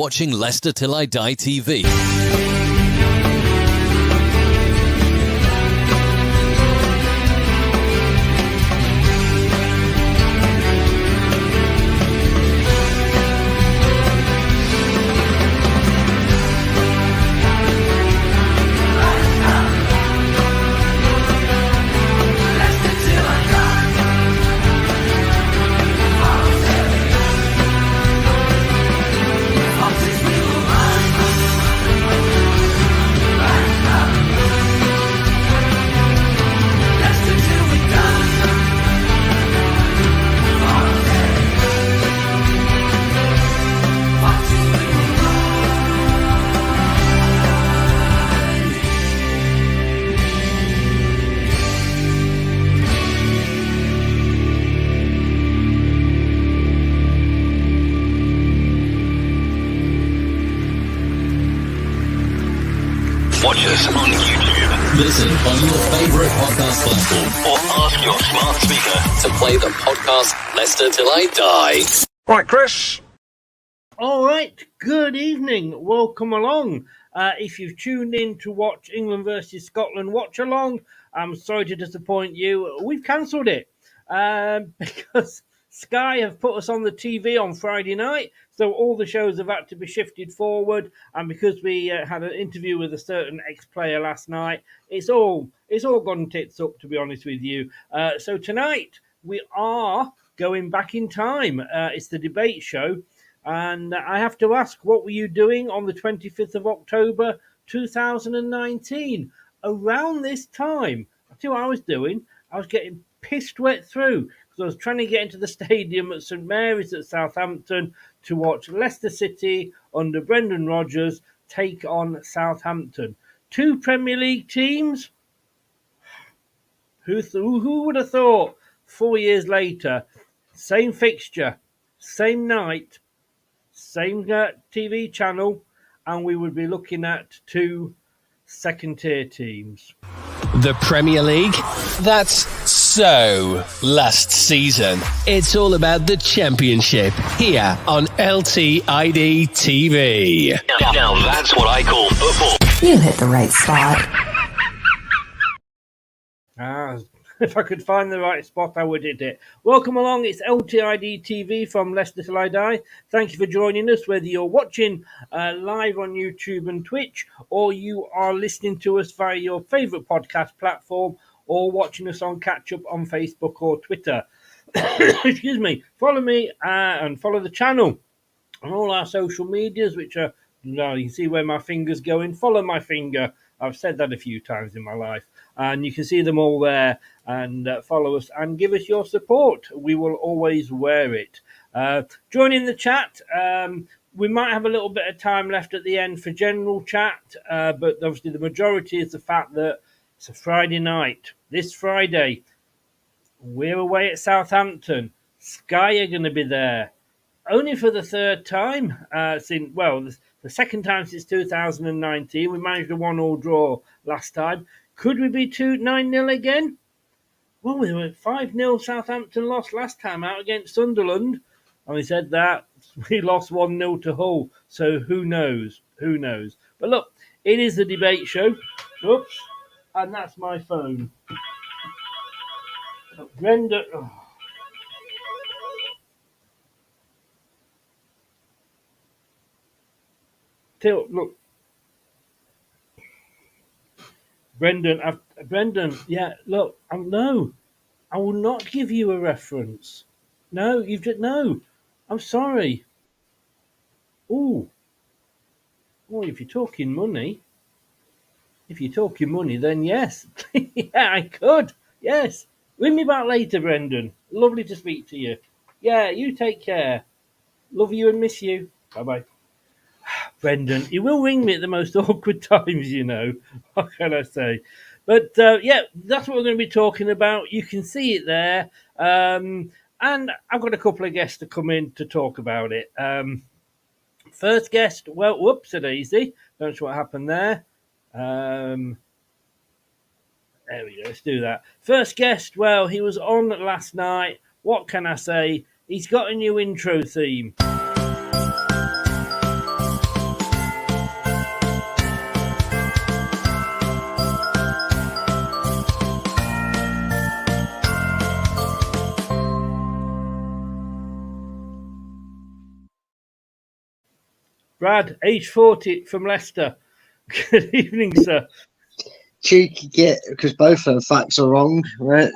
watching Leicester Till I Die TV. Watch us on YouTube. Listen on your favourite podcast platform. Or ask your smart speaker To play the podcast Leicester Till I Die. Right, Chris. All right, good evening. Welcome along. If you've tuned in to watch England versus Scotland watch along, I'm sorry to disappoint you. We've cancelled it because Sky have put us on the TV on Friday night, so all the shows have had to be shifted forward. And because we had an interview with a certain ex-player last night, it's all gone tits up, to be honest with you. So tonight we are going back in time. It's the debate show. And I have to ask, what were you doing on the 25th of October 2019? Around this time, I'll tell you what I was doing. I was getting pissed wet through because I was trying to get into the stadium at St Mary's at Southampton to watch Leicester City under Brendan Rodgers take on Southampton. Two Premier League teams. Who would have thought 4 years later, same fixture, same night, same TV channel, and we would be looking at two second-tier teams. The Premier League? That's so last season. It's all about the Championship here on LTID TV. Now that's what I call football. You hit the right spot. If I could find the right spot, I would hit it. Welcome along. It's LTID TV from Leicester Till I Die. Thank you for joining us, whether you're watching live on YouTube and Twitch, or you are listening to us via your favourite podcast platform, or watching us on Catch Up on Facebook or Twitter. Excuse me. Follow me and follow the channel on all our social medias, which are, well, you can see where my finger's going. Follow my finger. I've said that a few times in my life. And you can see them all there, and follow us and give us your support. We will always wear it. Join in the chat. We might have a little bit of time left at the end for general chat, but obviously the majority is the fact that it's a Friday night. This Friday, we're away at Southampton. Sky are going to be there. Only for the third time, the second time since 2019. We managed a 1-1 draw last time. Could we be 9-0 again? Well, we were 5-0 Southampton lost last time out against Sunderland. And we said that. We lost 1-0 to Hull. So who knows? Who knows? But look, it is the debate show. Oops. And that's my phone. Brenda. Oh. Look. Brendan, yeah, look, no, I will not give you a reference. No, no, I'm sorry. Oh, if you're talking money, then yes, yeah, I could, yes. Ring me back later, Brendan. Lovely to speak to you. Yeah, you take care. Love you and miss you. Bye-bye. Brendan, he will ring me at the most awkward times, you know. What can I say? But, yeah, that's what we're going to be talking about. You can see it there. And I've got a couple of guests to come in to talk about it. First guest, well, whoops-a-daisy. Don't know what happened there. There we go. Let's do that. First guest, well, he was on last night. What can I say? He's got a new intro theme. Brad, age 40 from Leicester. Good evening, sir. Cheeky git, because both of the facts are wrong. Right?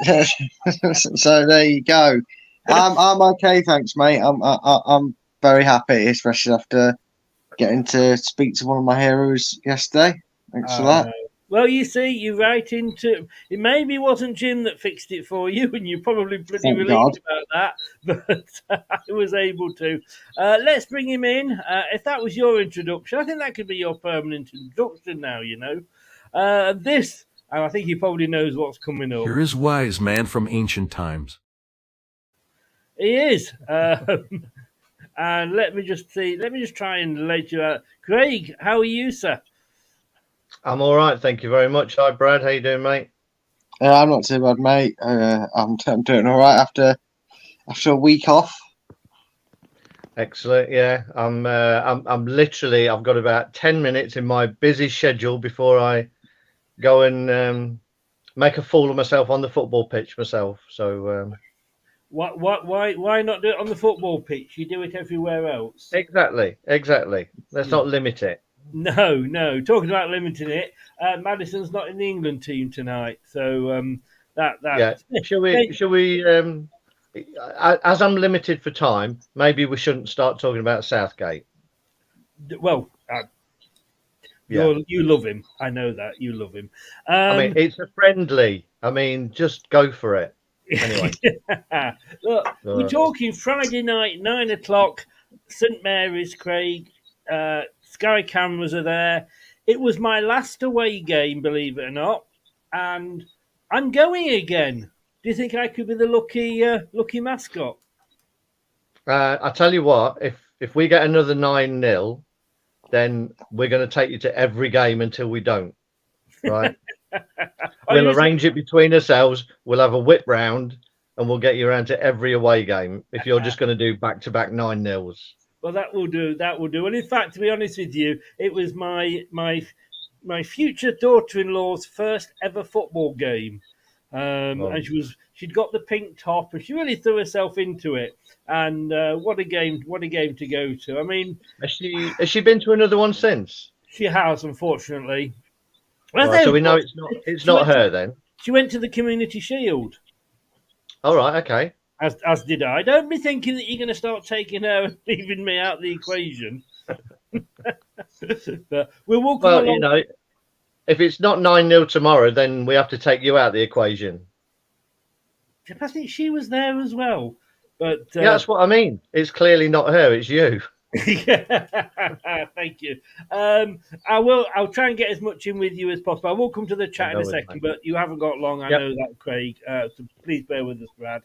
So there you go. I'm okay, thanks, mate. I'm very happy, especially after getting to speak to one of my heroes yesterday. Thanks for that. Well, you see, you're right into it. Maybe wasn't Jim that fixed it for you, and you're probably pretty Thank relieved God. about that. But I was able to. Let's bring him in. If that was your introduction, I think that could be your permanent introduction now. You know, this, and I think he probably knows what's coming up. Here is wise man from ancient times. He is. And let me just see. Let me just try and let you out. Craig, how are you, sir? I'm all right, thank you very much. Hi, Brad. How you doing, mate? I'm not too bad, mate. I'm doing all right after a week off. Excellent. Yeah, I'm literally. I've got about 10 minutes in my busy schedule before I go and make a fool of myself on the football pitch myself. So. Why not do it on the football pitch? You do it everywhere else. Exactly. Let's not limit it. No. Talking about limiting it, Madison's not in the England team tonight, so that. Yeah. Shall we? As I'm limited for time, maybe we shouldn't start talking about Southgate. Well, you love him. I know that you love him. I mean, it's a friendly. I mean, just go for it. Anyway, look, we're talking Friday night, 9:00, St Mary's, Craig. Sky cameras are there. It was my last away game, believe it or not, and I'm going again. Do you think I could be the lucky mascot? I tell you what, if we get another 9-0, then we're going to take you to every game until we don't. Right? We'll arrange it between ourselves. We'll have a whip round, and we'll get you around to every away game. If you're just going to do back-to-back 9-0s. Well, that will do. And in fact, to be honest with you, it was my future daughter-in-law's first ever football game, and she'd got the pink top, and she really threw herself into it. And what a game to go to! I mean, has she been to another one since? She has, unfortunately. Right, so we know it's not her then. She went to the Community Shield. All right, okay. As did I. Don't be thinking that you're going to start taking her and leaving me out of the equation. But we'll walk along. You know, if it's not 9-0 tomorrow, then we have to take you out of the equation. I think she was there as well. But yeah, that's what I mean. It's clearly not her, it's you. Thank you. I'll try and get as much in with you as possible. I will come to the chat in a second, but you haven't got long. I know that, Craig. So please bear with us, Brad.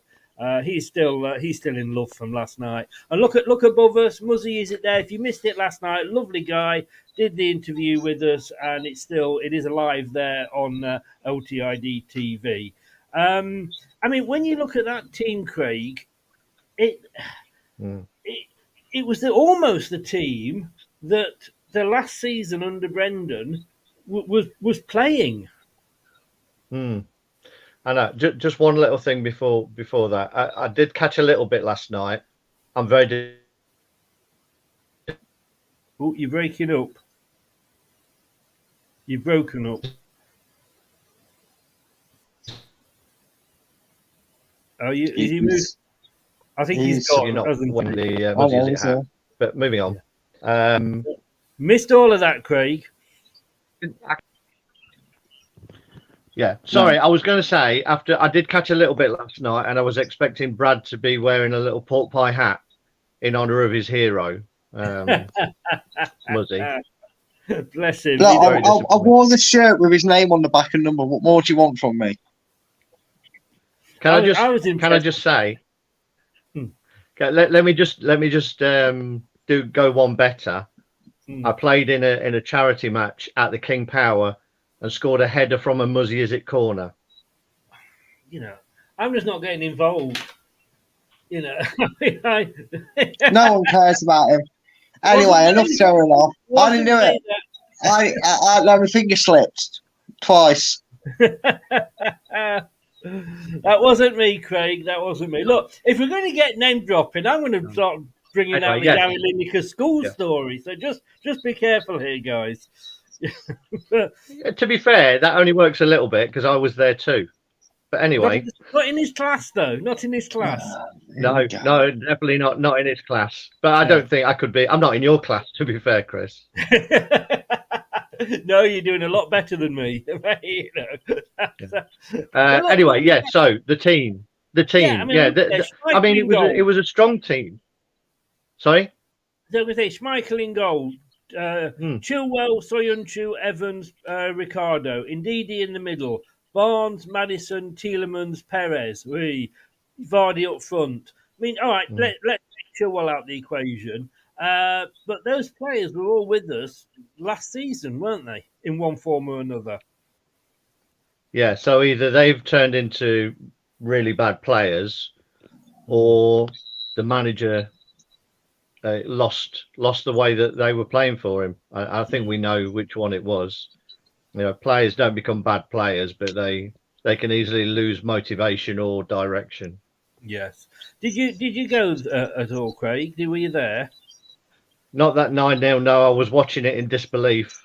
He's still in love from last night. And look above us. Muzzy is it there? If you missed it last night, lovely guy did the interview with us, and it is alive there on LTID TV. I mean, when you look at that team, Craig, it was almost the team that the last season under Brendan was playing. I know. Just one little thing before that. I did catch a little bit last night. I'm very. Oh, you're breaking up. You've broken up. Oh, is he moved? I think he's gone. Not when the but moving on. Missed all of that, Craig. Yeah, sorry. I was going to say, after I did catch a little bit last night, and I was expecting Brad to be wearing a little pork pie hat in honour of his hero, Muzzy. Bless him. Look, I wore the shirt with his name on the back and number. What more do you want from me? Can I just say? Okay, let me just go one better. I played in a charity match at the King Power and scored a header from a Muzzy Is It corner. You know, I'm just not getting involved. You know, no one cares about him. Anyway, enough showing off. I didn't do it. My finger slipped twice. That wasn't me, Craig. That wasn't me. Look, if we're going to get name dropping, I'm going to start bringing Anyway, out the yes. Gary Lineker school Yeah. story. So just be careful here, guys. To be fair, that only works a little bit because I was there too. But anyway, not in his class, though. Not in his class. no, definitely not in his class. But I don't think I could be. I'm not in your class, to be fair, Chris. No, you're doing a lot better than me. You know. Anyway, yeah. So the team. Yeah, I mean, it was a strong team. Sorry. So we say Schmeichel in goal, Chilwell, Soyuncu, Evans, Ricardo, Ndidi in the middle, Barnes, Madison, Tielemans, Perez, Vardy up front. I mean, all right, let's take Chilwell out the equation. But those players were all with us last season, weren't they? In one form or another. Yeah. So either they've turned into really bad players, or the manager lost the way that they were playing for him. I think we know which one it was. You know, players don't become bad players, but they can easily lose motivation or direction. Yes. Did you go at all, Craig? Were you there? Not that 9-0. No, I was watching it in disbelief,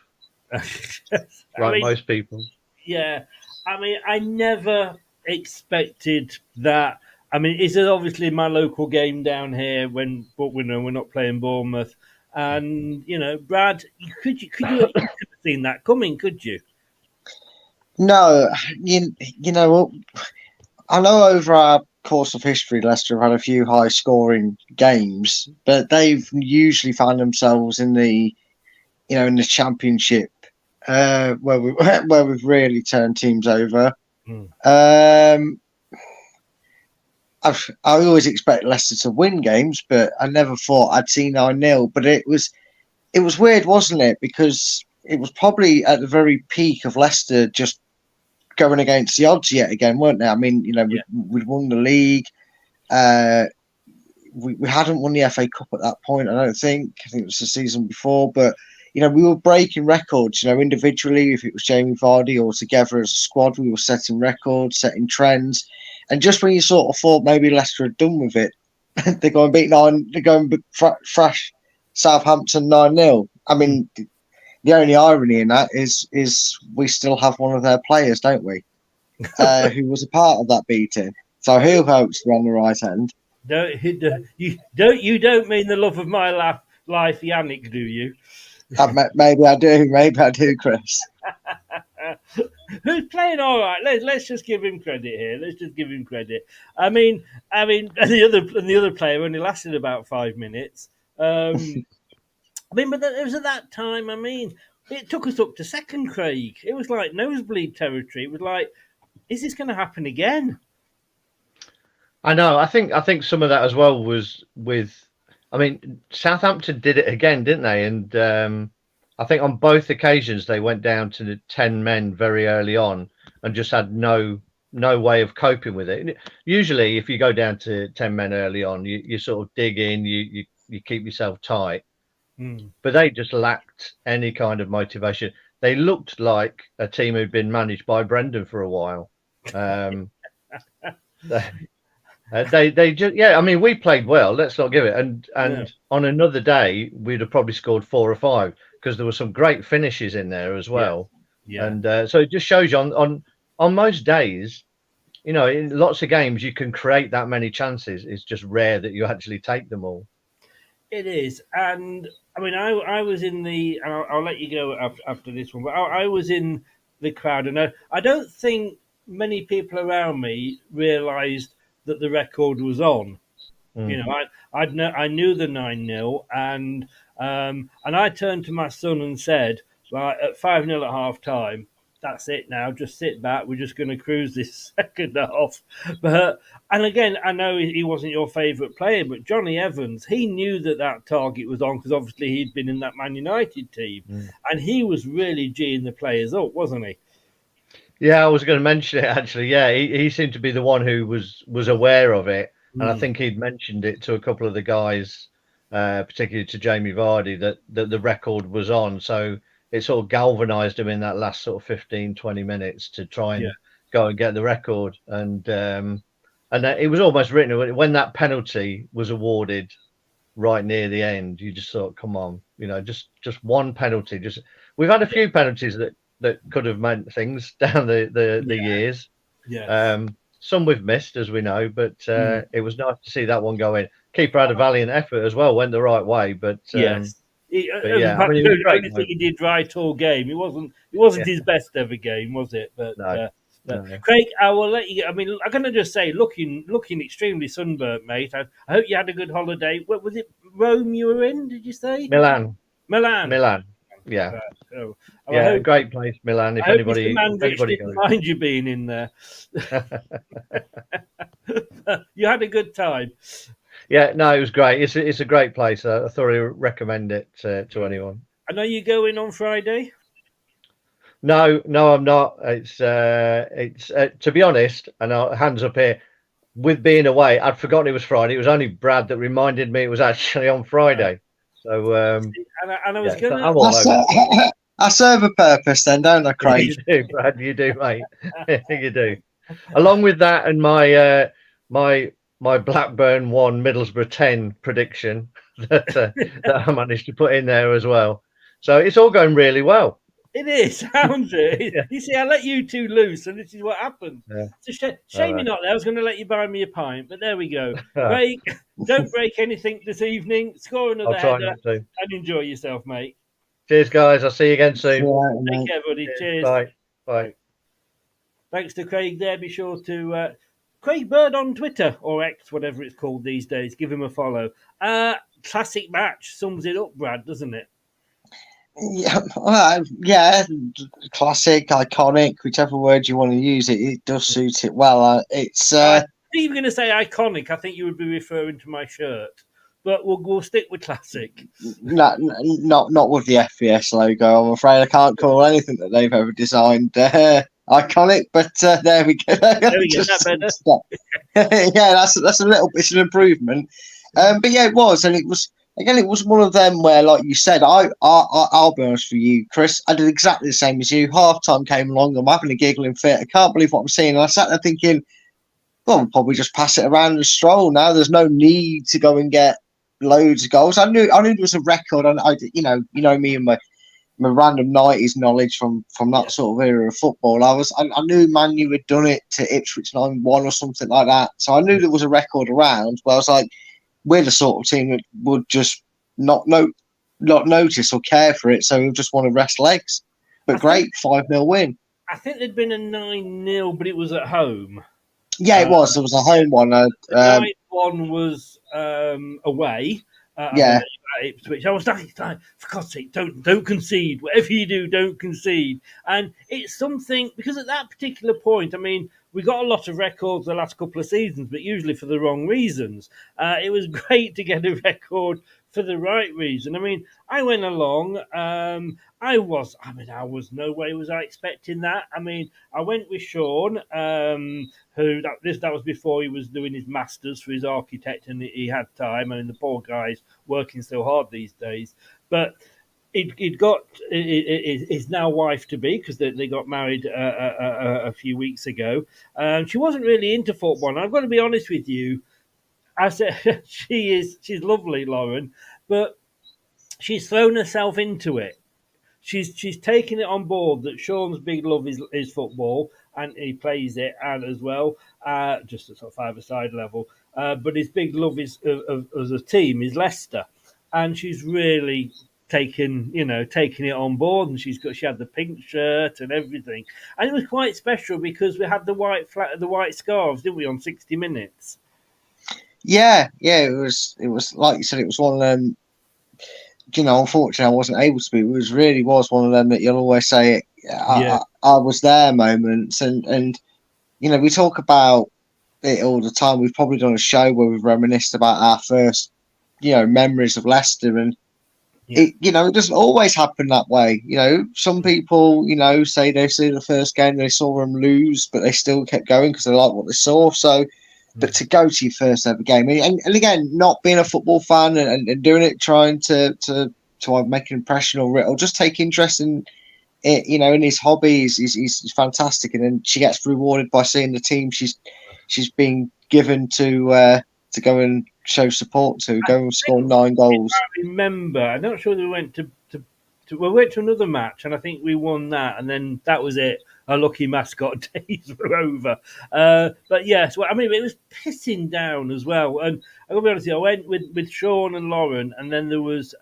most people. Yeah. I mean, I never expected that. I mean, it's obviously my local game down here but we're not playing Bournemouth. And, you know, Brad, could you have seen that coming, could you? No, you know what? I know over our course of history, Leicester have had a few high-scoring games, but they've usually found themselves in the Championship, where we've really turned teams over. I always expect Leicester to win games, but I never thought I'd see 9-0. But it was weird, wasn't it? Because it was probably at the very peak of Leicester just going against the odds yet again, weren't they? I mean, you know, we'd won the league. We hadn't won the FA Cup at that point, I don't think. I think it was the season before. But, you know, we were breaking records, you know, individually, if it was Jamie Vardy or together as a squad, we were setting records, setting trends. And just when you sort of thought maybe Leicester had done with it, they're going to thrash Southampton 9-0. I mean, the only irony in that is we still have one of their players, don't we? Who was a part of that beating. So he'll hopes to be on the right end. You don't mean the love of my life, Yannick, do you? Maybe I do, Chris. Who's playing all right? Let's just give him credit here. Let's just give him credit. I mean, the other player only lasted about 5 minutes. I mean, but it was at that time. I mean, it took us up to second, Craig. It was like nosebleed territory. It was like, is this going to happen again? I know. I think some of that as well was with. I mean, Southampton did it again, didn't they? And I think on both occasions they went down to the 10 men very early on and just had no way of coping with it. Usually, if you go down to 10 men early on, you sort of dig in, you keep yourself tight. But they just lacked any kind of motivation. They looked like a team who'd been managed by Brendan for a while. They just, yeah. I mean, we played well. Let's not give it. And on another day, we'd have probably scored 4 or 5 because there were some great finishes in there as well. Yeah. And so it just shows you on most days, you know, in lots of games you can create that many chances. It's just rare that you actually take them all. It is, and I mean, I was in the. I'll let you go after this one, but I was in the crowd, and I don't think many people around me realised that the record was on. You know, I knew the 9-0, and I turned to my son and said, "Right, at 5-0 at half time, that's it now. Just sit back. We're just going to cruise this second half." And again, I know he wasn't your favourite player, but Johnny Evans, he knew that target was on because obviously he'd been in that Man United team, and he was really geeing the players up, wasn't he? Yeah, I was going to mention it actually. Yeah, he seemed to be the one who was aware of it, and I think he'd mentioned it to a couple of the guys, particularly to Jamie Vardy, that the record was on. So it sort of galvanised him in that last sort of 15, 20 minutes to try and go and get the record. And it was almost written when that penalty was awarded right near the end, you just thought, come on, just one penalty. We've had a few penalties that could have meant things down the years. Yeah. Some we've missed, as we know, but it was nice to see that one go in. Keeper had a valiant effort as well, went the right way, but yes. yeah, I mean, it was the great. only thing he did right all game. It wasn't his best ever game, was it? But No. Craig, I will let you. I mean, I'm going to just say, looking extremely sunburnt, mate. I hope you had a good holiday. What was it? Rome you were in? Did you say? Milan. Yeah. So, Yeah, great place, Milan. If anybody didn't goes. mind you being in there. You had a good time. Yeah, no, it was great. It's a great place. I thoroughly recommend it to anyone. I know you're going on Friday. No, I'm not. It's to be honest, and hands up here, with being away, I'd forgotten it was Friday. It was only Brad that reminded me it was actually on Friday. So, and I was yeah, going so I'm all over. I serve a purpose then, don't I, Craig? You do, Brad. You do, mate. You do. Along with that and my Blackburn 1, Middlesbrough 10 prediction that I managed to put in there as well. So it's all going really well. It is, sounds it. Yeah. You see, I let you two loose, and this is what happened. Yeah. It's a shame you're not there. I was going to let you buy me a pint, but there we go. Craig, don't break anything this evening. Score another I'll try header not to. and enjoy yourself, mate. Cheers, guys. I'll see you again soon. Take care, buddy. Cheers. Bye. Thanks to Craig there. Be sure to Craig Bird on Twitter or X, whatever it's called these days. Give him a follow. Classic match sums it up, Brad, doesn't it? Yeah, classic, iconic, whichever word you want to use, it does suit it well. It's. If you were going to say iconic, I think you would be referring to my shirt. But we'll stick with classic. Not with the FBS logo. I'm afraid I can't call anything that they've ever designed iconic. But there we go. There we go. Yeah, that's a little. It's an improvement. But yeah, it was, and it was. Again, it was one of them where, like you said, I'll be honest with you, Chris. I did exactly the same as you. Half time came along. I'm having a giggling fit. I can't believe what I'm seeing. And I sat there thinking, well, we'll probably just pass it around and stroll now. There's no need to go and get loads of goals. I knew there was a record, and you know me and my random 90s knowledge from that sort of era of football. I knew Man U had done it to Ipswich 9-1 or something like that. So I knew there was a record around. But I was like, we're the sort of team that would just not notice or care for it, so we just want to rest legs. But great, 5-0 win. I think there'd been a 9-0, but it was at home. Yeah, it was. There was a home one. 9-1 was away. Yeah. Ipswich. I was like, for God's sake, don't concede. Whatever you do, don't concede. And it's something, because at that particular point, I mean, we got a lot of records the last couple of seasons, but usually for the wrong reasons. It was great to get a record for the right reason. I mean, I went along. I was no way was I expecting that. I mean, I went with Sean, who that was before he was doing his masters for his architect, and he had time. I mean, the poor guy's working so hard these days, but. He'd got his now wife to be, because they got married a few weeks ago. She wasn't really into football. And I've got to be honest with you. I said she's lovely, Lauren, but she's thrown herself into it. She's taken it on board that Sean's big love is football, and he plays it and as well, just at sort of five-a-side level. But his big love is as a team is Leicester, and she's really taking it on board, and she had the pink shirt and everything, and it was quite special because we had the white scarves, didn't we, on 60 Minutes? Yeah, it was like you said, it was one of them. Unfortunately, I wasn't able to be. It really was one of them that you'll always say, I was there moments, and we talk about it all the time. We've probably done a show where we've reminisced about our first, memories of Leicester, and it doesn't always happen that way. Some people, say they see the first game, they saw them lose, but they still kept going because they like what they saw. So, but to go to your first ever game, and again, not being a football fan and doing it, trying to make an impression or just take interest in it, in his hobbies, he's fantastic. And then she gets rewarded by seeing the team she's being given to go and show support to. Go and score 9 goals. I remember. I'm not sure we went to we went to another match, and I think we won that, and then that was it. Our lucky mascot days were over. But yes, well, I mean, it was pissing down as well. And I'm gonna be honest with you, I went with Sean and Lauren, and then there was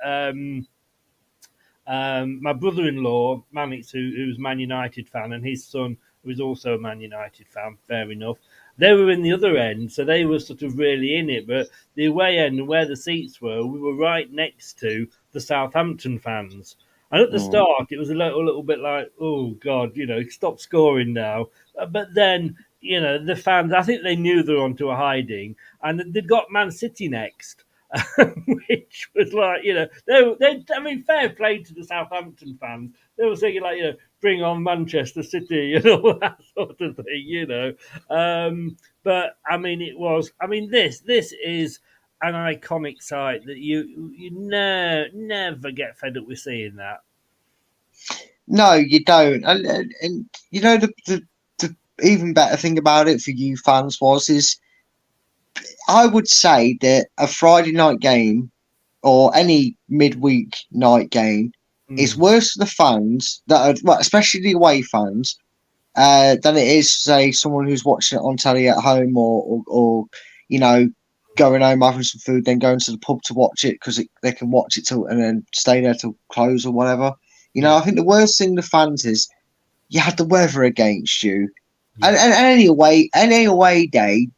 my brother-in-law, Mannix, who's a Man United fan, and his son, who was also a Man United fan, fair enough. They were in the other end, so they were sort of really in it. But the away end, where the seats were, we were right next to the Southampton fans. And at the start, it was a little bit like, oh, God, stop scoring now. But then, the fans, I think they knew they were onto a hiding, and they'd got Man City next. Which was like, I mean, fair play to the Southampton fans. They were thinking like, bring on Manchester City and all that sort of thing, But I mean, this is an iconic sight that you never get fed up with seeing that. No, you don't. And the even better thing about it for you fans is I would say that a Friday night game or any midweek night game is worse for the fans that are, especially the away fans, than it is, say, someone who's watching it on telly at home or going home having some food, then going to the pub to watch it because they can watch it till and then stay there till close or whatever. I think the worst thing the fans is you had the weather against you, and any away day.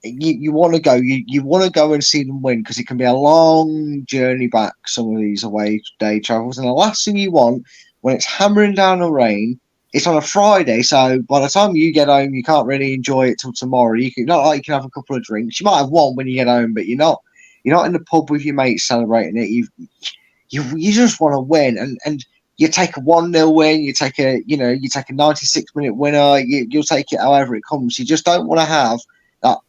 You want to go. You want to go and see them win because it can be a long journey back. Some of these away day travels, and the last thing you want when it's hammering down the rain, it's on a Friday. So by the time you get home, you can't really enjoy it till tomorrow. You can not like you can have a couple of drinks. You might have one when you get home, but you're not in the pub with your mates celebrating it. You just want to win, and you take a 1-0 win. You take a 96-minute winner. You'll take it however it comes. You just don't want to have.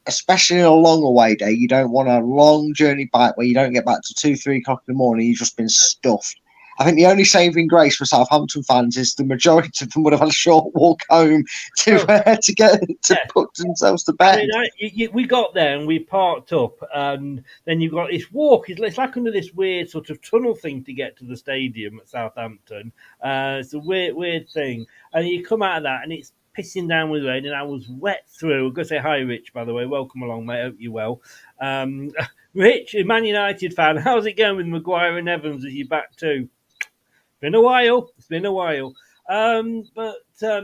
Especially in a long away day, you don't want a long journey back where you don't get back to 2-3 o'clock in the morning. You've just been stuffed. I think the only saving grace for Southampton fans is the majority of them would have had a short walk home to put themselves to bed. I mean, we got there and we parked up, and then you've got this walk. It's like under this weird sort of tunnel thing to get to the stadium at Southampton. It's a weird thing, and you come out of that, and it's pissing down with rain, and I was wet through. I'm going to say hi, Rich, by the way. Welcome along, mate. Hope you're well. Rich, a Man United fan, how's it going with Maguire and Evans as you're back too? It's been a while.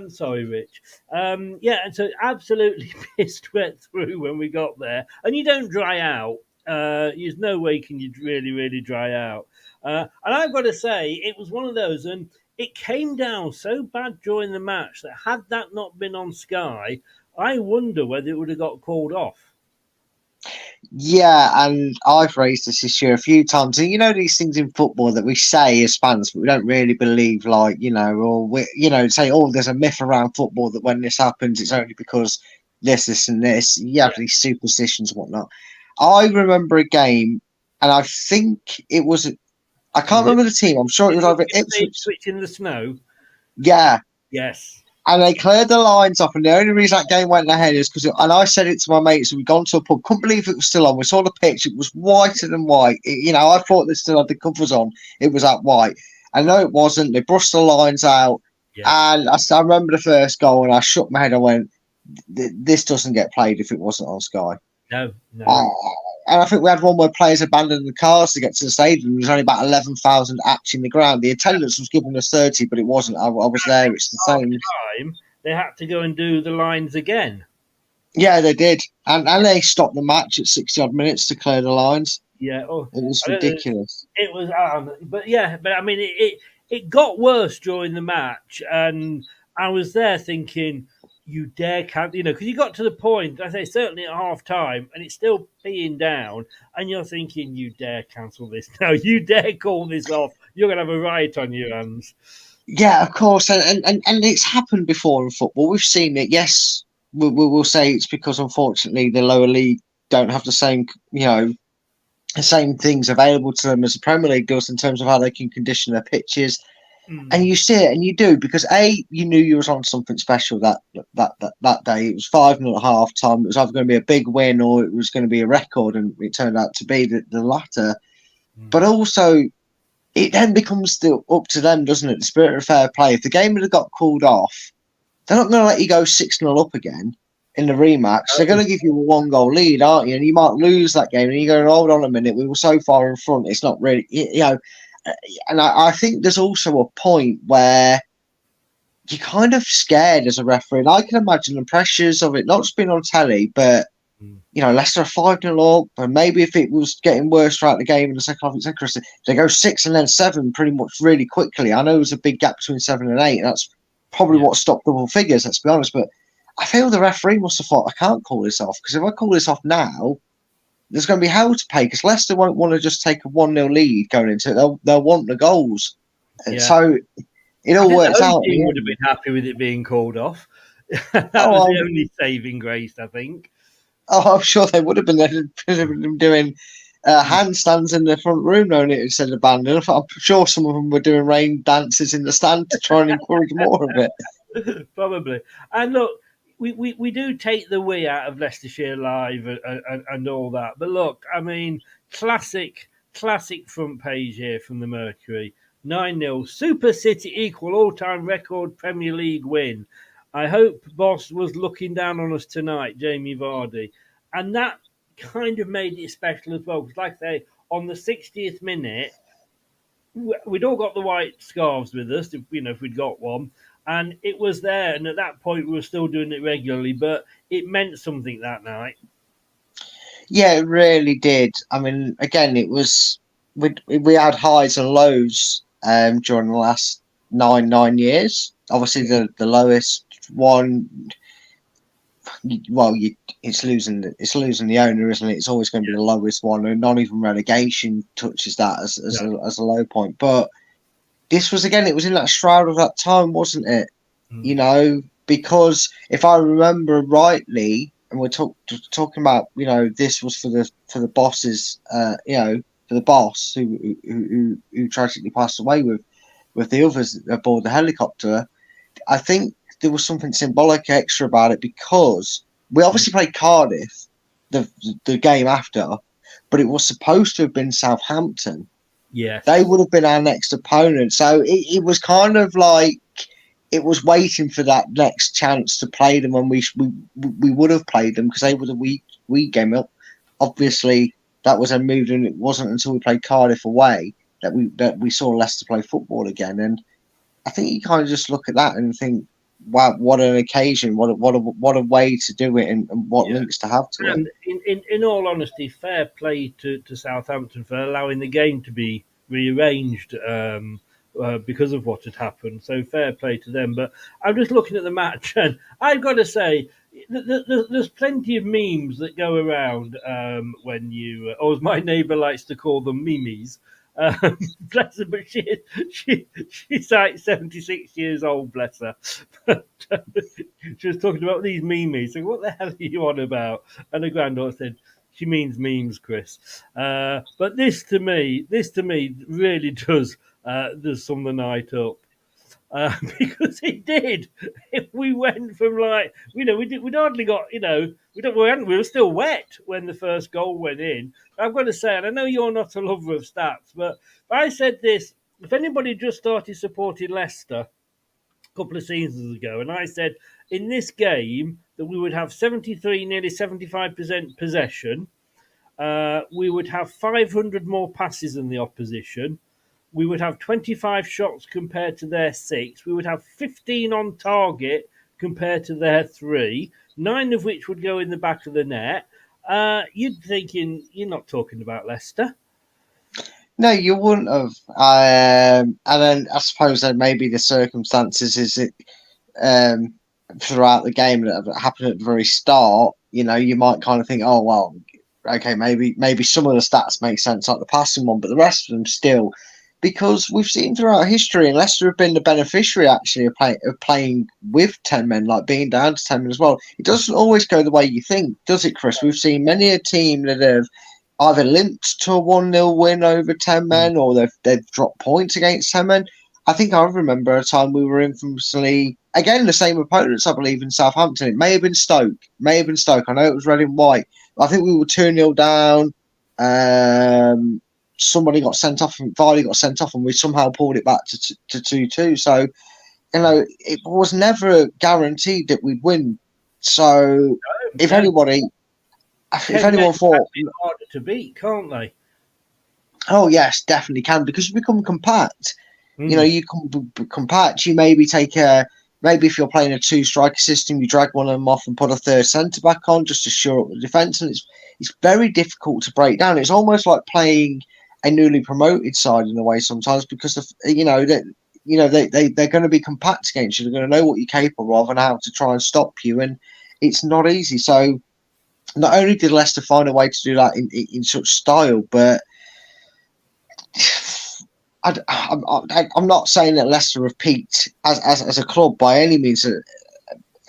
Sorry, Rich. And so absolutely pissed wet through when we got there. And you don't dry out. There's no way can you really, really dry out. And I've got to say, it was one of those, and it came down so bad during the match that had that not been on Sky, I wonder whether it would have got called off. Yeah, and I've raised this issue a few times. And these things in football that we say as fans, but we don't really believe, or we, say, oh, there's a myth around football that when this happens, it's only because this, and this. You have these superstitions and whatnot. I remember a game, and I think it was. I can't remember the team. I'm sure it was either Ipswich. Switch in the snow. Yeah. Yes. And they cleared the lines off, and the only reason that game went ahead is because, and I said it to my mates, we'd gone to a pub, couldn't believe it was still on. We saw the pitch, it was whiter than white. I thought they still had the covers on. It was that white. I know it wasn't. They brushed the lines out, and I remember the first goal, and I shook my head and went, this doesn't get played if it wasn't on Sky. No. And I think we had one where players abandoned the cars to get to the stadium. There was only about 11,000 actually in the ground. The attendance was giving us 30, but it wasn't. I was there. It's the same. Time, they had to go and do the lines again. Yeah, they did. And they stopped the match at 60-odd minutes to clear the lines. Yeah. Oh, it was ridiculous. It was, but I mean, it got worse during the match. And I was there thinking, you dare cancel, because you got to the point, I say certainly at half time, and it's still peeing down, and you're thinking, you dare cancel this now, you dare call this off, you're going to have a riot on your hands. Yeah, of course, and it's happened before in football. We've seen it. Yes, we'll say it's because unfortunately the lower league don't have the same, the same things available to them as the Premier League does in terms of how they can condition their pitches. And you see it, and you do, because you knew you was on something special that day. It was 5-0 at half time. It was either going to be a big win or it was going to be a record, and it turned out to be the latter. But also, it then becomes still up to them, doesn't it? The spirit of fair play. If the game had got called off, they're not going to let you go 6-0 up again in the rematch. They're going to give you a 1-goal lead, aren't you? And you might lose that game, and you go, hold on a minute, we were so far in front. It's not really, And I think there's also a point where you're kind of scared as a referee. And I can imagine the pressures of it not just being on telly, but Leicester are 5-0 up, and maybe if it was getting worse throughout the game in the second half, etc., they go 6 and then 7 pretty much really quickly. I know there's a big gap between 7 and 8, and that's probably what stopped double figures, let's be honest. But I feel the referee must have thought, I can't call this off, because if I call this off now, there's going to be hell to pay, because Leicester won't want to just take a 1-0 lead going into it. They'll want the goals. Yeah. So it all works out. He would have been happy with it being called off. That was the only saving grace, I think. Oh, I'm sure they would have been. They'd been doing handstands in the front room, knowing it instead of band. And I'm sure some of them were doing rain dances in the stand to try and encourage more of it. Probably. And look, we do take the we out of Leicestershire Live and all that. But look, I mean, classic front page here from the Mercury. 9-0. Super City equal all-time record Premier League win. I hope Boss was looking down on us tonight, Jamie Vardy. And that kind of made it special as well. Because like I say, on the 60th minute, we'd all got the white scarves with us, if we'd got one. And it was there. And at that point, we were still doing it regularly. But it meant something that night. Yeah, it really did. I mean, again, it was... We had highs and lows during the last nine years. Obviously, the lowest one... Well, it's losing the owner, isn't it? It's always going to be the lowest one, and not even relegation touches that as a low point. But this was, again, it was in that shroud of that time, wasn't it? Because if I remember rightly, and we're talking about, this was for the bosses, for the boss who tragically passed away with the others aboard the helicopter. I think there was something symbolic extra about it, because we obviously played Cardiff the game after, but it was supposed to have been Southampton. Yeah, they would have been our next opponent. So it was kind of like it was waiting for that next chance to play them when we would have played them, because they were the weak game up. Obviously, that was a move, and it wasn't until we played Cardiff away that we saw Leicester play football again. And I think you kind of just look at that and think, wow, what an occasion! What a way to do it, and what links to have to and it. In all honesty, fair play to Southampton for allowing the game to be rearranged because of what had happened. So fair play to them. But I'm just looking at the match, and I've got to say, there's plenty of memes that go around when you, or as my neighbour likes to call them, memes. Bless her, but she's like 76 years old, bless her. But she was talking about these memes. So what the hell are you on about? And the granddaughter said, she means memes, Chris. But this to me really does sum the night up. Because it did. If we went from we'd hardly got, we were still wet when the first goal went in. I've got to say, and I know you're not a lover of stats, but I said this, if anybody just started supporting Leicester a couple of seasons ago, and I said in this game that we would have 73, nearly 75% possession, we would have 500 more passes than the opposition. We would have 25 shots compared to their 6. We would have 15 on target compared to their 3, 9 of which would go in the back of the net. You'd thinking, you're not talking about Leicester. No, you wouldn't have. And then I suppose that maybe the circumstances is it throughout the game that happened at the very start. You might kind of think, oh well, okay, maybe some of the stats make sense, like the passing one, but the rest of them still. Because we've seen throughout history, and Leicester have been the beneficiary actually of playing with 10 men, like being down to 10 men as well. It doesn't always go the way you think, does it, Chris? We've seen many a team that have either limped to a 1-0 win over 10 men, or they've dropped points against 10 men. I think I remember a time we were infamously again the same opponents, I believe, in Southampton. It may have been Stoke. I know it was red and white. I think we were 2-0 down. Somebody got sent off, and Vardy got sent off, and we somehow pulled it back to 2-2. So, it was never guaranteed that we'd win. So, if anyone thought, harder to beat, can't they? oh yes, definitely can, because you become compact. You can compact. You maybe maybe if you're playing a 2-striker system, you drag one of them off and put a third centre back on just to shore up the defence, and it's very difficult to break down. It's almost like playing a newly promoted side in a way sometimes, because they're going to be compact against you. They're going to know what you're capable of and how to try and stop you, and it's not easy. So not only did Leicester find a way to do that in such style, but I'm not saying that Leicester have peaked as a club by any means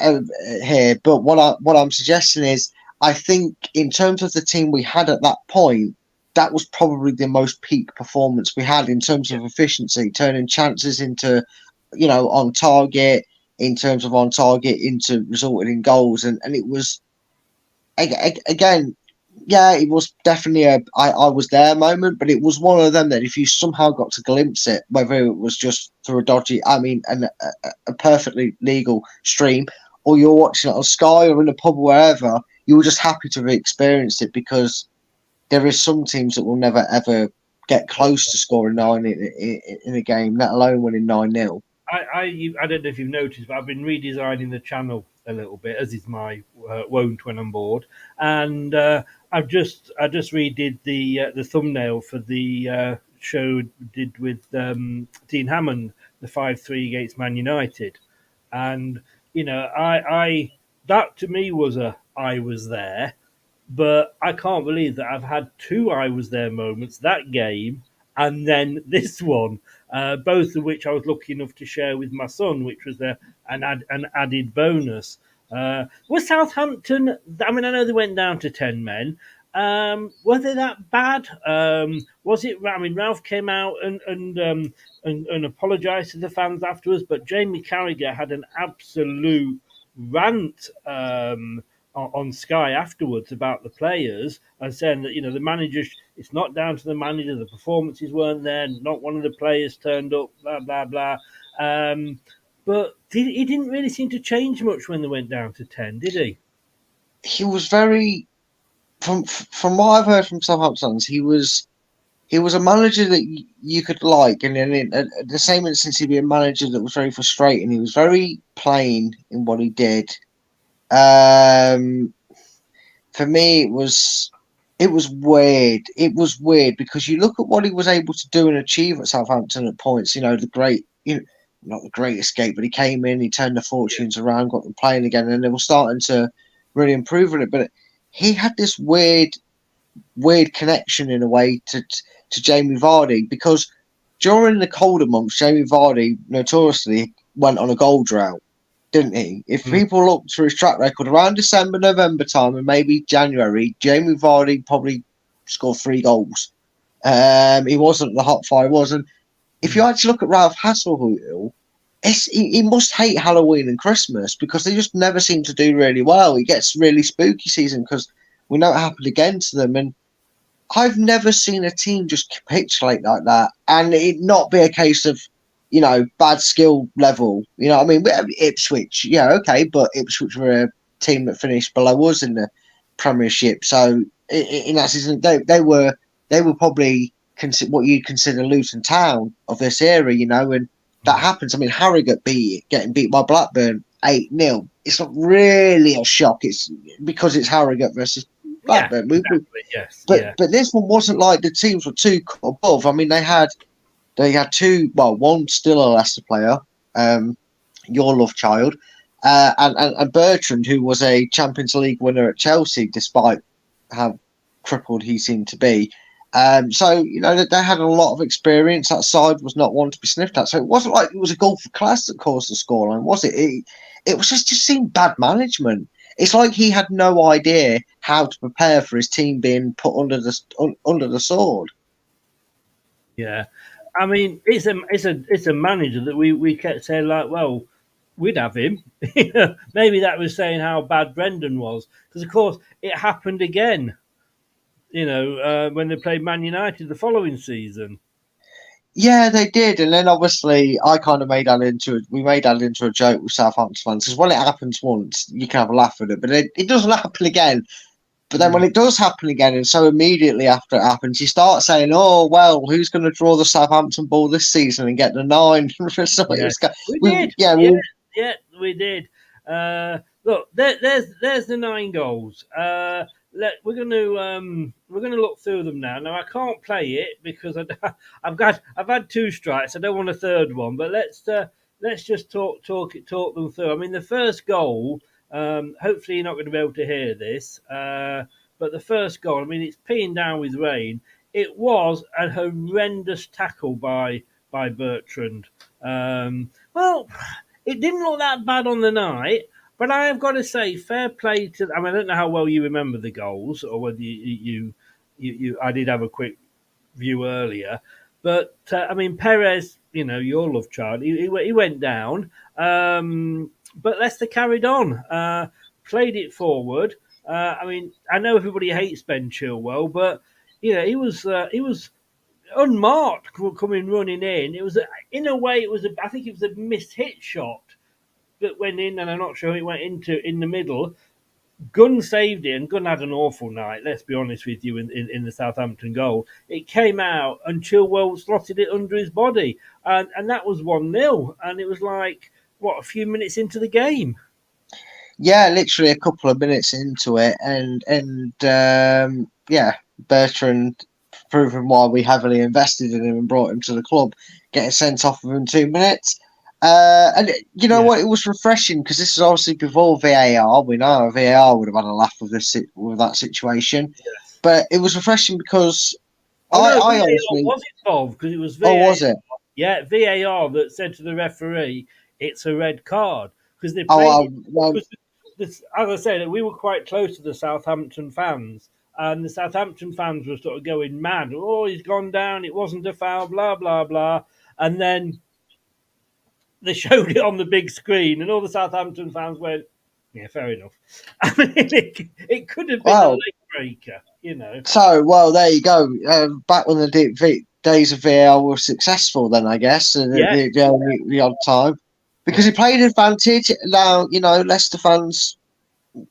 here, but what I'm suggesting is, I think in terms of the team we had at that point, that was probably the most peak performance we had in terms of efficiency, turning chances into, on target, into resulting in goals, and it was again. Yeah, it was definitely I was there moment, but it was one of them that if you somehow got to glimpse it, whether it was just through a perfectly legal stream, or you're watching it on Sky or in a pub or wherever, you were just happy to have experienced it, because there is some teams that will never ever get close to scoring 9 in a game, let alone winning 9-0. I don't know if you've noticed, but I've been redesigning the channel a little bit, as is my wont when I'm bored, and I just redid the thumbnail for the show did with Dean Hammond, the 5-3 against Man United, and I that to me was I was there, but I can't believe that I've had 2 I was there moments that game and then this one, both of which I was lucky enough to share with my son, which was an added bonus. Was Southampton? I mean, I know they went down to 10 men. Were they that bad? Was it? I mean, Ralph came out and apologised to the fans afterwards, but Jamie Carragher had an absolute rant on Sky afterwards about the players and saying that the manager, it's not down to the manager, the performances weren't there, not one of the players turned up, blah blah blah. But he didn't really seem to change much when they went down to 10, did he? He was very, from what I've heard from Southampton's, he was a manager that you could like, and then at the same instance, he'd be a manager that was very frustrating. He was very plain in what he did. For me, it was weird. It was weird because you look at what he was able to do and achieve at Southampton at points. Not the great escape, but he came in, he turned the fortunes around, got them playing again, and they were starting to really improve on it. But he had this weird connection in a way to Jamie Vardy, because during the colder months, Jamie Vardy notoriously went on a goal drought, didn't he? If people look through his track record, around December, November time, and maybe January, Jamie Vardy probably scored 3 goals. He wasn't the hot fire, wasn't. If you actually look at Ralph Hasenhüttl, he must hate Halloween and Christmas, because they just never seem to do really well. It gets really spooky season because we know it happened again to them, and I've never seen a team just capitulate like that and it not be a case of, bad skill level. I mean, Ipswich, yeah, okay, but Ipswich were a team that finished below us in the Premiership, so in that season they were probably what you'd consider Luton Town of this era, and that happens. I mean, Harrogate getting beat by Blackburn 8-0. It's not really a shock. It's because it's Harrogate versus Blackburn. Yeah, exactly, yes. But this one wasn't like the teams were too above. I mean, they had 2. Well, one still a Leicester player, your love child, and Bertrand, who was a Champions League winner at Chelsea, despite how crippled he seemed to be. So they had a lot of experience. That side was not one to be sniffed at. So it wasn't like it was a goal for class that caused the scoreline, was it? It was just seemed bad management. It's like he had no idea how to prepare for his team being put under the sword. Yeah, I mean, it's a manager that we kept saying like, well, we'd have him. Maybe that was saying how bad Brendan was, because of course it happened again. When they played Man United the following season. Yeah, they did, and then obviously I kind of we made that into a joke with Southampton fans because when it happens once, you can have a laugh at it, but it doesn't happen again. But then when it does happen again, and so immediately after it happens, you start saying, "Oh well, who's going to draw the Southampton ball this season and get the 9?" So Yes. We we, did. yeah, We did. Look, there's the 9 goals. We're gonna look through them now. Now I can't play it because I've had 2 strikes. I don't want a third one. But let's just talk them through. I mean, the first goal. Hopefully you're not going to be able to hear this. But the first goal. I mean, it's peeing down with rain. It was a horrendous tackle by Bertrand. Well, it didn't look that bad on the night, but I have got to say, fair play to. I mean, I don't know how well you remember the goals, or whether you I did have a quick view earlier, but I mean, Perez, your love child, he went down, but Leicester carried on, played it forward. I mean, I know everybody hates Ben Chilwell, but he was unmarked coming running in. It was in a way I think it was a missed hit shot that went in, and I'm not sure it went in the middle. Gunn saved it, and Gunn had an awful night. Let's be honest with you. In the Southampton goal, it came out, and Chilwell slotted it under his body, and that was 1-0. And it was like a few minutes into the game. yeah, literally a couple of minutes into it, and yeah, Bertrand proving why we heavily invested in him and brought him to the club, getting sent off within 2 minutes. And you know what? It was refreshing because this is obviously before VAR. We know VAR would have had a laugh with that situation, but it was refreshing because I honestly was involved because it was VAR. Oh, was it? Yeah, VAR that said to the referee it's a red card because they played. As I said, we were quite close to the Southampton fans, and the Southampton fans were sort of going mad. Oh, he's gone down. It wasn't a foul. Blah blah blah. And then they showed it on the big screen, and all the Southampton fans went, "Yeah, fair enough." I mean, it could have been a leg breaker, So, there you go. Back when the days of VAR were successful, then I guess, the odd time, because he played advantage. Now, Leicester fans,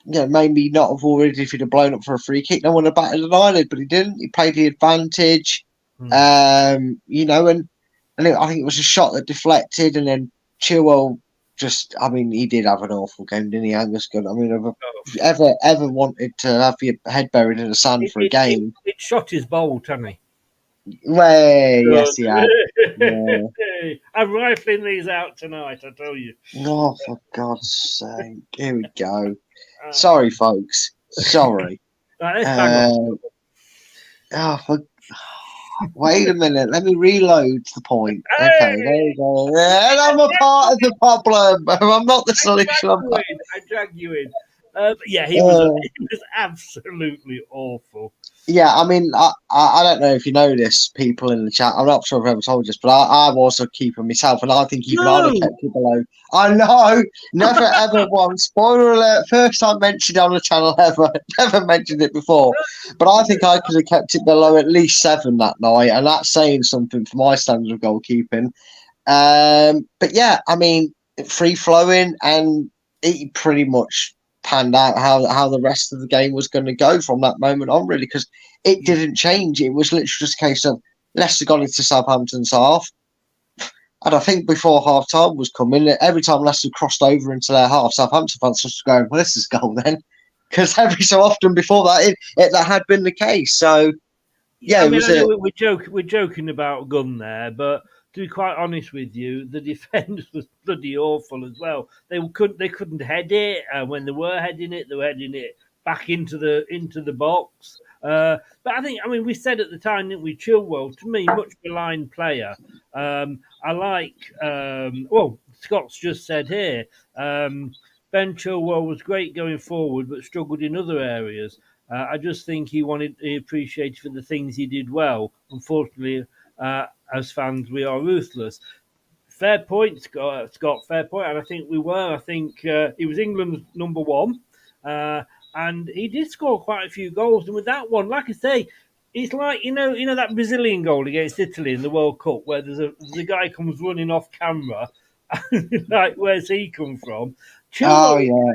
maybe not have already if he'd have blown up for a free kick. No one would have batted an eyelid, but he didn't. He played the advantage, and I think it was a shot that deflected, and then Chilwell he did have an awful game, didn't he, Angus Gunn? I mean, have you ever wanted to have your head buried in the sand for a game? It shot his bolt, hadn't he? Yes, he had. Yeah. I'm rifling these out tonight, I tell you. Oh, for God's sake. Here we go. Sorry, folks. Sorry. Wait a minute. Let me reload the point. Hey! Okay, there you go. And I'm a part of the problem. I'm not the solution. I dragged you in. He was absolutely awful. Yeah, I mean, I don't know if you know this, people in the chat. I'm not sure if I've ever told you this, but I was a keeper myself, and I think even I'd have kept it below. I know, never ever once. Spoiler alert, first time mentioned it on the channel ever. Never mentioned it before. But I think I could have kept it below at least 7 that night, and that's saying something for my standard of goalkeeping. But yeah, I mean, free flowing, and it pretty much panned out how the rest of the game was going to go from that moment on, really, because it didn't change. It was literally just a case of Leicester got into Southampton's half, and I think before half time was coming, every time Leicester crossed over into their half, Southampton fans just going, "Well, this is goal then," because every so often before that that had been the case. So yeah, we're joking about Gunn there, but to be quite honest with you, the defence was bloody awful as well. They couldn't head it, and when they were heading it, they were heading it back into the box. But I mean, we said at the time, didn't we? Chilwell, to me, much maligned player. I like. Scott's just said here. Ben Chilwell was great going forward, but struggled in other areas. I just think he appreciated for the things he did well. Unfortunately, As fans, we are ruthless. Fair point, Scott. Fair point. And I think we were. I think he was England's number one. And he did score quite a few goals. And with that one, like I say, it's like, you know that Brazilian goal against Italy in the World Cup where there's a guy comes running off camera. Like, where's he come from? Oh, yeah.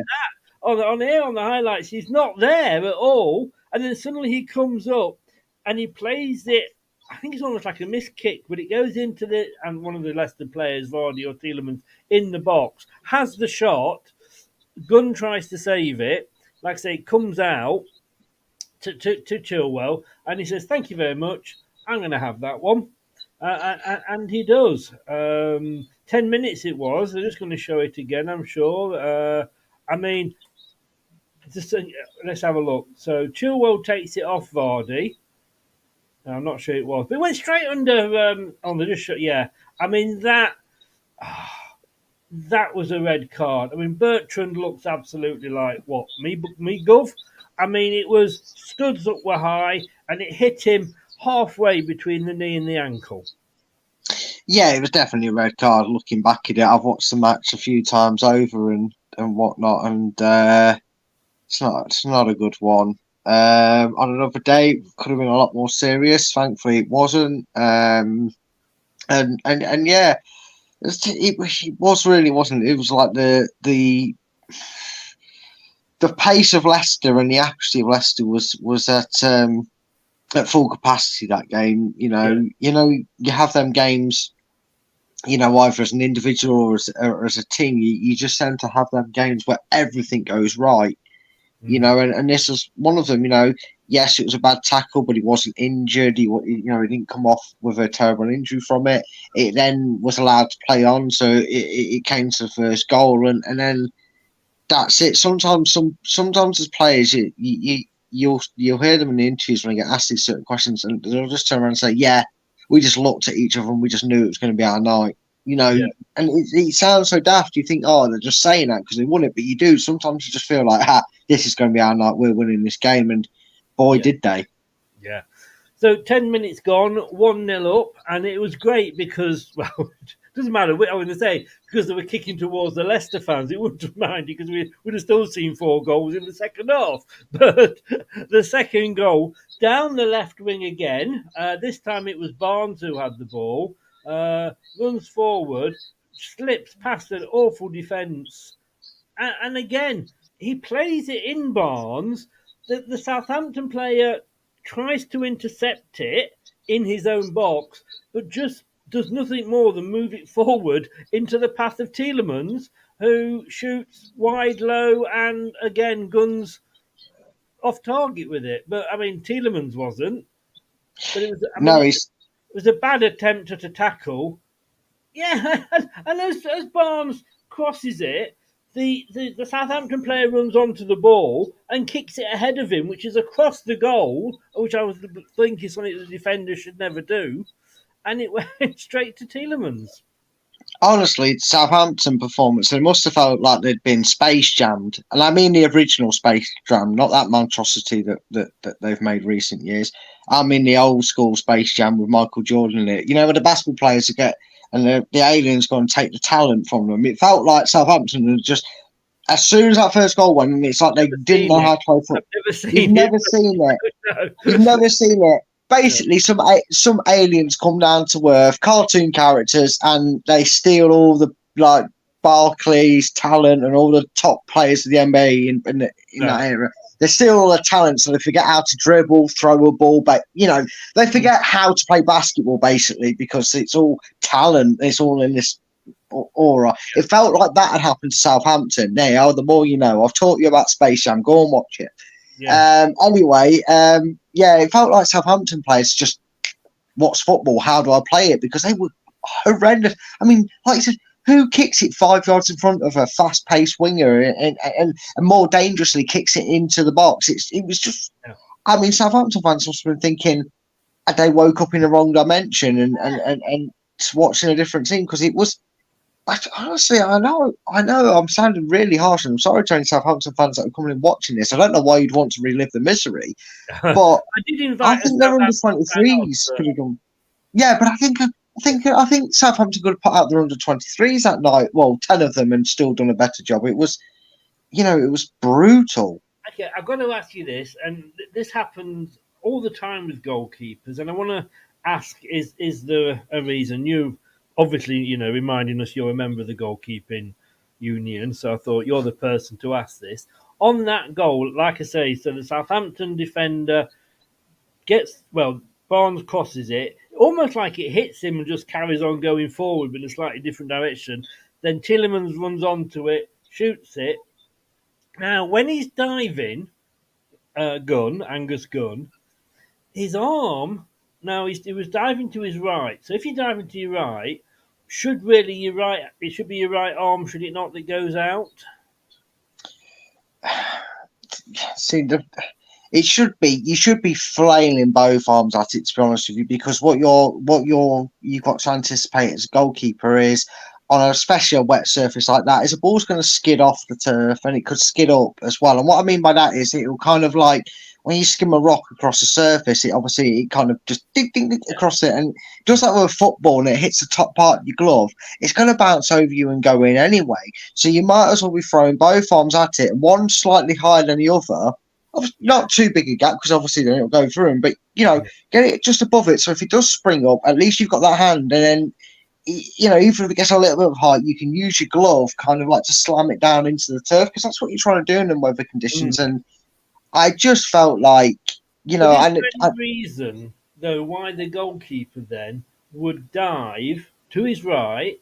On here on the highlights, he's not there at all. And then suddenly he comes up and he plays it. I think it's almost like a missed kick, but it goes into and one of the Leicester players, Vardy or Tielemans, in the box, has the shot. Gunn tries to save it. Like I say, it comes out to Chilwell, and he says, "Thank you very much. I'm going to have that one." And he does. 10 minutes it was. They're just going to show it again, I'm sure. I mean, let's have a look. So Chilwell takes it off Vardy. I'm not sure it was, but it went straight under on the just shot. Yeah, I mean that was a red card. I mean Bertrand looks absolutely like what me gov. I mean it was studs up were high and it hit him halfway between the knee and the ankle. Yeah, it was definitely a red card. Looking back at it, I've watched the match a few times over and whatnot, and it's not a good one. On another day, it could have been a lot more serious. Thankfully, it wasn't. And yeah, it was really wasn't. It was like the pace of Leicester and the accuracy of Leicester was at full capacity that game. You have them games. Either as an individual or as a team, you just tend to have them games where everything goes right. And this was one of them. Yes, it was a bad tackle, but he wasn't injured. He didn't come off with a terrible injury from it. It then was allowed to play on, so it came to the first goal, and then that's it. Sometimes as players, you'll hear them in the interviews when they get asked these certain questions, and they'll just turn around and say, "Yeah, we just looked at each other and we just knew it was going to be our night." And it sounds so daft. You think, oh, they're just saying that because they won it, but you do. Sometimes you just feel like, this is going to be our night. We're winning this game, and boy, did they! Yeah. So 10 minutes gone, 1-0 up, and it was great because, well, it doesn't matter. I want to say because they were kicking towards the Leicester fans, it wouldn't have minded because we would have still seen 4 goals in the second half. But the second goal down the left wing again. This time it was Barnes who had the ball. Runs forward, slips past an awful defence, and again he plays it in Barnes. The Southampton player tries to intercept it in his own box, but just does nothing more than move it forward into the path of Tielemans, who shoots wide, low, and again guns off target with it. But I mean, Tielemans wasn't. But it was. It was a bad attempt at a tackle. Yeah, and as Barnes crosses it, the Southampton player runs onto the ball and kicks it ahead of him, which is across the goal, which I was thinking something the defender should never do, and it went straight to Tielemans. Honestly, Southampton performance, they must have felt like they'd been space jammed. And I mean the original Space Jam, not that monstrosity that they've made recent years. I mean the old school Space Jam with Michael Jordan in it. Where the basketball players get and the aliens go and take the talent from them. It felt like Southampton had just, as soon as that first goal went, and it's like they didn't know how to play football. You've never seen it. No. You've never seen it. Basically, some aliens come down to Earth, cartoon characters, and they steal all the Barclays talent and all the top players of the NBA in that era. They steal all the talent, so they forget how to dribble, throw a ball back. They forget how to play basketball basically because it's all talent. It's all in this aura. It felt like that had happened to Southampton. Now, the more you know. I've taught you about Space Jam. Go and watch it. Yeah. Anyway, it felt like Southampton players just, what's football? How do I play it? Because they were horrendous. I mean, like you said, who kicks it 5 yards in front of a fast-paced winger and more dangerously kicks it into the box? It was just, I mean, Southampton fans must have been thinking they woke up in the wrong dimension and watching a different team because it was. Honestly, I know I'm sounding really harsh, and I'm sorry to any Southampton fans that are coming and watching this. I don't know why you'd want to relive the misery, but I think they're under 23s could have gone. Yeah, but I think Southampton could have put out their under-23s that night. Well, 10 of them, and still done a better job. It was, it was brutal. Okay, I've got to ask you this, and this happens all the time with goalkeepers, and I want to ask: is there a reason? You obviously, reminding us you're a member of the goalkeeping union, so I thought you're the person to ask this. On that goal, like I say, so the Southampton defender Barnes crosses it, almost like it hits him and just carries on going forward, but in a slightly different direction. Then Tielemans runs onto it, shoots it. Now, when he's diving, Angus Gunn, his arm, he was diving to his right. So if you're diving to your right, it should be your right arm, should it not, that goes out? See, you should be flailing both arms at it, to be honest with you, because what you've got to anticipate as a goalkeeper is, on especially a wet surface like that, is a ball's going to skid off the turf, and it could skid up as well. And what I mean by that is it will kind of like when you skim a rock across the surface, it kind of just ding, ding, ding across it, and just like with a football, and it hits the top part of your glove, it's going to bounce over you and go in anyway. So you might as well be throwing both arms at it, one slightly higher than the other. Not too big a gap, because obviously then it'll go through him, but get it just above it. So if it does spring up, at least you've got that hand, and then even if it gets a little bit of height, you can use your glove kind of like to slam it down into the turf, because that's what you're trying to do in them weather conditions. And I just felt like, Is there any reason though why the goalkeeper then would dive to his right?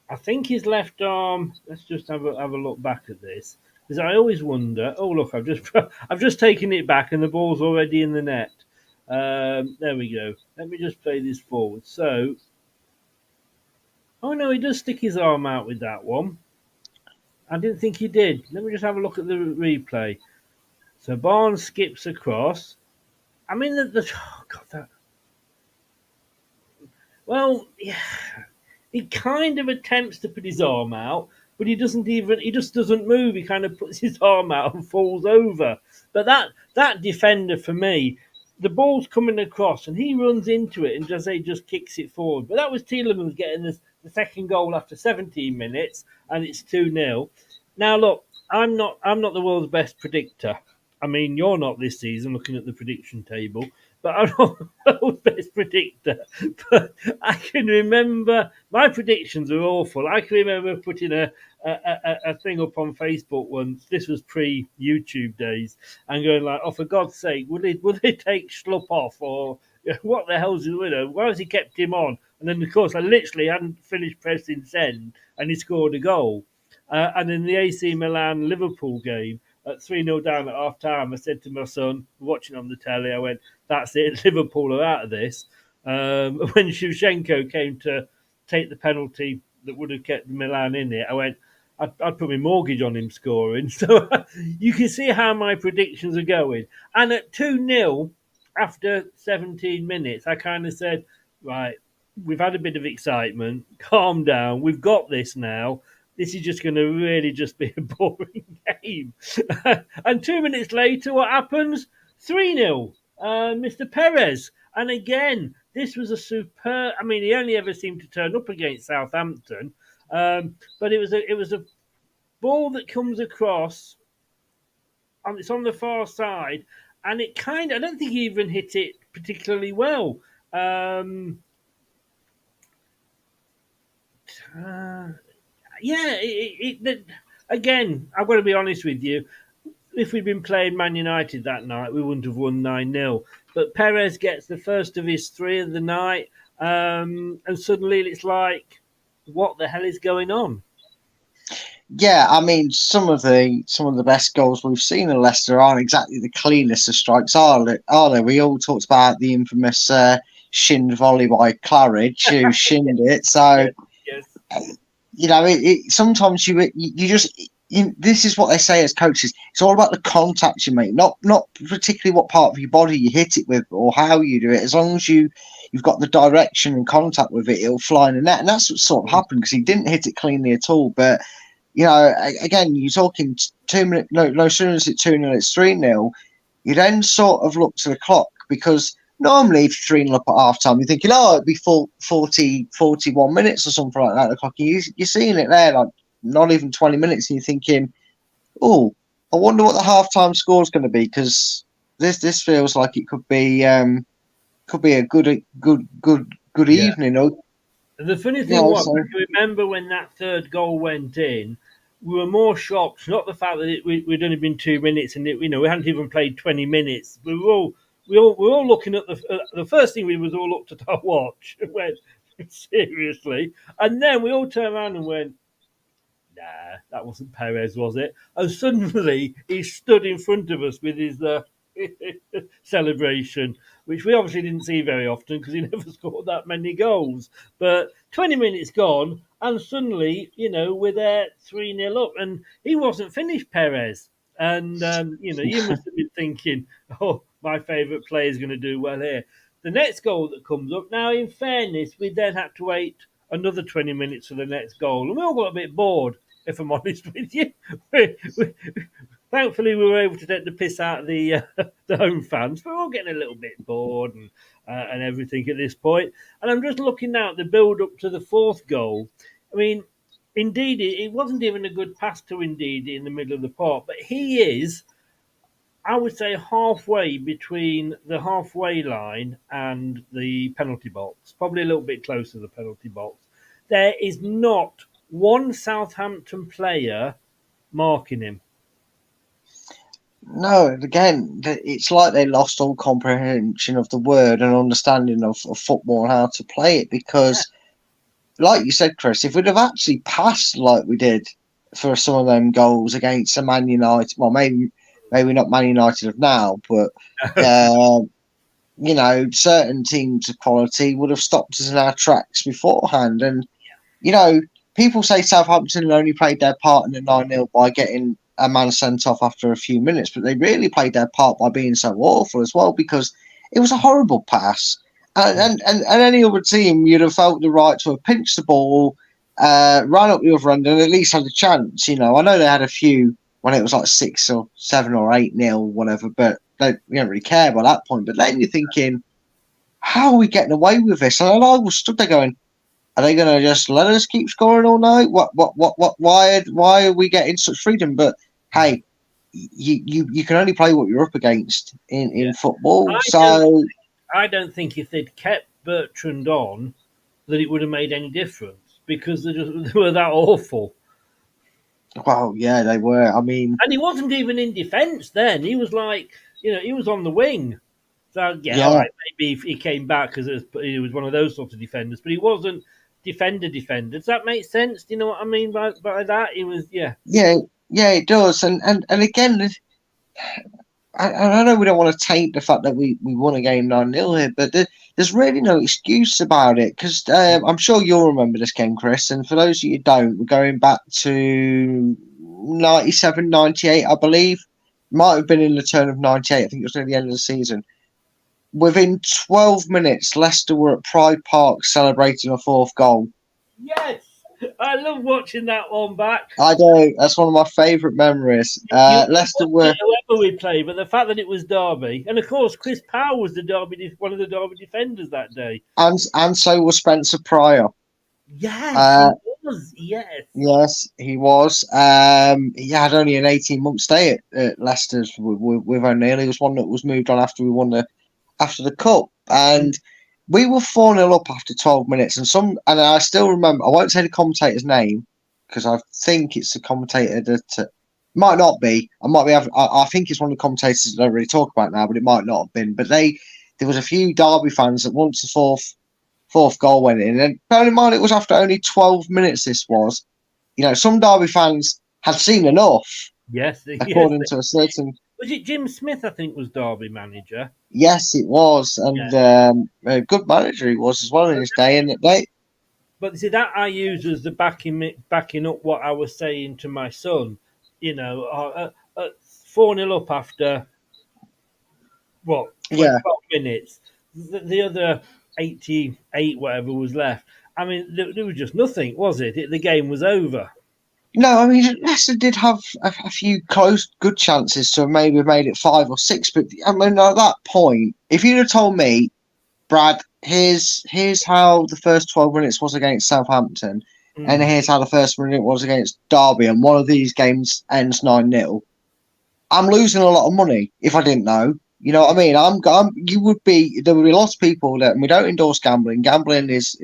I think his left arm. Let's just have a look back at this, because I always wonder. Oh look, I've just taken it back, and the ball's already in the net. There we go. Let me just play this forward. So, oh no, he does stick his arm out with that one. I didn't think he did. Let me just have a look at the replay. So Barnes skips across. I mean, oh God, that. Well, yeah. He kind of attempts to put his arm out, but he just doesn't move. He kind of puts his arm out and falls over. But that defender, for me, the ball's coming across and he runs into it and just kicks it forward. But that was Tielemans getting the second goal after 17 minutes, and it's 2-0. Now look, I'm not the world's best predictor. I mean, you're not this season, looking at the prediction table, but I'm not the world's best predictor. But I can remember my predictions are awful. I can remember putting a thing up on Facebook once. This was pre-YouTube days, and going like, "Oh, for God's sake, will they take Schlupp off, or what the hell's he doing? Why has he kept him on?" And then, of course, I literally hadn't finished pressing send, and he scored a goal. And in the AC Milan Liverpool game, at 3-0 down at half time, I said to my son, watching on the telly, I went, "That's it, Liverpool are out of this." When Shevchenko came to take the penalty that would have kept Milan in it, I went, I'd put my mortgage on him scoring. So you can see how my predictions are going. And at 2-0, after 17 minutes, I kind of said, right, we've had a bit of excitement, calm down, we've got this now. This is just going to really just be a boring game. And 2 minutes later, what happens? 3-0. Mr. Perez. And again, this was a superb. I mean, he only ever seemed to turn up against Southampton, but it was a ball that comes across, and it's on the far side, and it I don't think he even hit it particularly well. Again, I've got to be honest with you. If we'd been playing Man United that night, we wouldn't have won 9-0. But Perez gets the first of his 3 of the night, and suddenly it's like, what the hell is going on? Yeah, I mean, some of the best goals we've seen in Leicester aren't exactly the cleanest of strikes, are they? We all talked about the infamous shinned volley by Claridge, who shinned it. So, yes. Sometimes you just. This is what they say as coaches. It's all about the contact you make, not particularly what part of your body you hit it with or how you do it. As long as you've got the direction and contact with it, it'll fly in the net. And that's what sort of happened, because he didn't hit it cleanly at all. But, again, you're talking 2 minutes, no sooner as it's 2-0, it's 3-0. You then sort of look to the clock, because normally if you're 3-0 up at half time, you're thinking, oh, it'd be 41 minutes or something like that. The clock. You're seeing it there, like not even 20 minutes, and you're thinking, oh, I wonder what the half time score is going to be, because this feels like it could be a good Yeah. evening. Or, The funny thing you know, was, so, if you remember when that third goal went in, we were more shocked. Not the fact that we'd only been 2 minutes, and we hadn't even played 20 minutes. We were all looking at the first thing we was all looked at our watch and went, seriously, and then we all turned around and went, nah, that wasn't Perez, was it? And suddenly he stood in front of us with his celebration, which we obviously didn't see very often because he never scored that many goals. But 20 minutes gone, and suddenly, we're there 3-0 up, and he wasn't finished, Perez. And, you must have been thinking, oh, my favourite player is going to do well here. The next goal that comes up, now, in fairness, we then had to wait another 20 minutes for the next goal, and we all got a bit bored, if I'm honest with you. Thankfully, we were able to take the piss out of the home fans. We're all getting a little bit bored and everything at this point. And I'm just looking now at the build up to the fourth goal. I mean, indeed, it wasn't even a good pass to Indeed in the middle of the park, but he is, I would say, halfway between the halfway line and the penalty box, probably a little bit closer to the penalty box. There is not one Southampton player marking him. no, again, it's like they lost all comprehension of the word and understanding of football and how to play it, because, like you said, Chris, if we'd have actually passed like we did for some of them goals against the Man United, well, maybe not Man United of now, but certain teams of quality would have stopped us in our tracks beforehand. And people say Southampton only played their part in the 9-0 by getting a man sent off after a few minutes, but they really played their part by being so awful as well, because it was a horrible pass. And any other team, you'd have felt the right to have pinched the ball, ran up the other end, and at least had a chance. I know they had a few when it was like 6 or 7 or 8-0, whatever, but they don't really care by that point. But then you're thinking, how are we getting away with this? And I was stood there going, are they going to just let us keep scoring all night? Why are we getting such freedom? But hey, you can only play what you're up against in football. I don't think if they'd kept Bertrand on, that it would have made any difference, because they were that awful. Well, yeah, they were. I mean, and he wasn't even in defence then. He was like, he was on the wing. So all right, maybe if he came back because he was one of those sorts of defenders, but he wasn't defender. Does that make sense? Do you know what I mean by that? He was, yeah, it does. And again, I know we don't want to taint the fact that we won a game 9-0 here, but there's really no excuse about it, because I'm sure you'll remember this game, Chris, and for those of you who don't, we're going back to 97, 98, I believe. Might have been in the turn of 98, I think it was near the end of the season. Within 12 minutes, Leicester were at Pride Park celebrating a fourth goal. Yes! I love watching that one back. I do. That's one of my favourite memories. Leicester were... Whoever we play, but the fact that it was Derby, and of course Chris Powell was one of the Derby defenders that day. And so was Spencer Pryor. Yes, he was. Yes. Yes, he was. He had only an 18-month stay at Leicester with O'Neill. He was one that was moved on after we won after the cup, and we were 4-0 up after 12 minutes. And I still remember. I won't say the commentator's name because I think it's the commentator that might not be. I think it's one of the commentators that don't really talk about now, but it might not have been. But there was a few Derby fans that once the fourth goal went in, and bear in mind it was after only 12 minutes. This was, some Derby fans had seen enough. Yes, according to a certain. Was it Jim Smith? I think was Derby manager. Yes, it was, and a good manager he was as well in his day. But see, that I use as the backing up what I was saying to my son. 4-0 up after 12 minutes. The other 88, whatever was left. I mean, there was just nothing, was it? The game was over. No, I mean Leicester did have a few close, good chances to have maybe made it 5 or 6. But I mean, at that point, if you'd have told me, Brad, here's how the first 12 minutes was against Southampton, and here's how the first minute was against Derby, and one of these games ends 9-0, I'm losing a lot of money if I didn't know. You know what I mean? You would be. There would be lots of people that, and we don't endorse gambling. Gambling is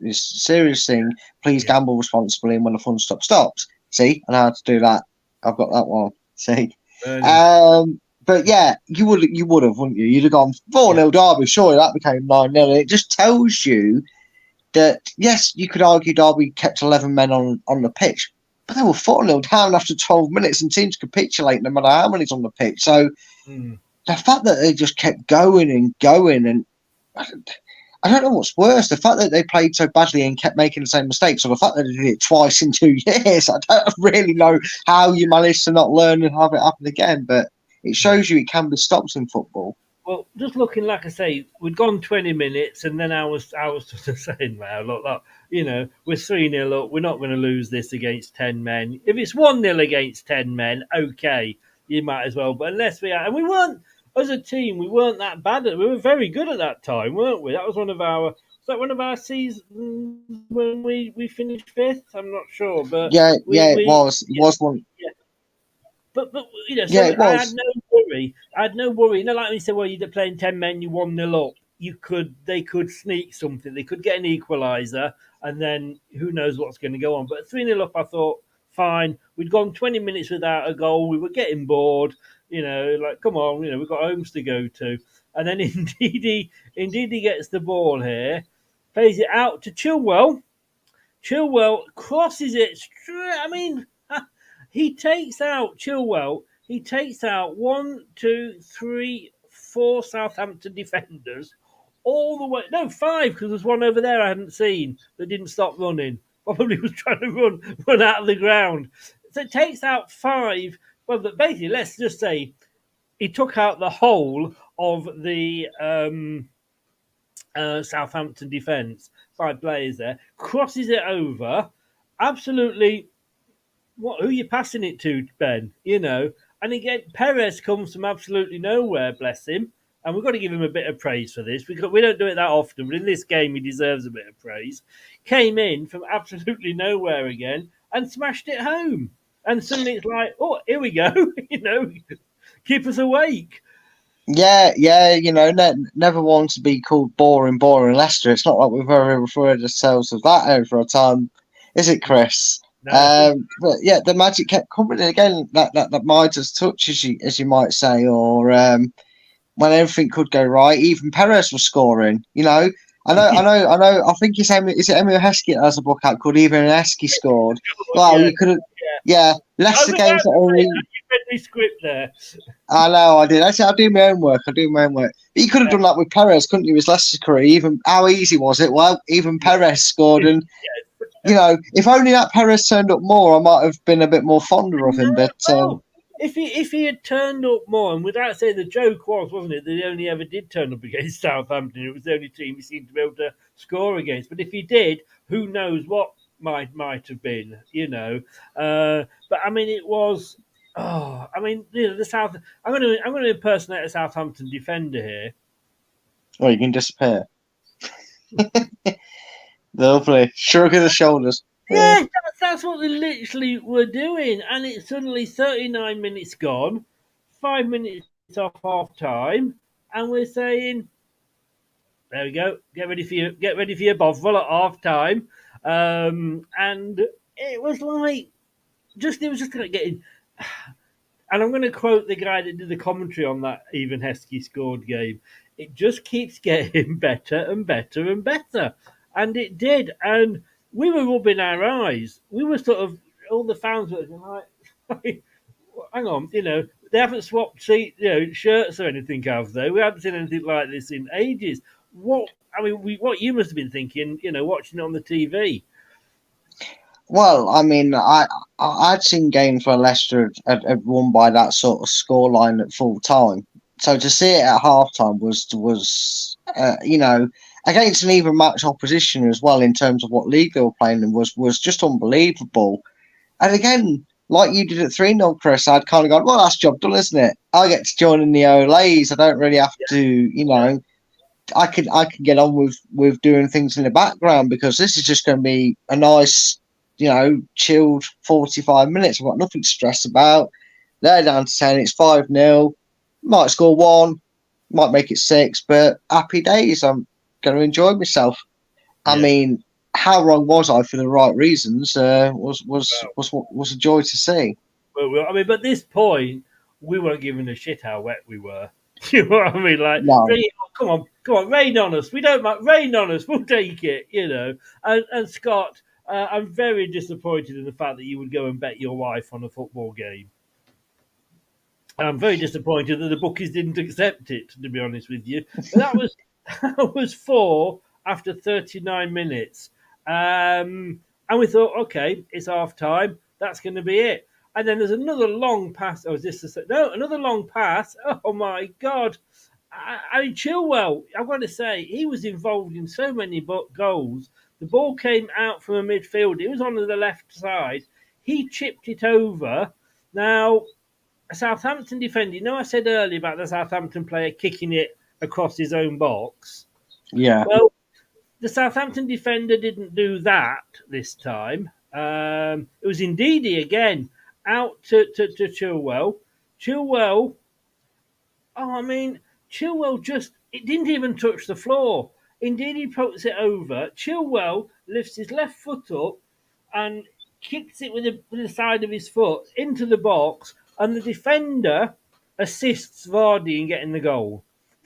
a serious thing. Please gamble responsibly, and when the fun stops. See, I know how to do that. I've got that one. See, but yeah, you would have, wouldn't you? You'd have gone 4-0 Derby. Surely that became 9-0. It just tells you that yes, you could argue Derby kept 11 men on the pitch, but they were 4-0 down after 12 minutes, and teams capitulate no matter how many's on the pitch. So the fact that they just kept going, and I don't know what's worse, the fact that they played so badly and kept making the same mistakes, or the fact that they did it twice in 2 years. I don't really know how you managed to not learn and have it happen again, but it shows you it can be stopped in football. Well, just looking, like I say, we'd gone 20 minutes, and then I was sort of saying, "Wow, look, we're 3-0 up. We're not going to lose this against 10 men. If it's 1-0 against 10 men, okay, you might as well. But unless we are, and we weren't as a team, we weren't that bad. We were very good at that time, weren't we? That was one of our seasons when we finished fifth. I'm not sure, but it was. It was one. Yeah. But so it was. I had no worry. Like we said, well, you're playing 10 men, you 1-0 up. They could sneak something. They could get an equaliser, and then who knows what's going to go on. But 3-0 up, I thought, fine. We'd gone 20 minutes without a goal. We were getting bored. Come on, we've got homes to go to. And then indeed he gets the ball here, plays it out to Chilwell. Chilwell crosses it straight. I mean, he takes out Chilwell. He takes out 1, 2, 3, 4 Southampton defenders all the way. No, 5, because there's one over there I hadn't seen that didn't stop running. Probably was trying to run out of the ground. So it takes out 5. Well, but basically, let's just say he took out the whole of the Southampton defence. 5 players there. Crosses it over. Absolutely. Who are you passing it to, Ben? And again, Perez comes from absolutely nowhere, bless him. And we've got to give him a bit of praise for this, because we don't do it that often, but in this game he deserves a bit of praise. Came in from absolutely nowhere again and smashed it home. And suddenly it's like, oh, here we go. Keep us awake. Yeah, never want to be called boring Leicester. It's not like we've ever referred ourselves as that over a time, is it, Chris? No. But yeah, the magic kept coming again. That Midas touch, as you might say, or when everything could go right. Even Perez was scoring. I know. I think is it Emil Heskey that has a book out called Even Heskey Scored. Well, you could have. Yeah, Leicester games that only. You read me script there. I know, I did. I do my own work. But you could have done that with Perez, couldn't you? His Leicester career. Even how easy was it? Well, even Perez scored, and if only that Perez turned up more, I might have been a bit more fonder of him. But if he had turned up more, and without saying, the joke wasn't it, that he only ever did turn up against Southampton. It was the only team he seemed to be able to score against. But if he did, who knows what might have been, But I mean, it was. Oh, I mean, the South. I'm going to impersonate a Southampton defender here. Oh, you can disappear. Lovely. Shrug of the shoulders. Yeah, that's what they literally were doing. And it's suddenly 39 minutes gone, 5 minutes off half time, and we're saying, there we go, get ready for your bovril at half time. And it was like, it was just kind of getting. And I'm going to quote the guy that did the commentary on that Even Heskey Scored game. It just keeps getting better and better and better. And it did. And we were rubbing our eyes. We were sort of, all the fans were like, hang on, they haven't swapped shirts or anything, have they? We haven't seen anything like this in ages. What you must have been thinking, watching it on the TV. Well, I mean, I'd seen games where Leicester had won by that sort of scoreline at full time. So to see it at half time was against an even match opposition as well in terms of what league they were playing in was just unbelievable. And again, like you did at 3-0, Chris, I'd kind of gone, well, that's job done, isn't it? I get to join in the Olays. I don't really have to, I could get on with doing things in the background because this is just going to be a nice, chilled 45 minutes. I've got nothing to stress about. They're down to 10. It's 5-0. Might score 1, might make it 6, but happy days. I'm going to enjoy myself. I mean, how wrong was I for the right reasons? Was a joy to see. Well, I mean, but at this point, we weren't giving a shit how wet we were. You know what I mean? Like, No. come on, rain on us. We don't mind, rain on us. We'll take it, And Scott, I'm very disappointed in the fact that you would go and bet your wife on a football game. And I'm very disappointed that the bookies didn't accept it, to be honest with you. But that was 4 after 39 minutes. And we thought, okay, it's half time. That's going to be it. And then there's another long pass. Another long pass. Oh my God. I mean, Chilwell, I've got to say, he was involved in so many goals. The ball came out from a midfield. It was on the left side. He chipped it over. Now, a Southampton defender, I said earlier about the Southampton player kicking it across his own box. Yeah. Well, the Southampton defender didn't do that this time. It was Ndidi again, out to Chilwell. Chilwell it didn't even touch the floor. Ndidi pokes it over. Chilwell lifts his left foot up and kicks it with the side of his foot into the box, and the defender assists Vardy in getting the goal.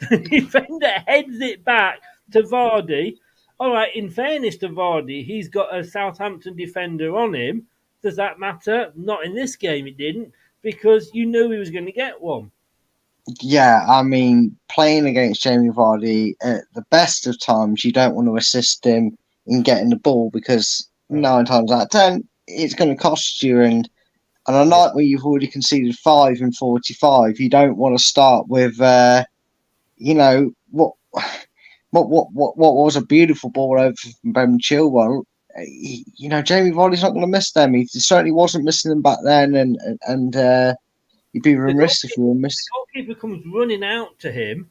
The defender heads it back to Vardy. All right, in fairness to Vardy, he's got a Southampton defender on him. Does that matter? Not in this game, it didn't, because you knew he was going to get one. Yeah, I mean, playing against Jamie Vardy at the best of times, you don't want to assist him in getting the ball because 9 times out of 10, it's going to cost you. And on a night where you've already conceded 5 in 45, you don't want to start with, what was a beautiful ball over from Ben Chilwell. Jamie Vardy's not going to miss them. He certainly wasn't missing them back then, and you'd be remiss if you were missing. The goalkeeper comes running out to him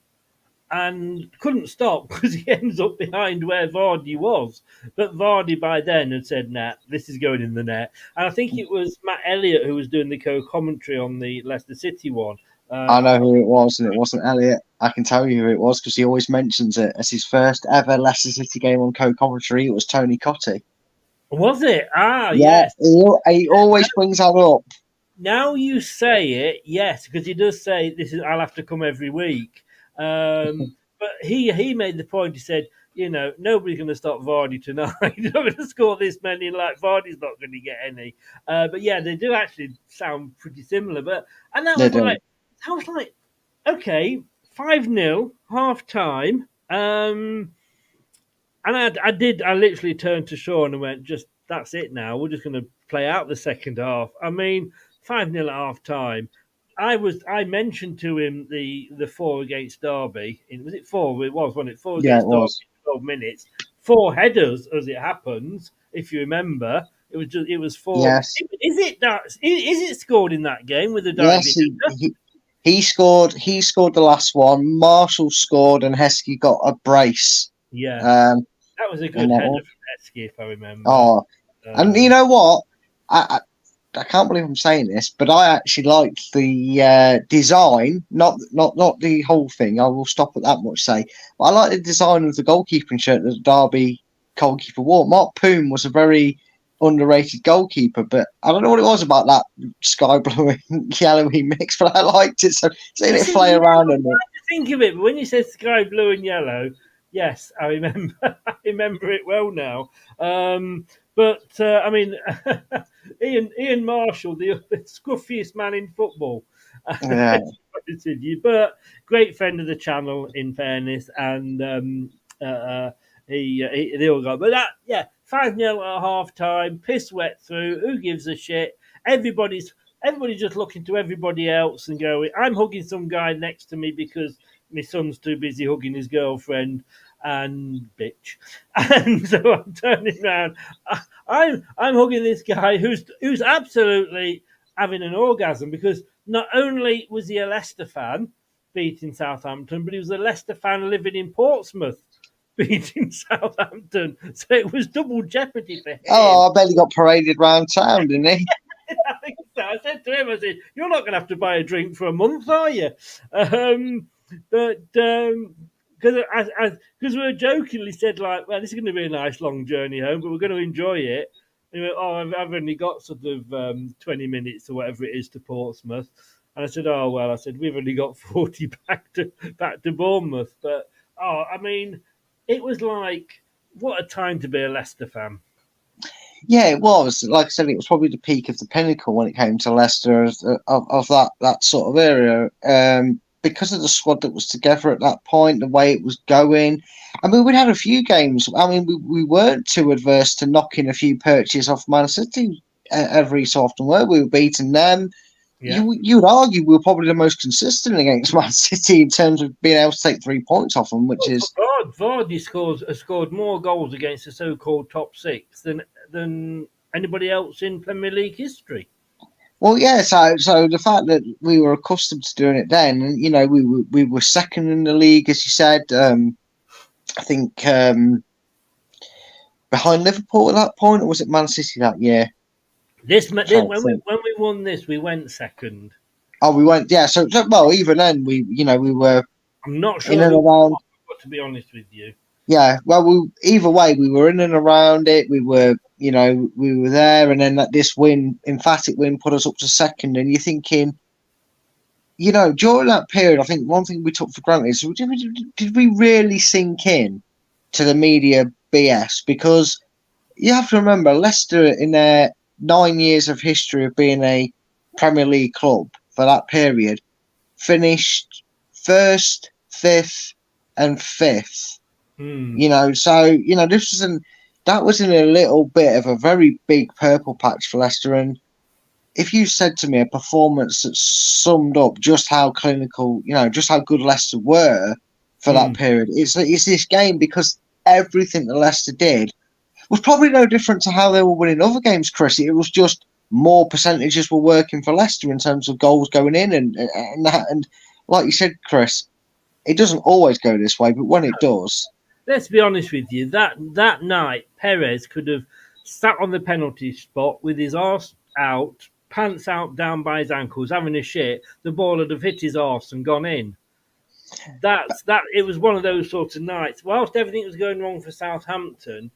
and couldn't stop because he ends up behind where Vardy was. But Vardy by then had said, nah, this is going in the net. And I think it was Matt Elliott who was doing the co-commentary on the Leicester City one. I know who it was, and it wasn't Elliott. I can tell you who it was because he always mentions it as his first ever Leicester City game on co-commentary. It was Tony Cottee. Was it? Yes. He always Yeah. brings that up. Now you say it, yes, because he does say I'll have to come every week. But he made the point. He said, nobody's going to stop Vardy tonight. You're not going to score this many. Like Vardy's not going to get any. But yeah, they do actually sound pretty similar. And that was like, okay, 5-0, half time. And I literally turned to Sean and went, that's it now. We're just going to play out the second half. I mean, 5-0 at half time. I mentioned to him the 4 against Derby. Was it 4? It was, wasn't it? 4 against Derby in 12 minutes. 4 headers, as it happens, if you remember. It was 4. Yes. Is it scored in that game with the Derby? Yes, he scored. He scored the last one. Marshall scored, and Heskey got a brace. Yeah. That was a good header from Heskey, if I remember. Oh, and you know what? I can't believe I'm saying this, but I actually liked the design, not the whole thing. I will stop at that much say. But I like the design of the goalkeeping shirt that the Derby goalkeeper wore. Mark Poom was a very underrated goalkeeper, but I don't know what it was about that sky blue and yellowy mix, but I liked it. So seeing it fly around and think of it, but when you said sky blue and yellow, yes, I remember. I remember it well now. I mean, Ian Marshall, the scruffiest man in football. Yeah. But great friend of the channel, in fairness, and they all got. But 5-0 at half time, piss wet through. Who gives a shit? Everybody's just looking to everybody else and going, I'm hugging some guy next to me because my son's too busy hugging his girlfriend. and bitch. And so I'm turning around. I'm hugging this guy who's absolutely having an orgasm, because not only was he a Leicester fan beating Southampton, but he was a Leicester fan living in Portsmouth beating Southampton. So it was double jeopardy for him. Oh, I bet he got paraded round town, didn't he? I think so. I said to him, I said, "You're not going to have to buy a drink for a month, are you?" But because we were jokingly said, like, "Well, this is going to be a nice long journey home, but we're going to enjoy it." And he went, "Oh, I've only got sort of 20 minutes or whatever it is to Portsmouth." And I said, "Oh well," I said, "We've only got 40 back to Bournemouth." But I mean, it was like, what a time to be a Leicester fan. Yeah, it was. Like I said, it was probably the peak of the pinnacle when it came to Leicester of that sort of area. Because of the squad that was together at that point, the way it was going. I mean, we'd had a few games. I mean, we weren't too adverse to knocking a few perches off Man City every so often, were we? We were beating them. Yeah. You would argue we were probably the most consistent against Man City in terms of being able to take 3 points off them, which is... Vardy has scored more goals against the so-called top six than anybody else in Premier League history. Well, yeah. So the fact that we were accustomed to doing it then, and you know, we were second in the league, as you said. I think behind Liverpool at that point, or was it Man City that year? When we won this, we went second. Oh, we went. Yeah. So well, even then, we were. I'm not sure. In and around. To be honest with you. Yeah. Well, either way, we were in and around it. We were there, and then this emphatic win, put us up to second. And you're thinking, during that period, I think one thing we took for granted is, did we really sink in to the media BS? Because you have to remember, Leicester, in their 9 years of history of being a Premier League club for that period, finished first, fifth, and fifth. So that was in a little bit of a very big purple patch for Leicester. And if you said to me a performance that summed up just how clinical, just how good Leicester were for that period, it's this game, because everything that Leicester did was probably no different to how they were winning other games, Chris. It was just more percentages were working for Leicester in terms of goals going in and that. And like you said, Chris, it doesn't always go this way, but when it does... Let's be honest with you. That night, Perez could have sat on the penalty spot with his arse out, pants out down by his ankles, having a shit. The ball would have hit his arse and gone in. It was one of those sorts of nights. Whilst everything was going wrong for Southampton,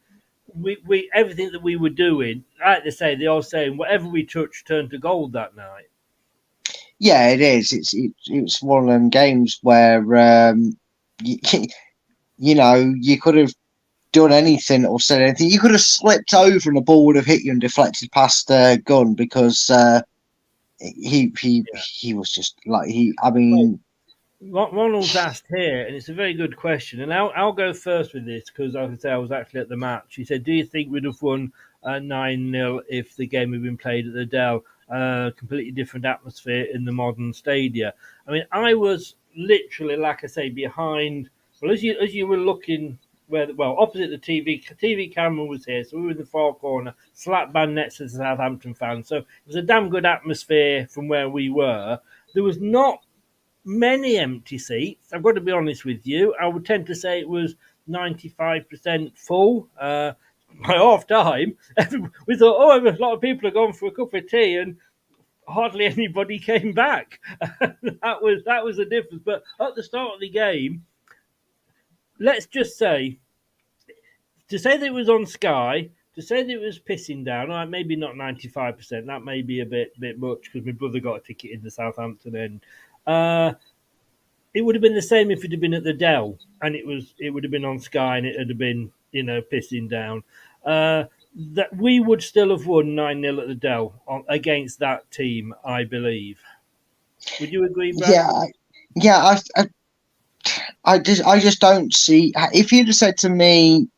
we everything that we were doing, like they say, the old saying, whatever we touched turned to gold that night. Yeah, it is. It's one of them games where you could have done anything or said anything. You could have slipped over and the ball would have hit you and deflected past Gunn, because he was just like Ronald's asked here, and it's a very good question, and I'll go first with this because, like I say, I was actually at the match. He said, "Do you think we'd have won 9-0 if the game had been played at the Dell? Completely different atmosphere in the modern stadia." I mean, I was literally, like I say, behind. Well, as you were looking opposite the TV camera was here, so we were in the far corner, slap bang next to the Southampton fans. So it was a damn good atmosphere from where we were. There was not many empty seats. I've got to be honest with you. I would tend to say it was 95% full. By half time, we thought, a lot of people have gone for a cup of tea, and hardly anybody came back. that was the difference. But at the start of the game, let's just say, to say that it was on Sky, to say that it was pissing down, all right, maybe not 95%, that may be a bit much because my brother got a ticket in the Southampton end. It would have been the same if it had been at the Dell, and it would have been on Sky, and it would have been, pissing down. That we would still have won 9-0 at the Dell against that team, I believe. Would you agree, Brad? Yeah. I just don't see. If you'd have said to me,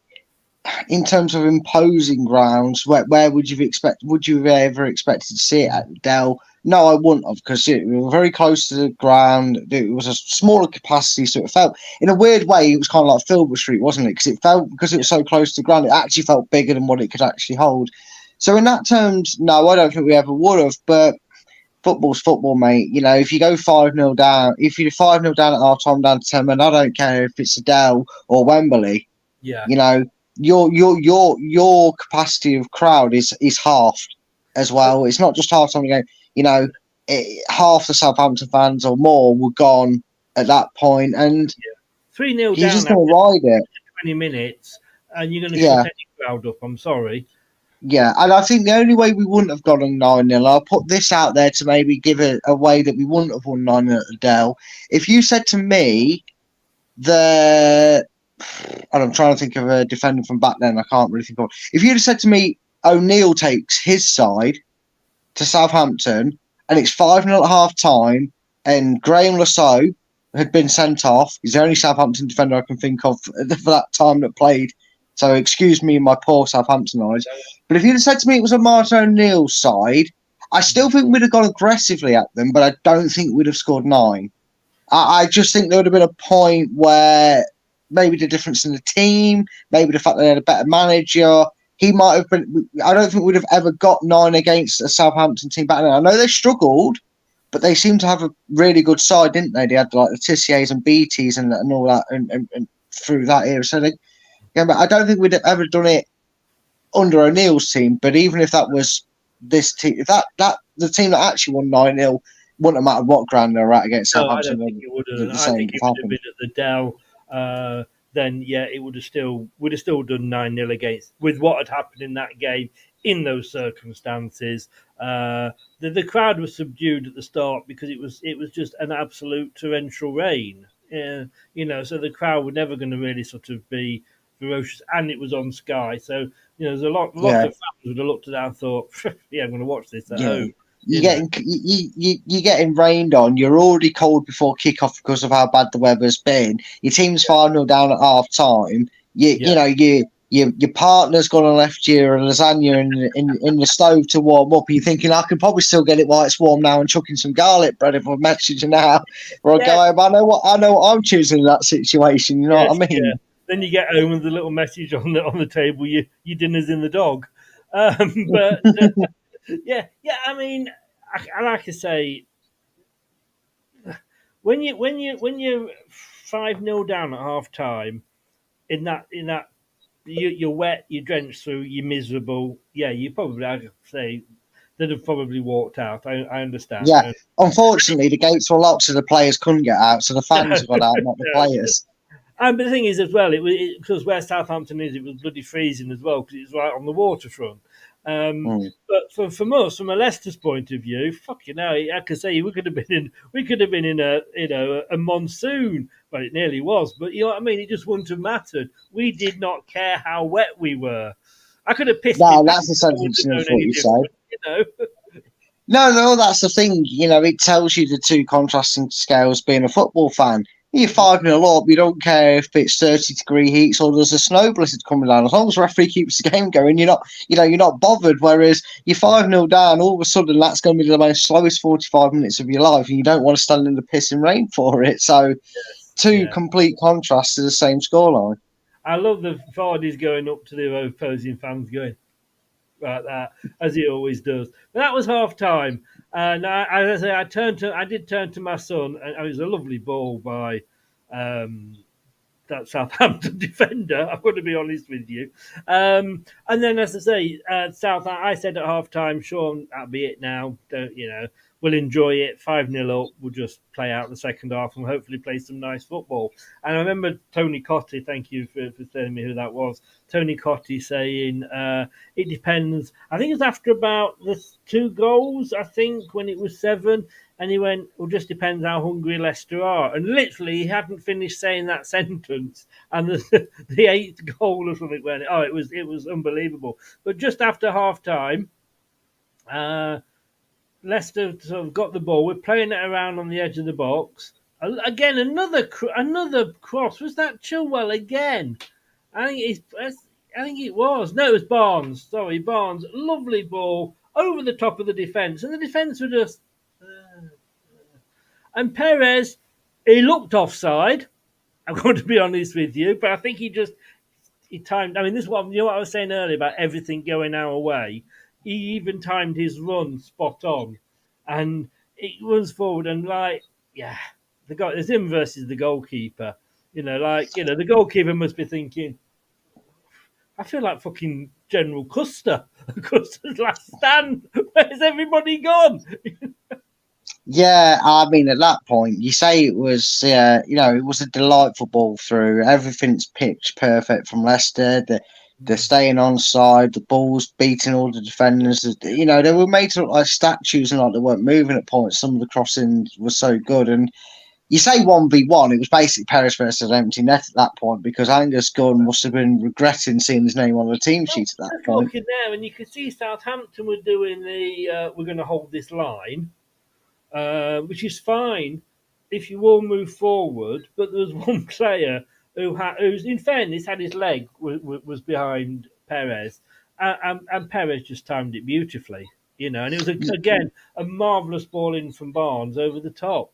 in terms of imposing grounds, where would you have ever expected to see it at Dell? No, I wouldn't have because we were very close to the ground. It was a smaller capacity, so it felt, in a weird way, it was kind of like Filbert Street, wasn't it? Because it felt, because it was so close to the ground, it actually felt bigger than what it could actually hold. So in that terms, no, I don't think we ever would have. But football's football, mate. You know, if you go 5-0 down, if you're 5-0 down at half time, down to 10 men, I don't care if it's Adele or Wembley. Yeah. You know, your capacity of crowd is halved as well. It's not just half time game. You know, half the Southampton fans or more were gone at that point, and 3-0 you're down just after going to ride it. 20 minutes, and you're going to Yeah. shut any crowd up. I'm sorry. Yeah, and I think the only way we wouldn't have gone on 9-0, I'll put this out there to maybe give it a way that we wouldn't have won 9-0 at Adele. If you said to me, and I'm trying to think of a defender from back then, I can't really think of. If you'd have said to me, O'Neill takes his side to Southampton, and it's 5-0 at half time, and Graham Lasso had been sent off. He's the only Southampton defender I can think of for that time that played. So excuse me, my poor Southampton eyes. But if you'd have said to me it was a Martin O'Neill's side, I still think we'd have gone aggressively at them, but I don't think we'd have scored 9. I just think there would have been a point where maybe the difference in the team, maybe the fact that they had a better manager, he might have been. I don't think we'd have ever got 9 against a Southampton team back then. I know they struggled, but they seemed to have a really good side, didn't they? They had like the Tissiers and BTs and all that, and through that era. So but I don't think we'd have ever done it under O'Neill's team. But even if that was this team, if that the team that actually won 9-0, wouldn't have mattered what ground they were at against Southampton. I don't think it would have. I think it would have been at the Dell. Then it would have still done 9-0 against, with what had happened in that game in those circumstances. The crowd was subdued at the start because it was just an absolute torrential rain. So the crowd were never going to really sort of be ferocious, and it was on Sky. So there's a lot of fans would have looked at that and thought, yeah, I'm going to watch this at home. You're getting rained on. You're already cold before kickoff because of how bad the weather's been. Your team's 5-0 down at half time. Your partner's gone and left you a lasagna in the stove to warm up. And you're thinking, I can probably still get it while it's warm now and chuck in some garlic bread if I message you now. Or I go, I know what I'm choosing in that situation. You know what I mean? Yeah. Then you get home with a little message on the table. Your dinner's in the dog. But. Yeah. I mean, I like to say, when you're 5-0 down at half time, in that you're wet, you're drenched through, you're miserable. Yeah, you probably, I'd say, they'd have probably walked out. I understand. Yeah, unfortunately, the gates were locked, so the players couldn't get out. So the fans got out, not the players. But the thing is, as well, because where Southampton is, it was bloody freezing as well because it's right on the waterfront. But from us, from a Leicester's point of view, fucking hell, I could say we could have been in a monsoon. Well, it nearly was, but you know what I mean. It just wouldn't have mattered. We did not care how wet we were. I could have pissed. No, that's the sentence of what you say. No, that's the thing. It tells you the two contrasting scales. Being a football fan, you're 5-0 up. You don't care if it's 30-degree heat or there's a snow blizzard coming down. As long as the referee keeps the game going, you're not bothered. Whereas you're 5-0 down, all of a sudden that's going to be the most slowest 45 minutes of your life, and you don't want to stand in the pissing rain for it. So, two complete contrasts to the same scoreline. I love the Vardy's going up to the opposing fans, going like that, as he always does. But that was half time. And as I say, I did turn to my son, and it was a lovely ball by that Southampton defender. I've got to be honest with you. And then, as I say, I said at half time, Sean, that'll be it now. We'll enjoy it. 5-0 up. We'll just play out the second half and hopefully play some nice football. And I remember Tony Cottee, thank you for telling me who that was. Tony Cottee saying, it depends. I think it's after about the 2 goals, I think, when it was 7. And he went, well, just depends how hungry Leicester are. And literally, he hadn't finished saying that sentence. And the 8th goal or something went, it was unbelievable. But just after half time, Leicester sort of got the ball. We're playing it around on the edge of the box. Again, another cross. Was that Chilwell again? I think it was. No, it was Barnes. Sorry, Barnes. Lovely ball over the top of the defence. And the defence were just And Perez, he looked offside. I'm going to be honest with you, but I think he timed. I mean, this is what I was saying earlier about everything going our way. He even timed his run spot on, and it runs forward and the guy. There's him versus the goalkeeper. The goalkeeper must be thinking, I feel like fucking General Custer. Custer's last stand. Where's everybody gone? Yeah, I mean, at that point, you say it was, it was a delightful ball through. Everything's pitch perfect from Leicester. They're staying on side. The ball's beating all the defenders. They were made to look like statues and like they weren't moving at points. Some of the crossing was so good. And you say 1v1, it was basically Perez versus empty net at that point because Angus Gunn must have been regretting seeing his name on the team sheet at that point. Looking there, and you could see Southampton were doing we're going to hold this line. Which is fine if you all move forward. But there was one player who's, in fairness, had his leg was behind Perez, and Perez just timed it beautifully, And it was again a marvellous ball in from Barnes over the top.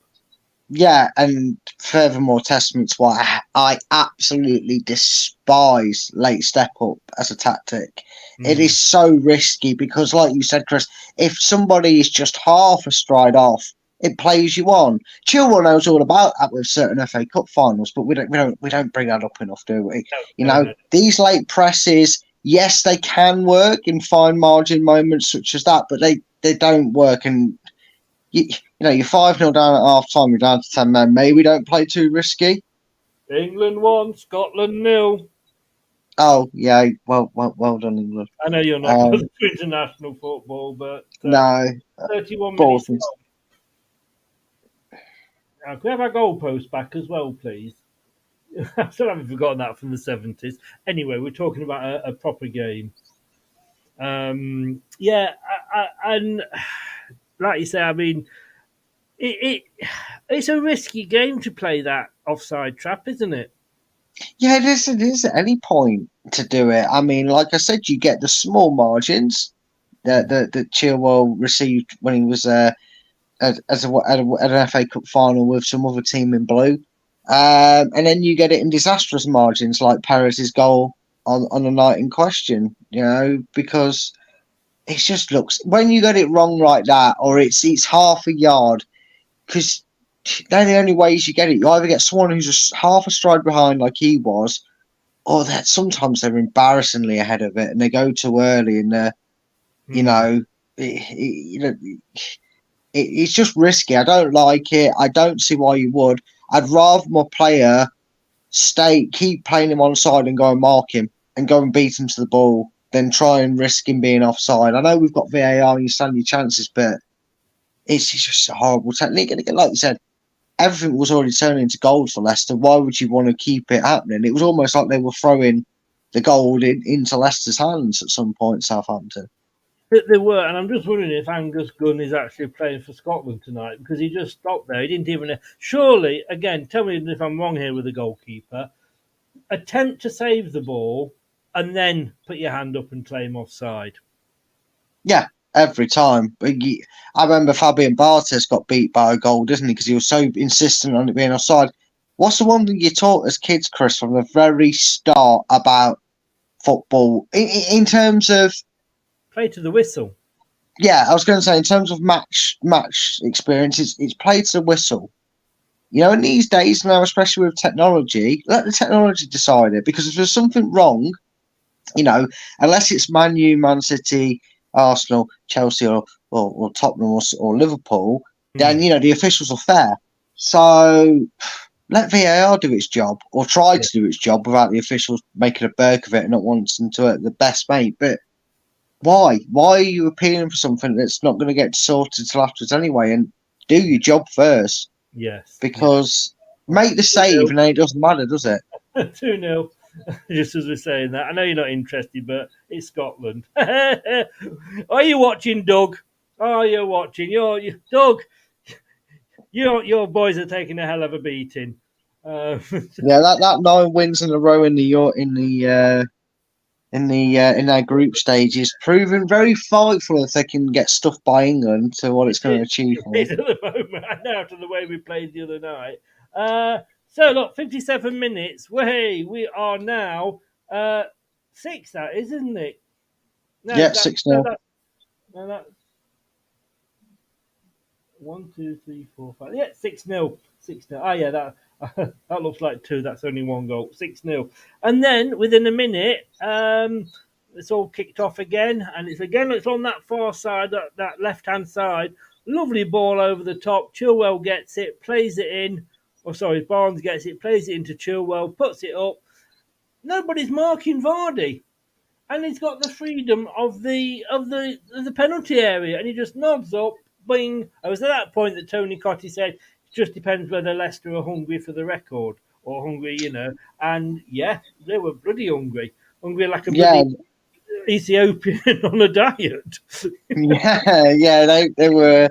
Yeah, and furthermore, testament to why I absolutely despise late step up as a tactic. It is so risky because, like you said, Chris, if somebody is just half a stride off, it plays you on. Chilwell knows all about that with certain FA Cup finals, but we don't bring that up enough, do we? No. These late presses, yes, they can work in fine margin moments such as that, but they don't work. And you're 5-0 down at half time, you're down to 10 men. Maybe don't play too risky. England 1, Scotland 0. Oh, yeah. Well done, England. I know you're not to international football, but no. 31 minutes. Can we have our goalpost back as well, please? I still haven't forgotten that from the 70s. Anyway, we're talking about a proper game. And like you say, I mean, it's a risky game to play that offside trap, isn't it? Yeah, it is at any point to do it. I mean, like I said, you get the small margins that Chilwell received when he was at an FA Cup final with some other team in blue. And then you get it in disastrous margins like Perez's goal on the night in question, because it just looks, when you get it wrong like that, or it's half a yard, because they're the only ways you get it. You either get someone who's just half a stride behind like he was, or that sometimes they're embarrassingly ahead of it and they go too early and it's just risky. I don't like it. I don't see why you would. I'd rather my player keep playing him on side and go and mark him and go and beat him to the ball than try and risk him being offside. I know we've got VAR and you stand your chances, but it's just a horrible technique. And again, like you said, everything was already turning into gold for Leicester. Why would you want to keep it happening? It was almost like they were throwing the gold into Leicester's hands at some point, Southampton. They were, and I'm just wondering if Angus Gunn is actually playing for Scotland tonight because he just stopped there. He didn't even... Surely, again, tell me if I'm wrong here with the goalkeeper, attempt to save the ball and then put your hand up and claim offside. Yeah, every time. I remember Fabian Barthez got beat by a goal, didn't he? Because he was so insistent on it being offside. What's the one thing you taught as kids, Chris, from the very start about football in terms of... Play to the whistle. Yeah, I was going to say, in terms of match experience, it's play to the whistle. In these days now, especially with technology, let the technology decide it. Because if there's something wrong, unless it's Man U, Man City, Arsenal, Chelsea, or Tottenham or Liverpool, then the officials are fair. So let VAR do its job, or try to do its job without the officials making a burk of it and not wanting to hurt the best mate. But why? Why are you appealing for something that's not going to get sorted till afterwards anyway? And do your job first. Yes. Because make the save and then it doesn't matter, does it? 2-0. Just as we're saying that. I know you're not interested, but it's Scotland. Are you watching, Doug? Are you watching? Doug, your boys are taking a hell of a beating. Yeah, that 9 wins in a row in the in their group stages, proving very frightful if they can get stuffed by England to what it's going to achieve for At them. the moment, I know after the way we played the other night. So look, 57 minutes. Hey, we are now 6. That is, isn't it? No, Yeah, 6-0. No, that's 1, 2, 3, 4, 5. Yeah, 6-0. 6-0. Oh yeah, that that looks like 2. That's only 1 goal. 6-0. And then within a minute, it's all kicked off again, and it's on that far side, that left hand side. Lovely ball over the top. Chilwell gets it, plays it in. Oh, sorry, Barnes gets it, plays it into Chilwell, puts it up. Nobody's marking Vardy, and he's got the freedom of the penalty area, and he just nods up. Bing! It was at that point that Tony Cottee said, "It just depends whether Leicester are hungry for the record or hungry, And yeah, they were bloody hungry like a bloody Ethiopian on a diet. They were.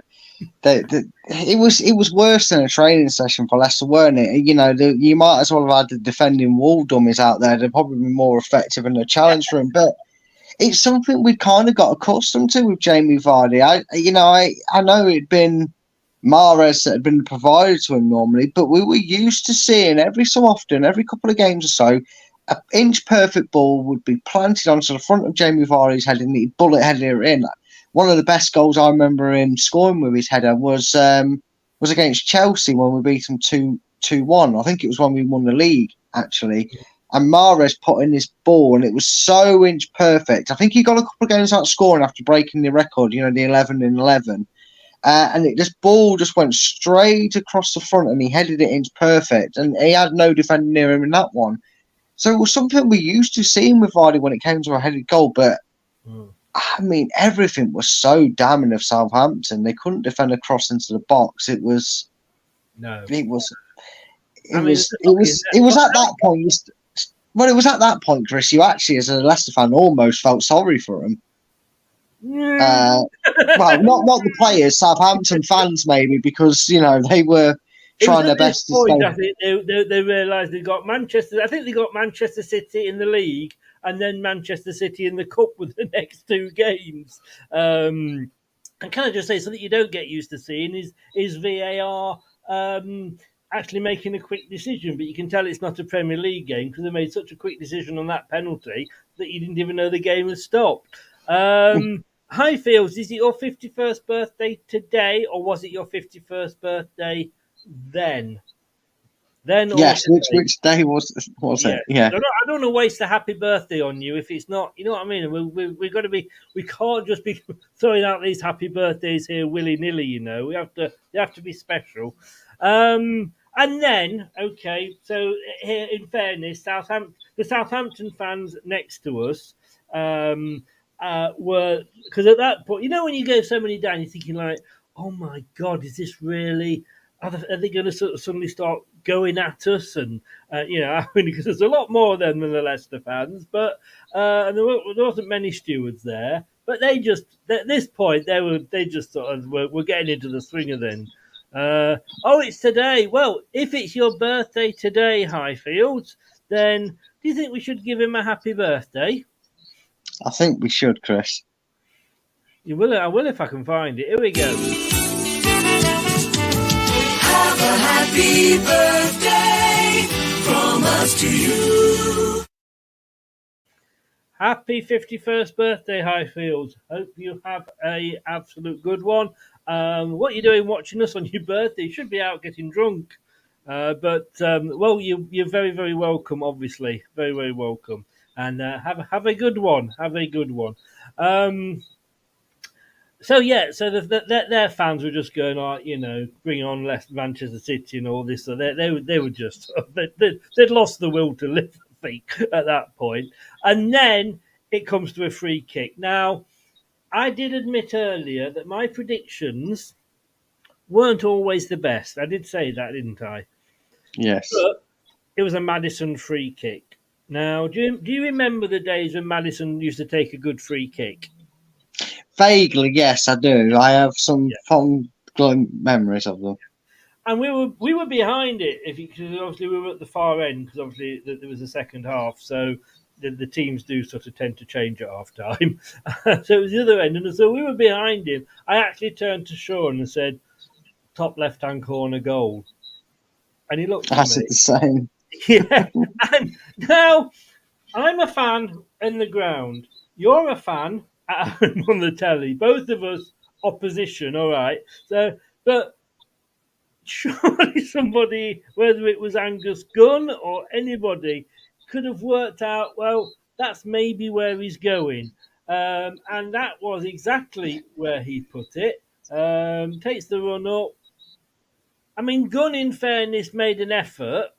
It was worse than a training session for Leicester, weren't it? You might as well have had the defending wall dummies out there. They'd probably be more effective in a challenge for him, but it's something we'd kind of got accustomed to with Jamie Vardy. I know it'd been Mahrez that had been provided to him normally, but we were used to seeing every so often, every couple of games or so, an inch perfect ball would be planted onto the front of Jamie Vardy's head and he'd bullet header it in. One of the best goals I remember him scoring with his header was against Chelsea when we beat them 2-1. I think it was when we won the league, actually. And Mahrez put in this ball, and it was so inch perfect. I think he got a couple of games out scoring after breaking the record, the 11-11. And this ball just went straight across the front, and he headed it inch perfect. And he had no defender near him in that one. So it was something we used to seeing with Vardy when it came to a headed goal, but I mean, everything was so damning of Southampton. They couldn't defend a cross into the box. It was at that point. It was at that point, Chris. You actually, as a Leicester fan, almost felt sorry for him. Well, not the players, Southampton fans maybe, because they were trying their best to stay. I think they realised they got Manchester. I think they got Manchester City in the league, and then Manchester City in the cup with the next 2 games. And can I just say something you don't get used to seeing is VAR actually making a quick decision, but you can tell it's not a Premier League game because they made such a quick decision on that penalty that you didn't even know the game had stopped. Highfields, is it your 51st birthday today, or was it your 51st birthday then? Yes, which day was it? Yeah. I don't want to waste a happy birthday on you if it's not. You know what I mean? We've got to be. We can't just be throwing out these happy birthdays here willy nilly. They have to be special. And then, okay, so here, in fairness, the Southampton fans next to us were, because at that point, when you go so many down, you're thinking like, oh my God, is this really? Are they going to sort of suddenly start going at us? And because there's a lot more of them than the Leicester fans, but and there wasn't many stewards there. But they just at this point they just sort of were getting into the swing of then. It's today. Well, if it's your birthday today, Highfields, then do you think we should give him a happy birthday? I think we should, Chris. You will. I will if I can find it. Here we go. Have a happy birthday from us to you. Happy 51st birthday, Highfields. Hope you have a absolute good one. What are you doing watching us on your birthday? You should be out getting drunk. But you're very, very welcome, obviously. Very, very welcome. And have a good one. Have a good one. So their fans were just going, bring on Manchester City and all this. So they were just they'd lost the will to live, I think, at that point. And then it comes to a free kick. Now, I did admit earlier that my predictions weren't always the best. I did say that, didn't I? Yes. But it was a Maddison free kick. Now, do you remember the days when Maddison used to take a good free kick? Vaguely, yes, I do. I have some fond memories of them. And we were behind it, because obviously we were at the far end, because obviously there was a second half. So the teams do sort of tend to change at half time. So it was the other end. And so we were behind him. I actually turned to Sean and said, top left-hand corner goal. And he looked I at said me. the same. Yeah. And now I'm a fan in the ground. You're a fan at home on the telly. Both of us opposition, all right. So, but surely somebody, whether it was Angus Gunn or anybody, could have worked out, well, that's maybe where he's going. And that was exactly where he put it. Takes the run up. I mean, Gunn, in fairness, made an effort.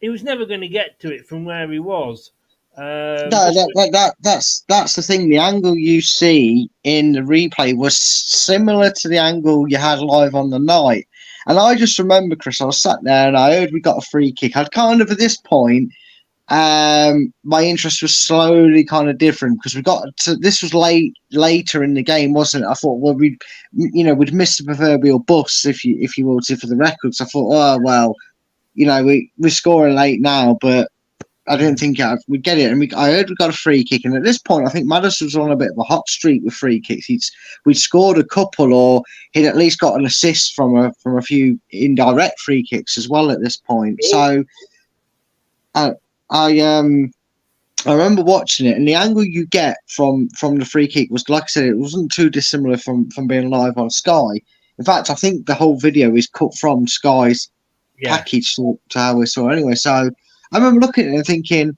He was never going to get to it from where he was. No, that's the thing. The angle you see in the replay was similar to the angle you had live on the night. And I just remember, Chris, I was sat there and I heard we got a free kick. I'd kind of, at this point, my interest was slowly kind of different because we got to, this was later in the game, wasn't it? I thought, well, we'd missed the proverbial bus, if you will, for the records. I thought, oh well, we're scoring late now, but I didn't think we'd get it. And I heard we got a free kick. And at this point, I think Madison was on a bit of a hot streak with free kicks. We'd scored a couple, or he'd at least got an assist from a few indirect free kicks as well at this point. So I remember watching it, and the angle you get from the free kick was, like I said, it wasn't too dissimilar from being live on Sky. In fact, I think the whole video is cut from Sky's package to how we saw it anyway. So I remember looking at it and thinking,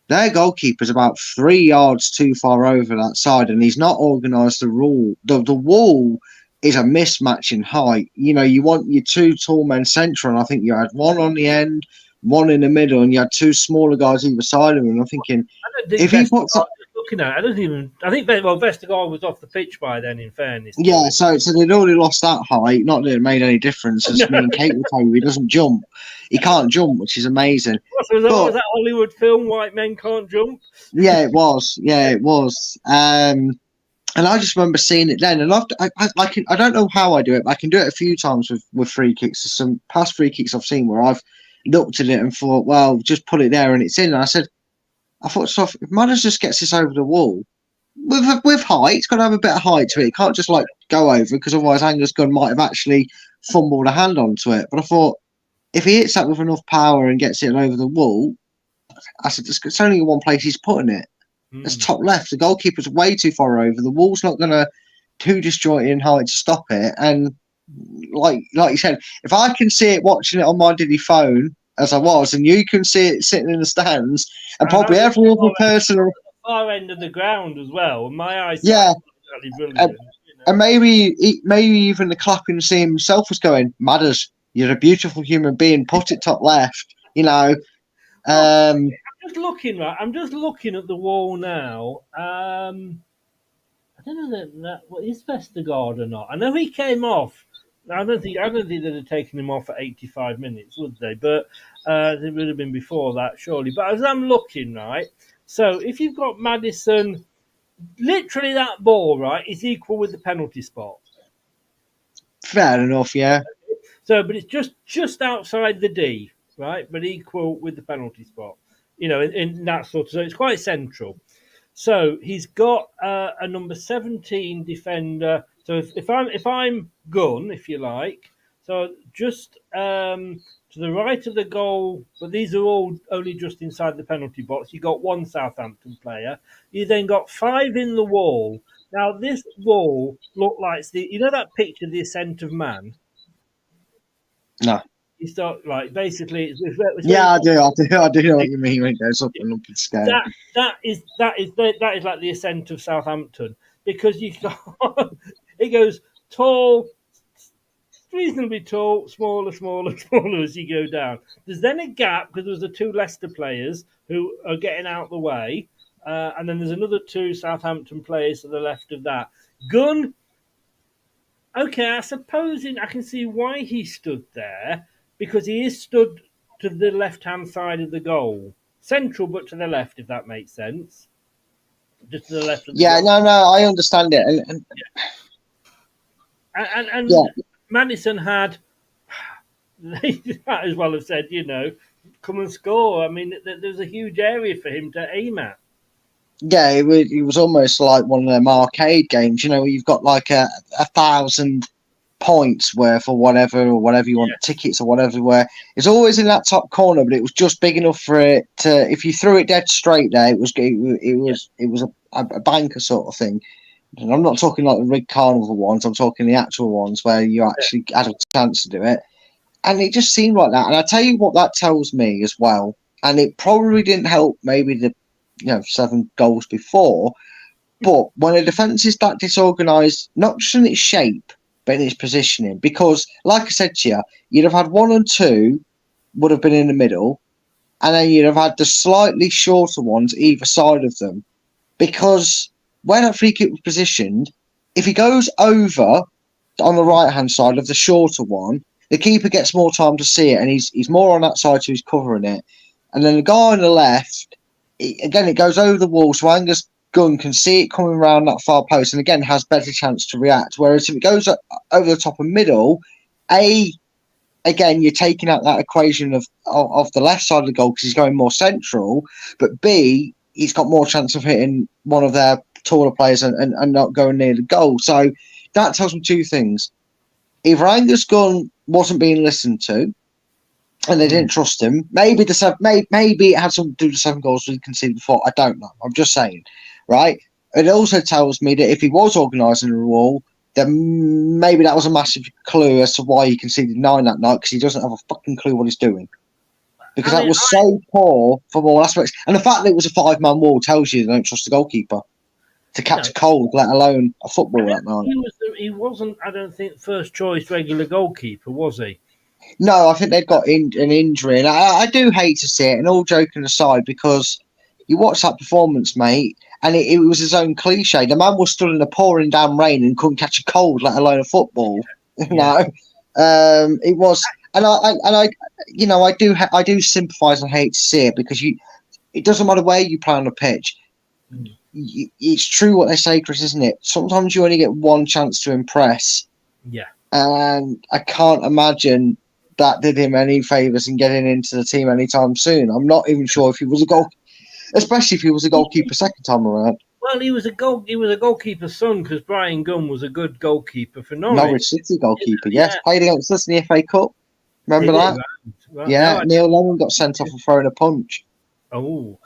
their goalkeeper's about 3 yards too far over that side, and he's not organised the rule. The wall is a mismatch in height. You want your two tall men central, and I think you had one on the end, one in the middle, and you had two smaller guys either side of him. And I'm thinking, if he puts up, looking at it, I think Vestergaard was off the pitch by then, in fairness. Yeah, so they'd already lost that height. Not that it made any difference, as me and Kate will tell you, he doesn't jump. He can't jump, which is amazing. Was that Hollywood film, White Men Can't Jump? Yeah, it was. And I just remember seeing it then. And I don't know how I do it, but I can do it a few times with free kicks. There's some past free kicks I've seen where I've looked at it and thought, well, just put it there and it's in. And I thought, so if Madders just gets this over the wall, with height, it's got to have a bit of height to it. It can't just go over, because otherwise Angus Gunn might have actually fumbled a hand onto it. But I thought, if he hits that with enough power and gets it over the wall, I said, it's only one place he's putting it. It's top left. The goalkeeper's way too far over. The wall's not going to too disjointed in height to stop it. And like you said, if I can see it watching it on my Diddy phone, as I was, and you can see it sitting in the stands, and probably every other person far end of the ground as well. My eyes, brilliant. And maybe even the clapping scene himself was going, Madders, you're a beautiful human being. Put it top left. I'm just looking at the wall now. I don't know that is Vestergaard or not. I know he came off. I don't think they'd have taken him off at 85 minutes, would they? But it would have been before that, surely. But as I'm looking, right, so if you've got Maddison, literally that ball, right, is equal with the penalty spot. Fair enough, yeah. So, but it's just outside the D, right, but equal with the penalty spot. In that sort of. So it's quite central. So he's got a number 17 defender. So if I'm Gunn, if you like, so just to the right of the goal, but these are all only just inside the penalty box. You got one Southampton player. You then got 5 in the wall. Now this wall looked like that picture, The Ascent of Man. No. You start basically. It's I do know what you mean when it goes up and up in scale. That is like the Ascent of Southampton, because it goes tall, reasonably tall, smaller as you go down. There's then a gap because there's the 2 Leicester players who are getting out the way, and then there's another 2 Southampton players to the left of that. Gunn. Okay, I suppose I can see why he stood there, because he is stood to the left-hand side of the goal. Central, but to the left, if that makes sense. Just to the left of the goal. No, I understand it. And Madison had, they might as well have said, come and score. I mean, there's a huge area for him to aim at. Yeah, it was almost like one of them arcade games, where you've got like a 1,000 points worth or whatever you want, tickets or whatever, where it's always in that top corner, but it was just big enough for it to, if you threw it dead straight there, it was a banker sort of thing. And I'm not talking like the Rig Carnival ones, I'm talking the actual ones where you actually had a chance to do it. And it just seemed like that. And I tell you what that tells me as well, and it probably didn't help maybe the 7 goals before, but when a defence is that disorganised, not just in its shape, but in its positioning, because like I said to you, you'd have had 1 and 2 would have been in the middle, and then you'd have had the slightly shorter ones either side of them, because when that free kick was positioned, if he goes over on the right hand side of the shorter one, the keeper gets more time to see it, and he's more on that side, so he's covering it. And then the guy on the left, it goes over the wall, so Angus Gunn can see it coming around that far post, and again has better chance to react. Whereas if it goes over the top and middle, again you're taking out that equation of the left side of the goal because he's going more central, but B, he's got more chance of hitting one of their taller players and not going near the goal. So that tells me 2 things: either Angus Gunn wasn't being listened to, and they didn't trust him. Maybe it had something to do with the 7 goals we conceded before. I don't know. I'm just saying, right? It also tells me that if he was organising a wall, then maybe that was a massive clue as to why he conceded 9 that night, because he doesn't have a fucking clue what he's doing. Because that was so poor from all aspects. And the fact that it was a 5-man wall tells you they don't trust the goalkeeper to catch a cold, let alone a football that night. He wasn't, I don't think, first choice regular goalkeeper, was he? No, I think they've got an injury. And I do hate to see it, and all joking aside, because you watch that performance, mate, and it was his own cliche. The man was stood in the pouring down rain and couldn't catch a cold, let alone a football. Yeah. It was, and I do sympathise and hate to see it, because it doesn't matter where you play on the pitch. It's true what they say, Chris, isn't it? Sometimes you only get one chance to impress. Yeah. And I can't imagine that did him any favours in getting into the team anytime soon. I'm not even sure if he was especially if he was a goalkeeper second time around. Well, he was a goalkeeper's son, because Brian Gunn was a good goalkeeper for Norwich. Norwich City goalkeeper, yes. Played against us in the FA Cup. Remember that? Right. Yeah, No, Neil Lennon got sent off for throwing a punch. Oh.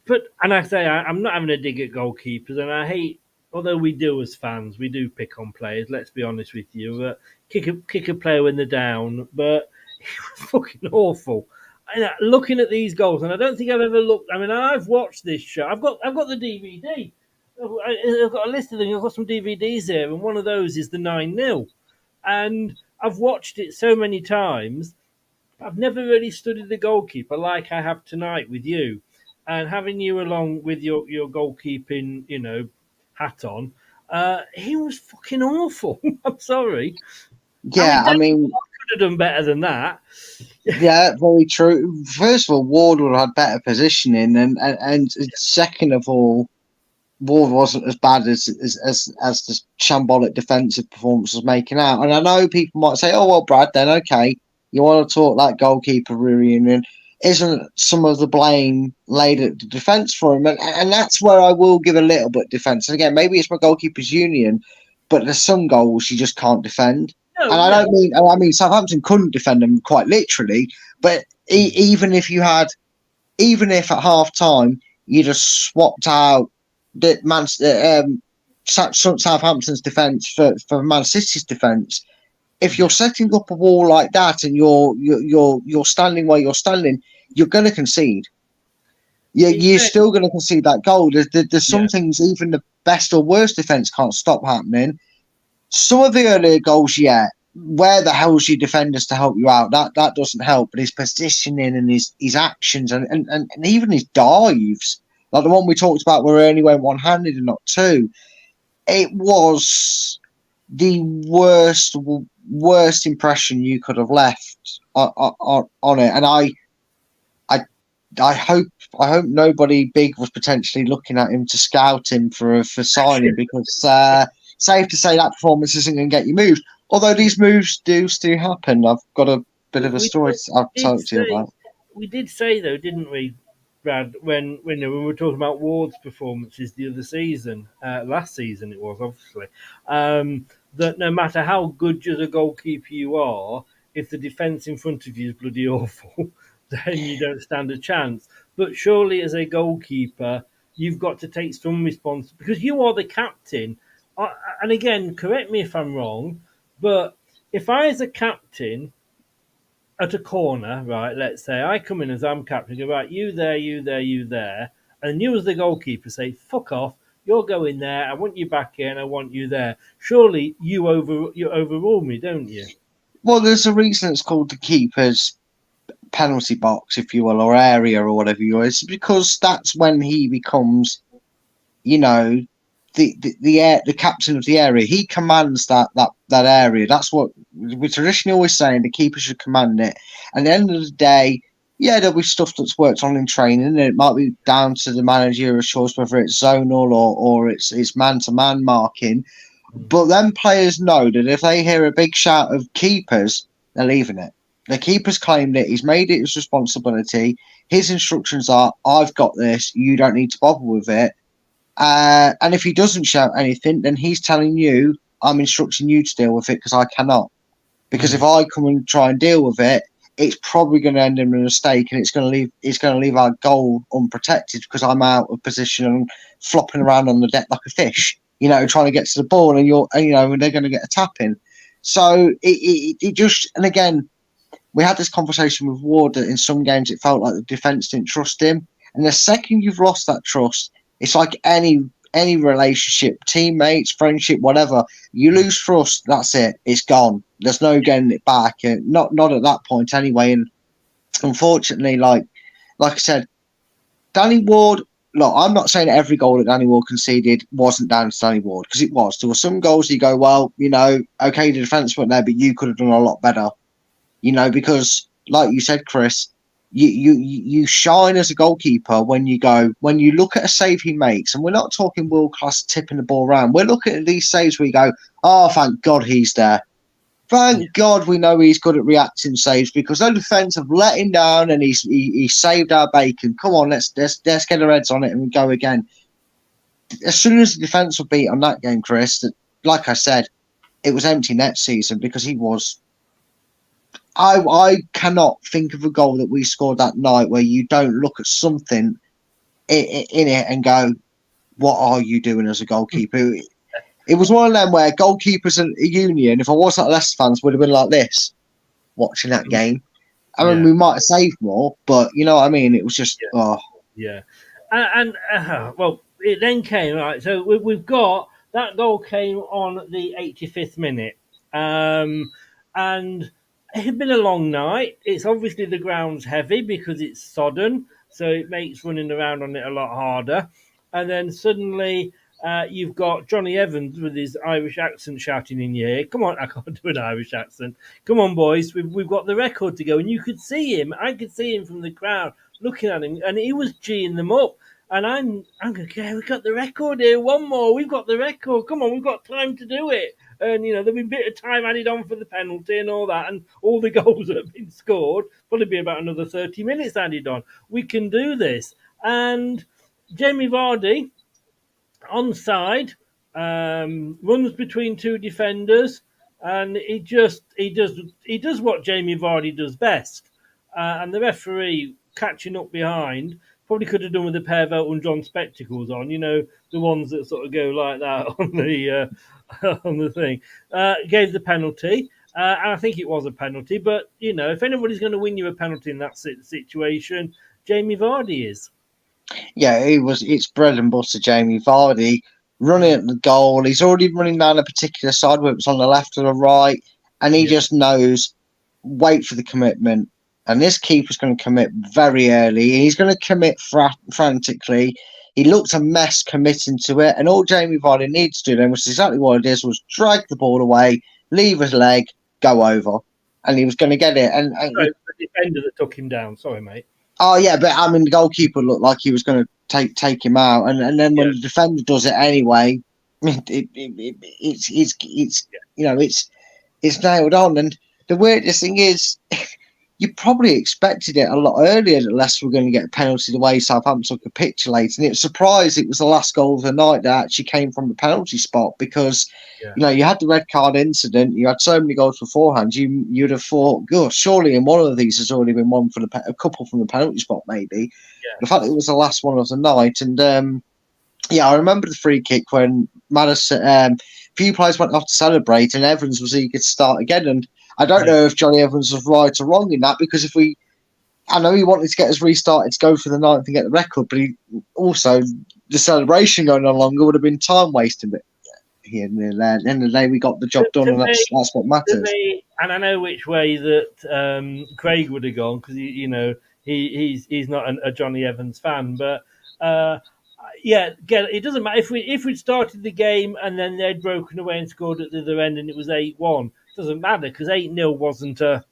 But I say, I'm not having a dig at goalkeepers, and I hate, although we do as fans, we do pick on players, let's be honest with you. Kick a player when they're down, but it was fucking awful. And looking at these goals, and I don't think I've ever looked. I mean, I've watched this show. I've got the DVD. I've got a list of them. I've got some DVDs here, and one of those is the 9-0. And I've watched it so many times. I've never really studied the goalkeeper like I have tonight with you, and having you along with your goalkeeping, hat on. He was fucking awful. I'm sorry. Yeah, I mean, could have done better than that. Yeah, very true. First of all, Ward would have had better positioning, and second of all, Ward wasn't as bad as the shambolic defensive performance was making out. And I know people might say, "Oh well, Brad, then okay, you want to talk that goalkeeper reunion." Isn't some of the blame laid at the defence for him? And that's where I will give a little bit of defence. And again, maybe it's my goalkeepers union, but there's some goals you just can't defend. No, and I mean Southampton couldn't defend them quite literally, but even if at half time you just swapped out Southampton's defence for Man City's defence, if you're setting up a wall like that and you're standing where you're standing, you're going to concede. You're still going to concede that goal. There's some things even the best or worst defence can't stop happening. Some of the earlier goals, where the hell's your defenders to help you out? That doesn't help. But his positioning and his actions and even his dives, like the one we talked about where he only went one-handed and not two, it was the worst impression you could have left on it. And I hope nobody big was potentially looking at him to scout him for signing, because safe to say that performance isn't going to get you moved. Although these moves do still happen. I've got a bit of a story I've talked to you about. We did say though, didn't we, Brad, when we were talking about Ward's performances the other season, last season it was obviously, that no matter how good as a goalkeeper you are, if the defence in front of you is bloody awful, then you don't stand a chance. But surely as a goalkeeper, you've got to take some responsibility because you are the captain. And again, correct me if I'm wrong, but if I, as a captain, at a corner, right, let's say I come in as I'm captain, go, right, you there, you there, you there, and you as the goalkeeper say, fuck off, you're going there, I want you back here and I want you there. Surely you overrule me, don't you? Well, there's a reason it's called the keeper's penalty box, if you will, or area or whatever you will. It's because that's when he becomes, you know, the captain of the area. He commands that area. That's what we traditionally always saying. The keeper should command it. And at the end of the day, yeah, there'll be stuff that's worked on in training, and it might be down to the managerial choice whether it's zonal or it's man-to-man marking. But then players know that if they hear a big shout of keepers, they're leaving it. The keeper's claimed it. He's made it his responsibility. His instructions are, I've got this. You don't need to bother with it. And if he doesn't shout anything, then he's telling you, I'm instructing you to deal with it because I cannot. Because if I come and try and deal with it, it's probably going to end in a mistake, and it's going to leave our goal unprotected because I'm out of position and flopping around on the deck like a fish, you know, trying to get to the ball, and and they're going to get a tap in. So it just, and again, we had this conversation with Ward that in some games it felt like the defence didn't trust him, and the second you've lost that trust, it's like any relationship, teammates, friendship, whatever. You lose trust, that's it. It's gone. There's no getting it back. Not at that point anyway. And unfortunately, like I said, Danny Ward. Look, I'm not saying every goal that Danny Ward conceded wasn't down to Danny Ward, because it was. There were some goals you go, well, you know, okay, the defence went there, but you could have done a lot better. You know, because like you said, Chris, you shine as a goalkeeper when you look at a save he makes, and we're not talking world class tipping the ball around. We're looking at these saves where you go, oh, thank God he's there. Thank God we know he's good at reacting saves, because the defence have let him down and he saved our bacon. Come on, let's get our heads on it and go again. As soon as the defence were beat on that game, Chris, like I said, it was empty net season, because he was. I cannot think of a goal that we scored that night where you don't look at something in it and go, what are you doing as a goalkeeper? It was one of them where goalkeepers and a union, if I wasn't Leicester fans, would have been like this watching that game. I mean, we might have saved more, but you know what I mean? It was just, Yeah. And well, it then came, right, so we've got, that goal came on the 85th minute. And it had been a long night. It's obviously the ground's heavy because it's sodden, so it makes running around on it a lot harder. And then suddenly you've got Johnny Evans with his Irish accent shouting in your ear. Come on, I can't do an Irish accent. Come on, boys, we've got the record to go. And you could see him. I could see him from the crowd looking at him, and he was geeing them up. And I'm going, okay, we've got the record here. One more. We've got the record. Come on, we've got time to do it. And, you know, there'll be a bit of time added on for the penalty and all that. And all the goals that have been scored, probably be about another 30 minutes added on. We can do this. And Jamie Vardy, onside, runs between two defenders. And he does what Jamie Vardy does best. And the referee catching up behind probably could have done with a pair of Elton John spectacles on, you know, the ones that sort of go like that on the thing. Gave the penalty, and I think it was a penalty. But you know, if anybody's going to win you a penalty in that situation, Jamie Vardy is. Yeah, it's bread and butter. Jamie Vardy running at the goal. He's already running down a particular side, whether it's on the left or the right, and he just knows. Wait for the commitment. And this keeper's going to commit very early. He's going to commit frantically. He looked a mess committing to it. And all Jamie Vardy needs to do then, which is exactly what it is, was drag the ball away, leave his leg, go over. And he was going to get it. And the defender that took him down. Sorry, mate. Oh, yeah, but I mean, the goalkeeper looked like he was going to take him out. And then when the defender does it anyway, it's nailed on. And the weirdest thing is, you probably expected it a lot earlier that Leicester were going to get a penalty the way Southampton capitulated. And it was surprised it was the last goal of the night that actually came from the penalty spot because, you had the red card incident, you had so many goals beforehand, you'd have thought, gosh, surely in one of these has already been one for a couple from the penalty spot, maybe. Yeah. The fact that it was the last one of the night. And, I remember the free kick when Madison, few players went off to celebrate and Evans was eager to start again. And I don't know if Johnny Evans was right or wrong in that because I know he wanted to get us restarted to go for the ninth and get the record, but the celebration going on longer would have been time wasting. But here and there, at the end of the day, we got the job done, and that's what matters. And I know which way that Craig would have gone because he's not a Johnny Evans fan, but. It doesn't matter if we'd started the game and then they'd broken away and scored at the other end and it was 8-1. It doesn't matter because 8-0 wasn't a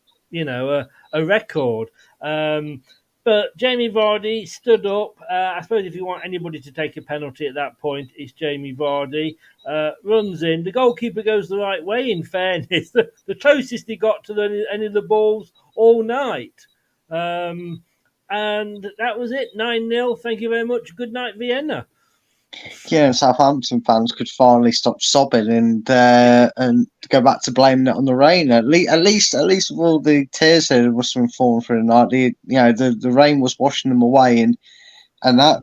record. But Jamie Vardy stood up. I suppose if you want anybody to take a penalty at that point, it's Jamie Vardy. Runs in. The goalkeeper goes the right way. In fairness, the closest he got to any of the balls all night. And that was it, 9-0. Thank you very much. Good night, Vienna. Yeah, and Southampton fans could finally stop sobbing and go back to blaming it on the rain. At least with all the tears that must have been falling through the night, the rain was washing them away, and that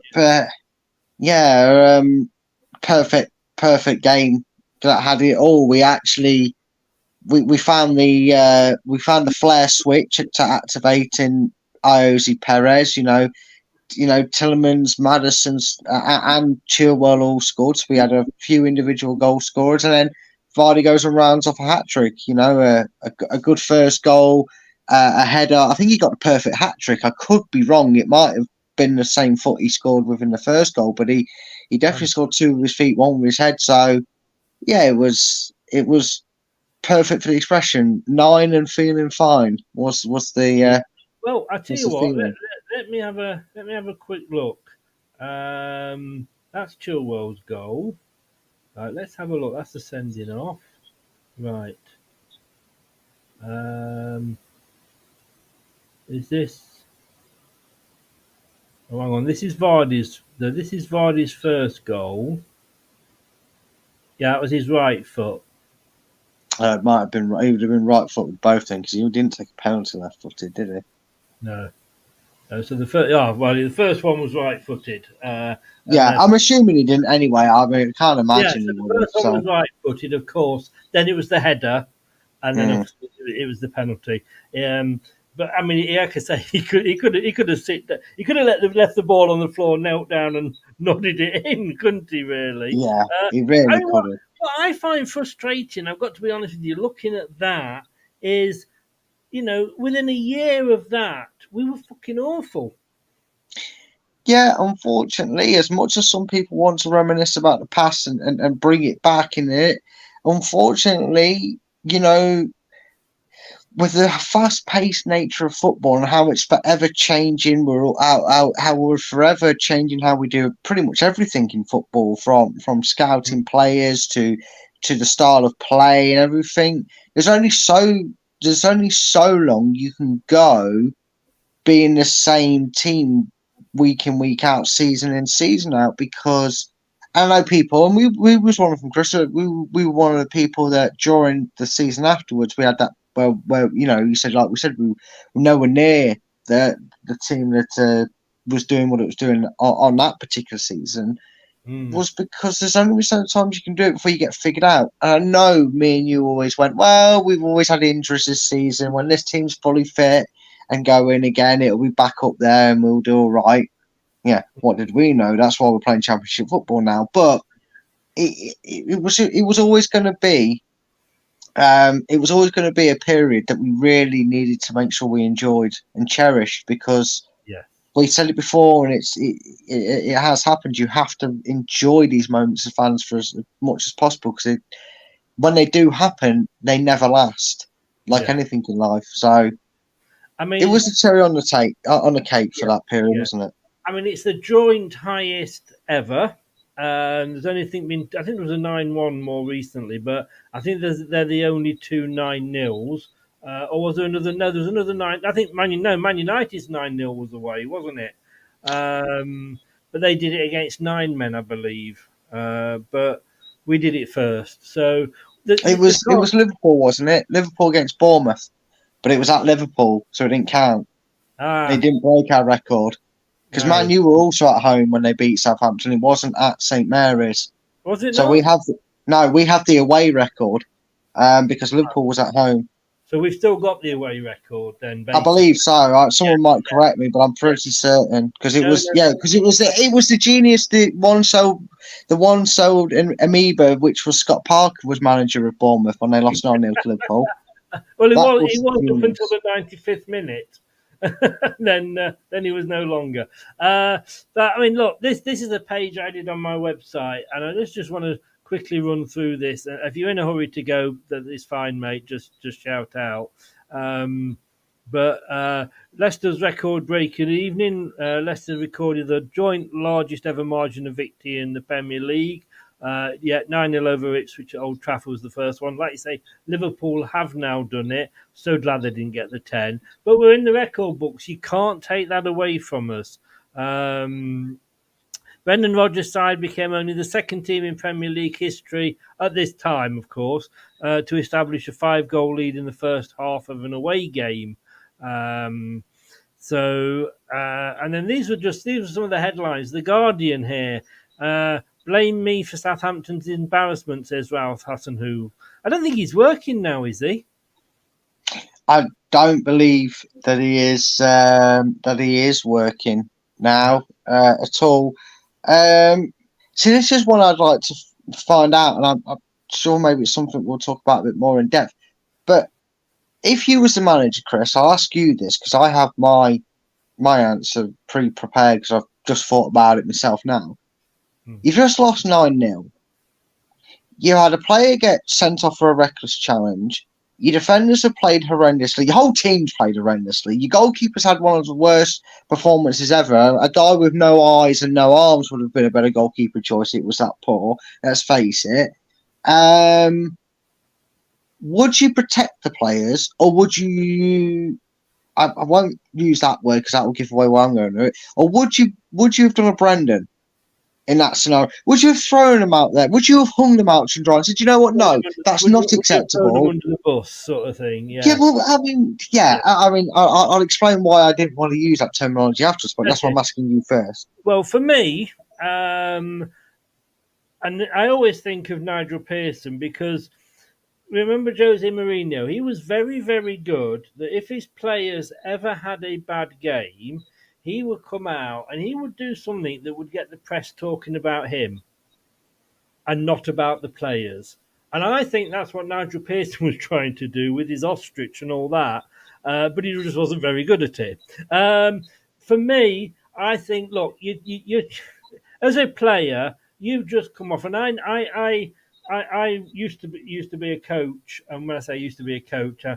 perfect game that had it all. We actually we found the flare switch to activating Iosi Perez, Tillemans, Madison's, and Chilwell all scored. So we had a few individual goal scorers, and then Vardy goes and rounds off a hat trick. A good first goal, a header. I think he got the perfect hat trick. I could be wrong. It might have been the same foot he scored within the first goal, but he definitely scored two with his feet, one with his head. So yeah, it was perfect for the expression. 9 and feeling fine was the. Well, I tell you what. Let me have a quick look. That's Chilwell's goal. Right, let's have a look. That's the sending off. Right. Is this? Oh, hang on. This is Vardy's first goal. Yeah, that was his right foot. It might have been. He would have been right foot with both then because he didn't take a penalty left footed, did he? No. So the first one was right-footed. I'm assuming he didn't anyway. I mean, I can't imagine he would. The first one was right-footed, of course. Then it was the header, and then it was the penalty. But I mean, like I say, he could have left the ball on the floor, knelt down, and nodded it in, couldn't he? Really? Yeah, he really could have. What I find frustrating, I've got to be honest with you, looking at that is. Within a year of that, we were fucking awful. Yeah, unfortunately, as much as some people want to reminisce about the past and bring it back in it, unfortunately, with the fast-paced nature of football and how it's forever changing, how we're forever changing how we do pretty much everything in football, from scouting players to the style of play and everything. There's only so long you can go being the same team week in, week out, season in, season out, because I know people, and we was one of them, Chris. We were one of the people that during the season afterwards we had that where you said, like we said, we were nowhere near the team that was doing what it was doing on that particular season. Was because there's only so times you can do it before you get figured out. And I know me and you always went, well, we've always had injuries this season. When this team's fully fit and go in again, it'll be back up there and we'll do all right. Yeah, what did we know? That's why we're playing championship football now. But it was always going to be a period that we really needed to make sure we enjoyed and cherished because. We said it before, and it has happened. You have to enjoy these moments as fans for as much as possible because when they do happen, they never last, like anything in life. So, I mean, it was a cherry on the cake for that period, wasn't it? I mean, it's the joint highest ever. There's only I think there was a 9-1 more recently, but I think they're the only two 9-0s. Or was there another? No, there was another 9. I think Man United's 9-0 was away, wasn't it? But they did it against 9 men, I believe. But we did it first. So It was Liverpool, wasn't it? Liverpool against Bournemouth, but it was at Liverpool, so it didn't count. It didn't break our record because No. Man U were also at home when they beat Southampton. It wasn't at St Mary's. Was it? So not? we have the away record because Liverpool was at home. So we've still got the away record then. I believe so. Someone might correct me, but I'm pretty certain because it was the genius. The one sold in Amoeba, which was Scott Parker was manager of Bournemouth when they lost 9-0 to Liverpool. Well, it That was was up until the 95th minute. then he was no longer. But I mean, look, this is a page I did on my website, and I just want to quickly run through this. If you're in a hurry to go, that is fine, mate. Just shout out. But Leicester's record-breaking evening. Leicester recorded the joint largest ever margin of victory in the Premier League. 9-0 over Ipswich at Old Trafford was the first one. Like you say, Liverpool have now done it. So glad they didn't get the 10. But we're in the record books. You can't take that away from us. Brendan Rodgers' side became only the second team in Premier League history, at this time, of course, to establish a 5-goal lead in the first half of an away game. And then these were some of the headlines. The Guardian here, blame me for Southampton's embarrassment, says Ralph Hassanhu. I don't think he's working now, is he? I don't believe that he is working now at all. See, this is one I'd like to find out, and I'm sure maybe it's something we'll talk about a bit more in depth. But if you was the manager, Chris, I'll ask you this because I have my answer pre-prepared because I've just thought about it myself now. You've just lost 9-0. You had a player get sent off for a reckless challenge. Your defenders have played horrendously. Your whole team's played horrendously. Your goalkeeper's had one of the worst performances ever. A guy with no eyes and no arms would have been a better goalkeeper choice. It was that poor. Let's face it. Would you protect the players, or would you? I won't use that word because that will give away what I'm going to do. Or would you have done a Brendan in that scenario? Would you have thrown them out there? Would you have hung them out to dry and said, you know what? No, that's not acceptable. Throw them under the bus, sort of thing. Yeah. Yeah, well, I mean, I'll explain why I didn't want to use that terminology afterwards, but that's why I'm asking you first. Well, for me, and I always think of Nigel Pearson because remember Jose Mourinho? He was very, very good that if his players ever had a bad game, he would come out and he would do something that would get the press talking about him and not about the players. And I think that's what Nigel Pearson was trying to do with his ostrich and all that, but he just wasn't very good at it. For me, I think, look, you as a player, you've just come off, and I used to be a coach, and when I say used to be a coach, I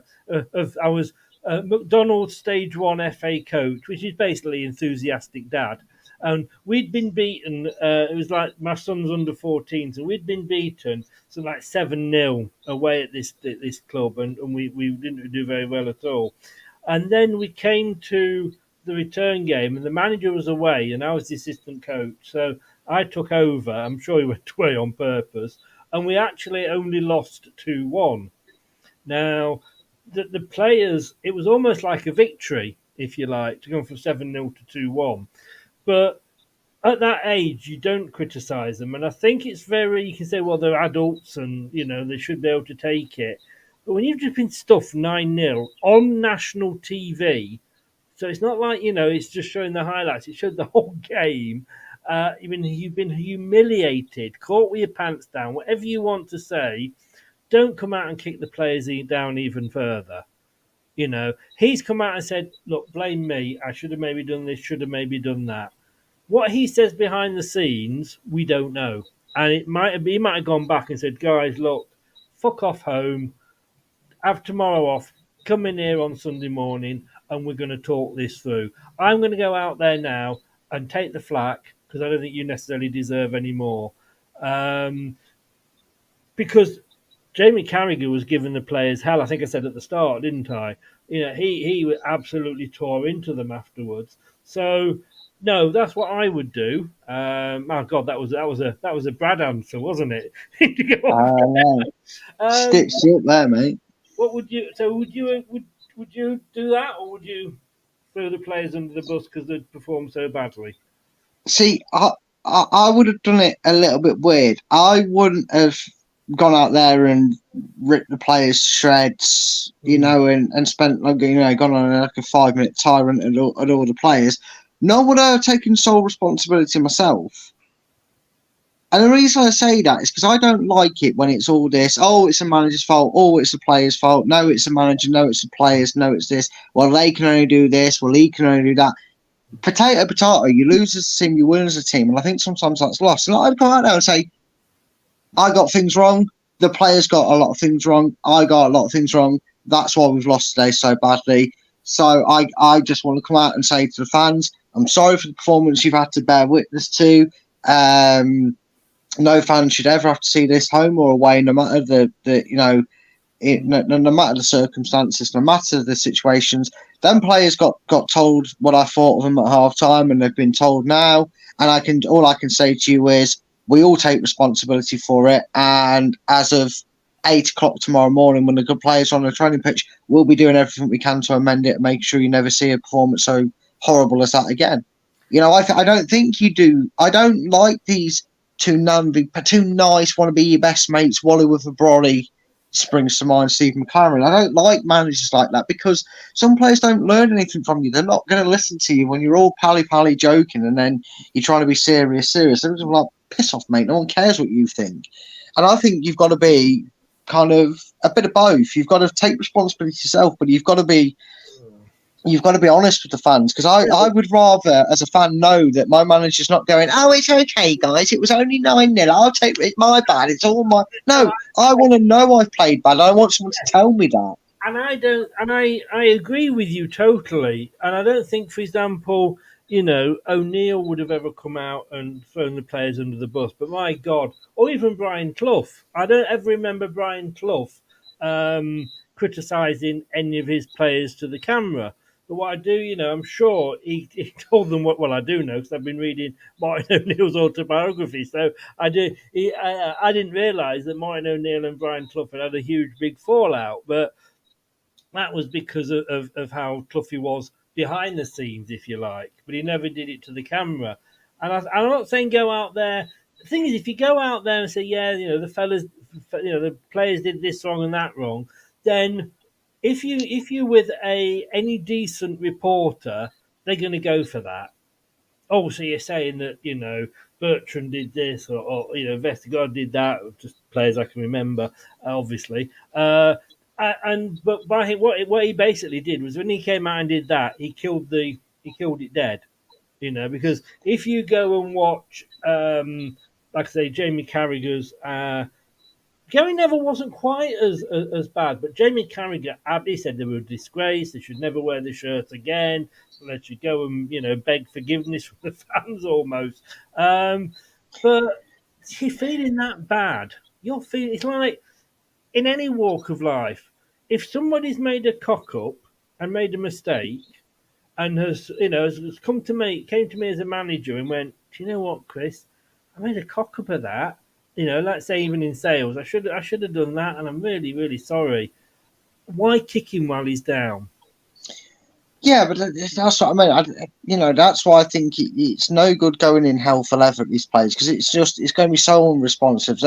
was McDonald's Stage 1 FA coach, which is basically enthusiastic dad. And we'd been beaten, it was like my son's under 14, so we'd been beaten, so like 7-0 away at this club, and we didn't do very well at all. And then we came to the return game, and the manager was away, and I was the assistant coach. So I took over. I'm sure he went away on purpose, and we actually only lost 2-1. Now, the players, it was almost like a victory, if you like, to go from 7-0 to 2-1. But at that age, you don't criticise them. And I think it's you can say, well, they're adults and, they should be able to take it. But when you've just been stuffed 9-0 on national TV, so it's not like, it's just showing the highlights. It showed the whole game. You've been humiliated, caught with your pants down, whatever you want to say. Don't come out and kick the players down even further. He's come out and said, look, blame me. I should have maybe done this, should have maybe done that. What he says behind the scenes, we don't know. And he might have gone back and said, guys, look, fuck off home. Have tomorrow off. Come in here on Sunday morning and we're going to talk this through. I'm going to go out there now and take the flak because I don't think you necessarily deserve any more. Because Jamie Carragher was giving the players hell. I think I said at the start, didn't I? He absolutely tore into them afterwards. So no, that's what I would do. My God, that was a Brad answer, wasn't it? To go on. Stitched you up there, mate. What would you? So would you do that, or would you throw the players under the bus because they performed so badly? See, I would have done it a little bit weird. I wouldn't have gone out there and ripped the players to shreds, and spent gone on like a 5-minute tyrant at all the players. Nor would I have taken sole responsibility myself. And the reason I say that is because I don't like it when it's all this, oh, it's a manager's fault, oh, it's a player's fault, no, it's a manager, no, it's the players, no, it's this, well, they can only do this, well, he can only do that. Potato, you lose as a team, you win as a team, and I think sometimes that's lost. And I'd go out there and say, I got things wrong, the players got a lot of things wrong, I got a lot of things wrong, that's why we've lost today so badly. So I just want to come out and say to the fans, I'm sorry for the performance you've had to bear witness to. No fan should ever have to see this home or away, no matter no matter the circumstances, no matter the situations. Them players got told what I thought of them at half time, and they've been told now. And all I can say to you is we all take responsibility for it. And as of 8 o'clock tomorrow morning, when the good players are on the training pitch, we'll be doing everything we can to amend it and make sure you never see a performance so horrible as that again. I don't think you do. I don't like these too nice, want to be your best mates, Wally with a brolly springs to mind, Steve McLaren. I don't like managers like that because some players don't learn anything from you. They're not going to listen to you when you're all pally joking and then you're trying to be serious. They're just like, piss off, mate. No one cares what you think. And I think you've got to be kind of a bit of both. You've got to take responsibility yourself, but you've got to be honest with the fans, because I would rather, as a fan, know that my manager's not going, oh, it's okay, guys, it was only 9-0, I'll take it, my bad, it's all my... No, I want to know I've played bad. I want someone to tell me that. And I agree with you totally. And I don't think, for example, O'Neill would have ever come out and thrown the players under the bus. But my God, or even Brian Clough. I don't ever remember Brian Clough criticising any of his players to the camera. But what I do, I'm sure he told them what. Well, I do know because I've been reading Martin O'Neill's autobiography. So I didn't realise that Martin O'Neill and Brian Clough had a huge, big fallout. But that was because of how Cloughy was behind the scenes, if you like. But he never did it to the camera. And I'm not saying go out there. The thing is, if you go out there and say, yeah, the fellas, the players did this wrong and that wrong, then if you with any decent reporter, they're going to go for that. Oh, so you're saying that Bertrand did this or Vestergaard did that? Just players I can remember, obviously. But what he basically did was when he came out and did that, he killed it dead. Because if you go and watch, like I say, Jamie Carragher's. Gary Neville wasn't quite as bad, but Jamie Carragher, he said they were a disgrace. They should never wear the shirt again. So they should go and beg forgiveness from the fans almost. But you're feeling that bad. It's like in any walk of life. If somebody's made a cock up and made a mistake, and has came to me as a manager and went, do you know what, Chris? I made a cock up of that. Let's say even in sales, I should have done that, and I'm really, really sorry. Why kick him while he's down? Yeah, but that's what I mean. That's why I think it's no good going in hell for leather at these players, because it's going to be so unresponsive.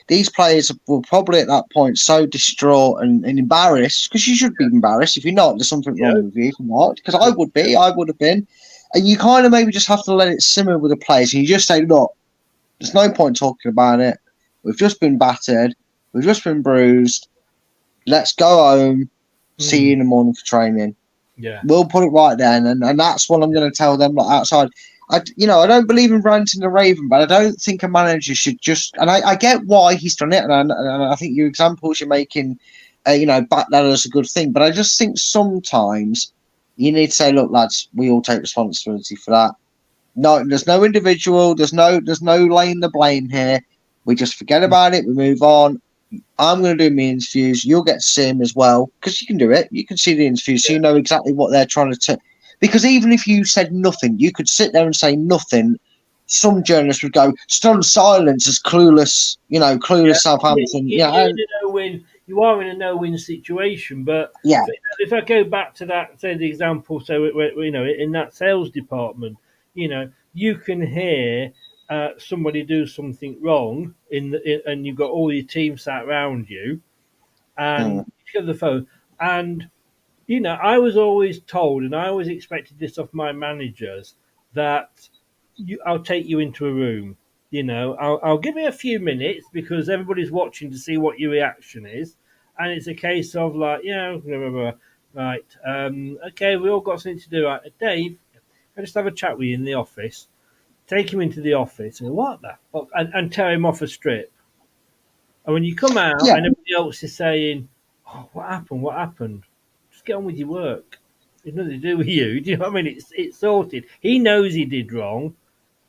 These players were probably at that point so distraught and embarrassed, because you should be embarrassed. If you're not, there's something wrong with you. If you're not, because I would have been. And you kind of maybe just have to let it simmer with the players, and you just say, look, there's no point talking about it. We've just been battered. We've just been bruised. Let's go home. See you in the morning for training. Yeah, we'll put it right then, and that's what I'm going to tell them. Like outside, I don't believe in ranting the Raven, but I don't think a manager should just. And I get why he's done it, and I think your examples you're making, back that as a good thing. But I just think sometimes you need to say, look, lads, we all take responsibility for that. No, there's no individual. There's no laying the blame here. We just forget about it. We move on. I'm going to do my interviews. You'll get to see them as well because you can do it. You can see the interviews, so you know exactly what they're trying to. Because even if you said nothing, you could sit there and say nothing. Some journalists would go stunned silence as clueless, clueless Southampton. You are in a no-win situation. But yeah, if I go back to that, say the example, so in that sales department, you can hear somebody do something wrong and you've got all your team sat around you, and you get the phone, and I was always told, and I always expected this of my managers, that I'll take you into a room. I'll give it a few minutes because everybody's watching to see what your reaction is, and it's a case of like, blah, blah, blah. Right, okay, we all got something to do. Right, Dave, I just have a chat with you in the office. Take him into the office and what the fuck, and tear him off a strip. And when you come out, and everybody else is saying, "Oh, what happened? What happened?" Just get on with your work. It's nothing to do with you. Do you know what I mean? It's sorted. He knows he did wrong,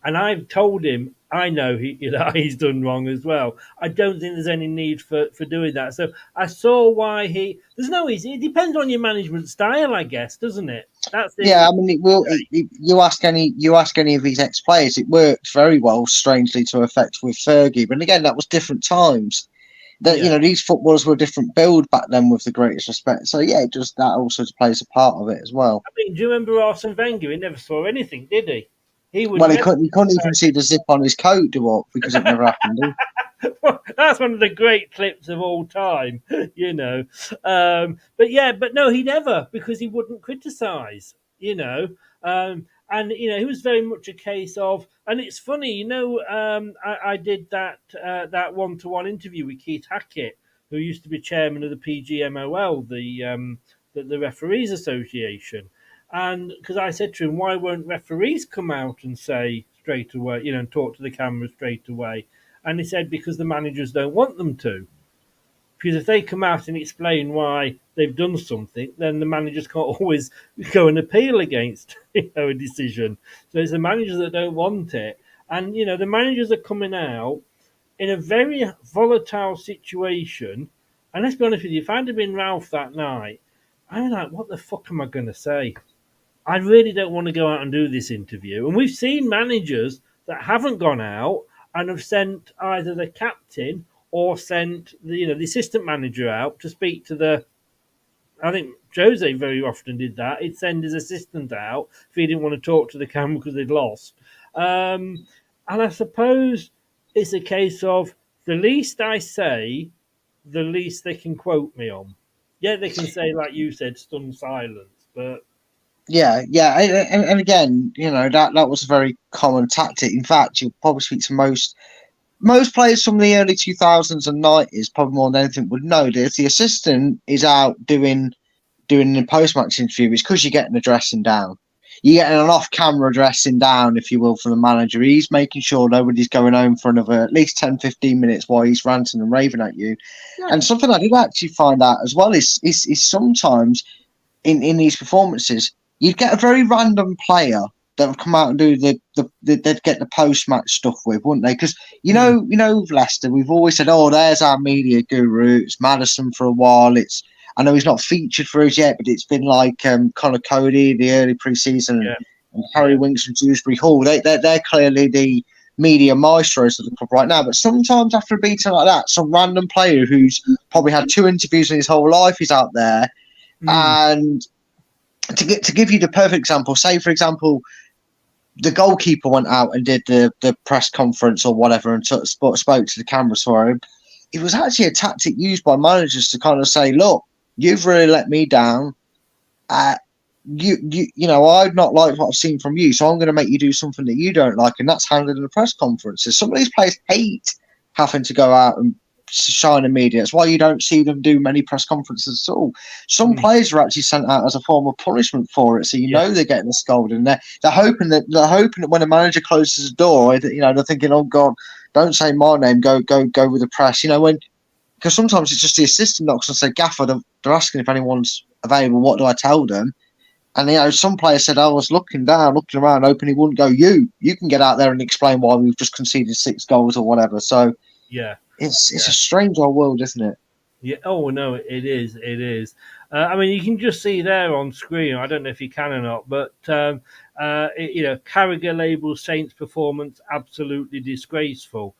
and I've told him I know he's done wrong as well. I don't think there's any need for doing that. So I saw why there's no easy. It depends on your management style, I guess, doesn't it? That's it. Yeah, I mean, it will. You ask any of his ex-players, it worked very well, strangely to effect with Fergie. But again, that was different times. These footballers were a different build back then, with the greatest respect. So yeah, just that also plays a part of it as well. I mean, do you remember Arsene Wenger? He never saw anything, did he? He couldn't even see the zip on his coat do up because it never happened. Well, that's one of the great clips of all time, But no, he never, because he wouldn't criticise, and he was very much a case of, and it's funny, I did that one-to-one interview with Keith Hackett, who used to be chairman of the PGMOL, the Referees Association. And because I said to him, why won't referees come out and say straight away, and talk to the camera straight away? And he said, because the managers don't want them to. Because if they come out and explain why they've done something, then the managers can't always go and appeal against a decision. So it's the managers that don't want it. And, the managers are coming out in a very volatile situation. And let's be honest with you, if I'd have been Ralph that night, I'm like, what the fuck am I going to say? I really don't want to go out and do this interview. And we've seen managers that haven't gone out and have sent either the captain or sent the assistant manager out to speak to I think Jose very often did that. He'd send his assistant out if he didn't want to talk to the camera because they'd lost. And I suppose it's a case of the least I say, the least they can quote me on. Yeah, they can say, like you said, stunned silence, but... Yeah, and again, that was a very common tactic. In fact, you'll probably speak to most players from the early 2000s and 90s, probably more than anything, would know that if the assistant is out doing a post-match interview, it's because you're getting a dressing down. You're getting an off-camera dressing down, if you will, from the manager. He's making sure nobody's going home for another at least 10, 15 minutes while he's ranting and raving at you. Yeah. And something I did actually find out as well is sometimes in these performances, you'd get a very random player that would come out and do they'd get the post-match stuff with, wouldn't they? Because, with Leicester, we've always said, oh, there's our media guru. It's Maddison for a while. I know he's not featured for us yet, but it's been like Connor Cody, the early pre-season, and Harry Winks and Dewsbury Hall. They're clearly the media maestros of the club right now. But sometimes after a beating like that, some random player who's probably had 2 interviews in his whole life is out there. And to give you the perfect example, say, for example, the goalkeeper went out and did the press conference or whatever and spoke to the cameras for him. It was actually a tactic used by managers to kind of say, look, you've really let me down. I've not liked what I've seen from you, so I'm going to make you do something that you don't like, and that's handled in the press conferences. Some of these players hate having to go out and shine in media. It's why you don't see them do many press conferences at all. Some players are actually sent out as a form of punishment for it, so know they're getting a scolding. They're hoping that when a manager closes the door, they're thinking, oh God, don't say my name. Go with the press. Because sometimes it's just the assistant knocks and say, Gaffer, they're asking if anyone's available. What do I tell them? And some players said, I was looking around, hoping he wouldn't go. You can get out there and explain why we've just conceded 6 goals or whatever. So yeah. It's a strange old world, isn't it? Yeah. Oh no, it is. It is. I mean, you can just see there on screen. I don't know if you can or not, but Carragher labels Saints' performance absolutely disgraceful.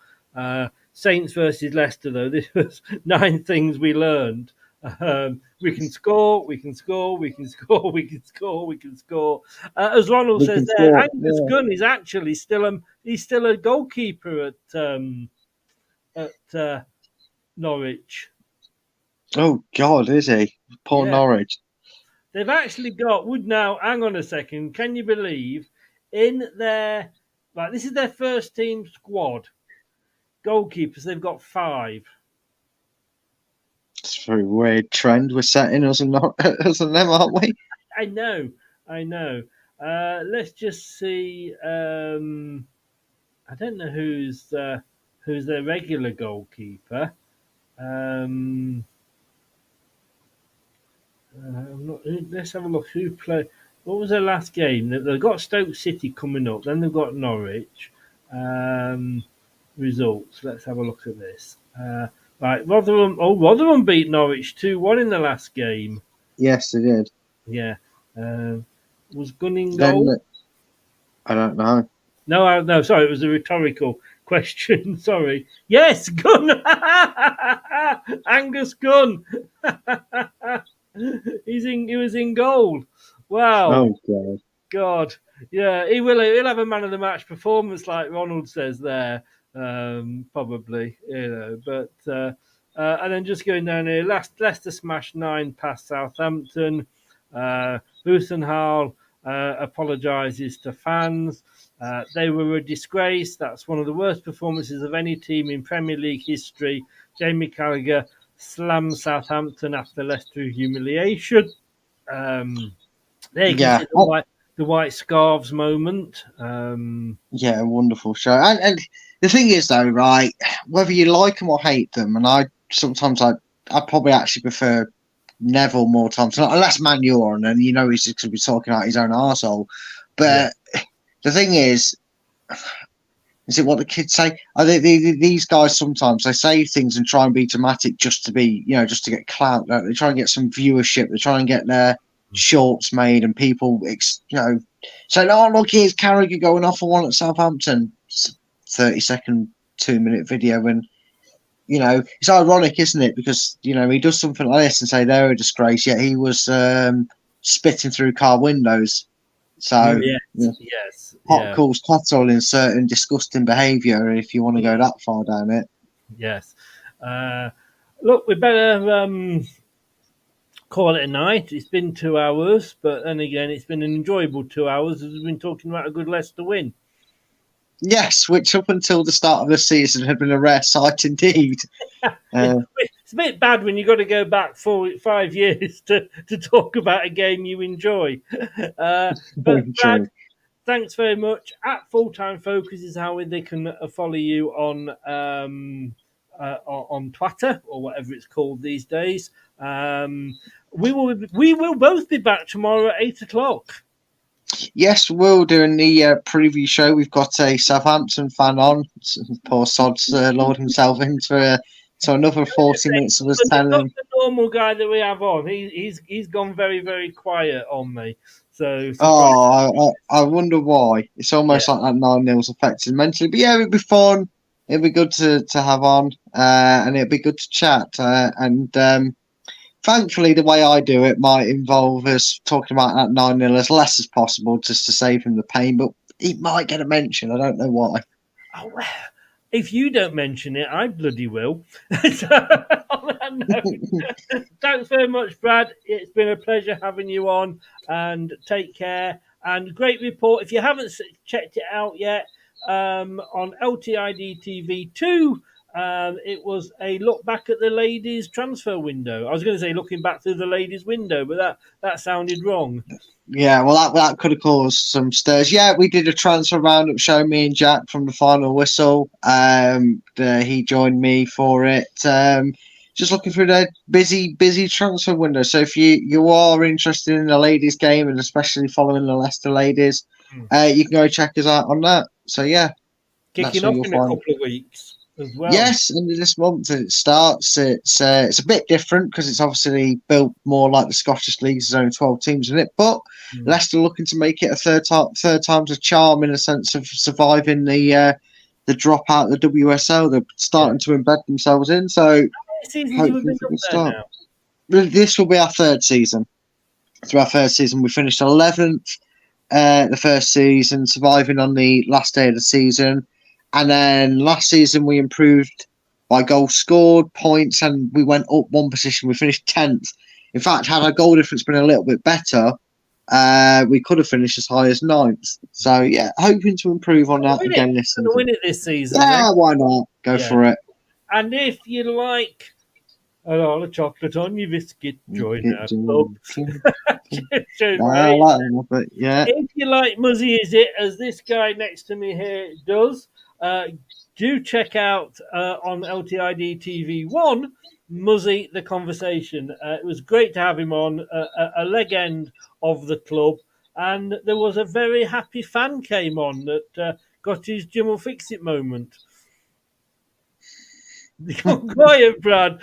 Saints versus Leicester, though, this was 9 things we learned. We can score, we can score, we can score, we can score, we can score. As Ronald We says can there, score, Angus yeah. Gunn is actually still a goalkeeper at Norwich. Oh God, is he? Poor Yeah. Norwich. They've actually got Wood now. Hang on a second. Can you believe in their this is their first team squad goalkeepers? They've got 5. It's a very weird trend we're setting us and not us and them, aren't we? I know. Let's just see. I don't know who's their regular goalkeeper. Let's have a look. Who played? What was their last game? They've got Stoke City coming up. Then they've got Norwich. Results. Let's have a look at this. Right, Rotherham. Oh, Rotherham beat Norwich 2-1 in the last game. Yes, they did. Yeah. Was Gunn in Then goal? I don't know. No. Sorry, it was a rhetorical question. Sorry. Yes, Gunn. Angus Gunn. He was in goal. Wow. Oh God. God. Yeah, he'll have a man of the match performance like Ronald says there. Probably, but and then just going down here, Leicester smashed 9 past Southampton. Busenhal apologises to fans. They were a disgrace. That's one of the worst performances of any team in Premier League history. Jamie Carragher slammed Southampton after Leicester humiliation. There you can see the white scarves moment. Yeah, a wonderful show. And the thing is, though, right, whether you like them or hate them, and I probably actually prefer Neville more times, unless Man you're on, and you know he's just going to be talking out his own arsehole. But the thing is it what the kids say? These guys sometimes they say things and try and be dramatic just to be, just to get clout. They try and get some viewership. They try and get their shorts made and people, saying, "Oh, look, here's Carragher going off for one at Southampton." 30-second, 2-minute video, and it's ironic, isn't it? Because he does something like this and say they're a disgrace, yet he was spitting through car windows. So yes, hot calls kettle in certain disgusting behaviour if you want to go that far down it. Yes. Look, we better call it a night. It's been 2 hours, but then again, it's been an enjoyable 2 hours as we've been talking about a good Leicester win. Yes, which up until the start of the season had been a rare sight indeed. It's a bit bad when you've got to go back 5 years to talk about a game you enjoy. But Brad, thanks very much. At Full Time Focus is how they can follow you on Twitter or whatever it's called these days. We will both be back tomorrow at 8:00. Yes, we're doing the preview show. We've got a Southampton fan on. Poor Sod's lured himself into another 40 minutes of us telling. The normal guy that we have on, he's gone very, very quiet on me. So I wonder why. It's almost like that 9-0's affected mentally. But yeah, it'd be fun. It'd be good to have on, and it'd be good to chat. Thankfully, the way I do it might involve us talking about that 9-0 as less as possible, just to save him the pain. But he might get a mention. I don't know why. Oh, if you don't mention it, I bloody will. So, on that note, thanks very much, Brad. It's been a pleasure having you on, and take care. And great report. If you haven't checked it out yet, on LTID TV 2, it was a look back at the ladies' transfer window. I was going to say looking back through the ladies' window, but that sounded wrong. Yeah, well, that could have caused some stirs. Yeah, we did a transfer roundup show, me and Jack from the Final Whistle. He joined me for it. Just looking through the busy transfer window. So if you are interested in the ladies' game and especially following the Leicester ladies, you can go check us out on that. So yeah, kicking off in a couple of weeks. as well. Yes, and this month it starts. It's a bit different because it's obviously built more like the Scottish League. There's only 12 teams in it, but Leicester looking to make it a third time's a charm in a sense of surviving the drop out of the WSL. They're starting to embed themselves in. So hopefully it will start. This will be our third season. It's our third season. We finished 11th the first season, surviving on the last day of the season. And then last season we improved by goals scored, points, and we went up one position. We finished 10th. In fact, had our goal difference been a little bit better, we could have finished as high as 9th. So, yeah, hoping to improve on that again this season. Win it this season. Yeah, why not? Go for it. And if you like a lot of chocolate on your biscuit, join our club. I like them, but yeah. If you like Muzzy Is It, as this guy next to me here does, do check out on LTID TV 1, Muzzy the Conversation. It was great to have him on, a legend of the club, and there was a very happy fan came on that got his Jim will fix it moment. Quiet, Brad.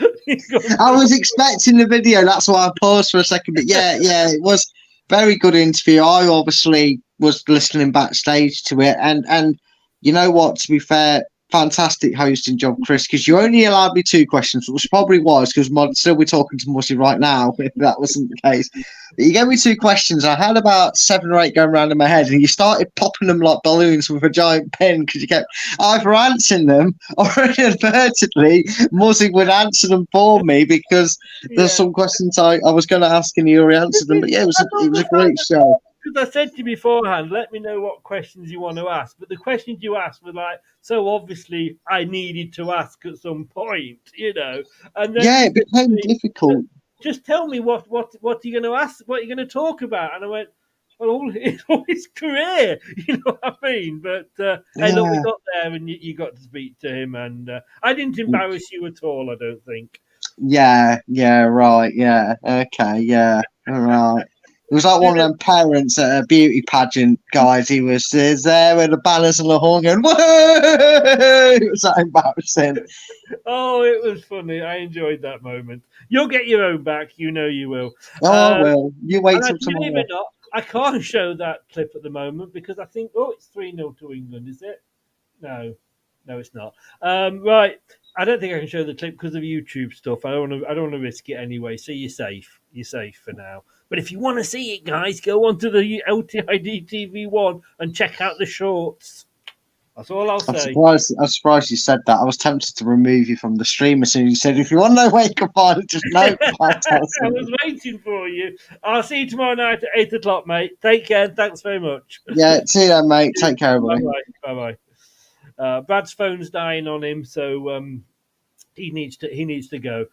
I was expecting the video, that's why I paused for a second. But yeah, it was very good interview. I obviously was listening backstage to it, and you know what? To be fair, fantastic hosting job, Chris. Because you only allowed me 2 questions, which probably was because I'd still be talking to Mussy right now if that wasn't the case. But you gave me 2 questions. I had about 7 or 8 going around in my head, and you started popping them like balloons with a giant pin because you kept either answering them or inadvertently Mussy would answer them for me because there's some questions I was going to ask and you already answered them. But yeah, it was a great show. Because I said to you beforehand, let me know what questions you want to ask. But the questions you asked were like, so obviously I needed to ask at some point, you know. And then it became difficult. Just tell me what you're going to ask, what you're going to talk about. And I went, well, all his career, you know what I mean? But hey, look, we got there and you got to speak to him. And I didn't embarrass you at all, I don't think. Yeah, right, yeah. Okay, yeah, all right. It was like one of them parents at a beauty pageant, guys. He was there with the banners and the horn going, whoa! It was that embarrassing. Oh, it was funny. I enjoyed that moment. You'll get your own back. You know you will. Oh, I will. You wait till tomorrow. Believe it or not, I can't show that clip at the moment because I think, it's 3-0 to England, is it? No, it's not. Right. I don't think I can show the clip because of YouTube stuff. I don't want to risk it anyway. So you're safe. You're safe for now. But if you want to see it, guys, go onto the LTID TV 1 and check out the shorts. That's all I'll say. I'm surprised you said that. I was tempted to remove you from the stream as soon as you said, if you want to know where you can find it, just know. I was waiting for you. I'll see you tomorrow night at 8 o'clock, mate. Take care. Thanks very much. Yeah, see you then, mate. Take care, everybody. Bye-bye. Brad's phone's dying on him, so he needs to go.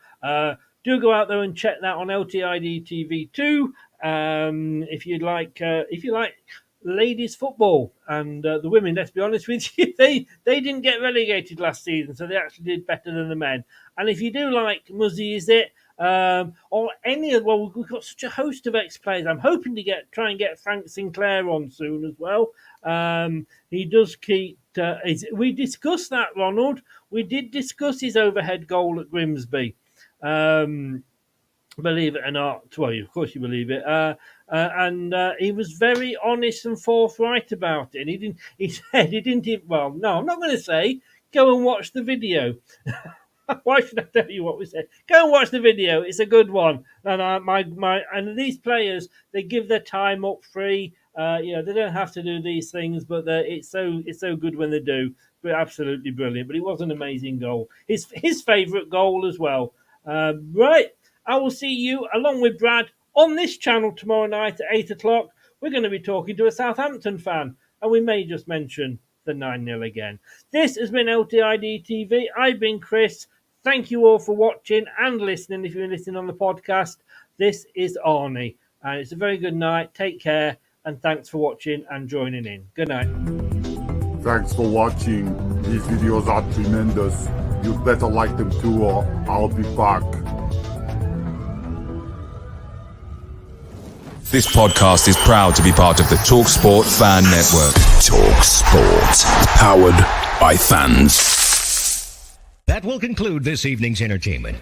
Do go out there and check that on LTID TV 2. If you like ladies football and the women, let's be honest with you, they didn't get relegated last season, so they actually did better than the men. And if you do like Muzzy Is It, or any of, well, we've got such a host of ex-players. I'm hoping to try and get Frank Sinclair on soon as well. He does keep. We discussed that, Ronald. We did discuss his overhead goal at Grimsby. Believe it or not, well, of course you believe it. And he was very honest and forthright about it. And he said he didn't even, well, no, I'm not going to say, go and watch the video. Why should I tell you what we said? Go and watch the video. It's a good one. And and these players, they give their time up free. They don't have to do these things, but it's so good when they do. But absolutely brilliant. But it was an amazing goal. His favourite goal as well. Right. I will see you along with Brad on this channel tomorrow night at 8 o'clock. We're going to be talking to a Southampton fan, and we may just mention the 9-0 again. This has been LTID TV. I've been Chris. Thank you all for watching and listening. If you're listening on the podcast, this is Arnie, and it's a very good night. Take care, and thanks for watching and joining in. Good night. Thanks for watching. These videos are tremendous. You'd better like them too, or I'll be back. This podcast is proud to be part of the TalkSport Fan Network. TalkSport. Powered by fans. That will conclude this evening's entertainment.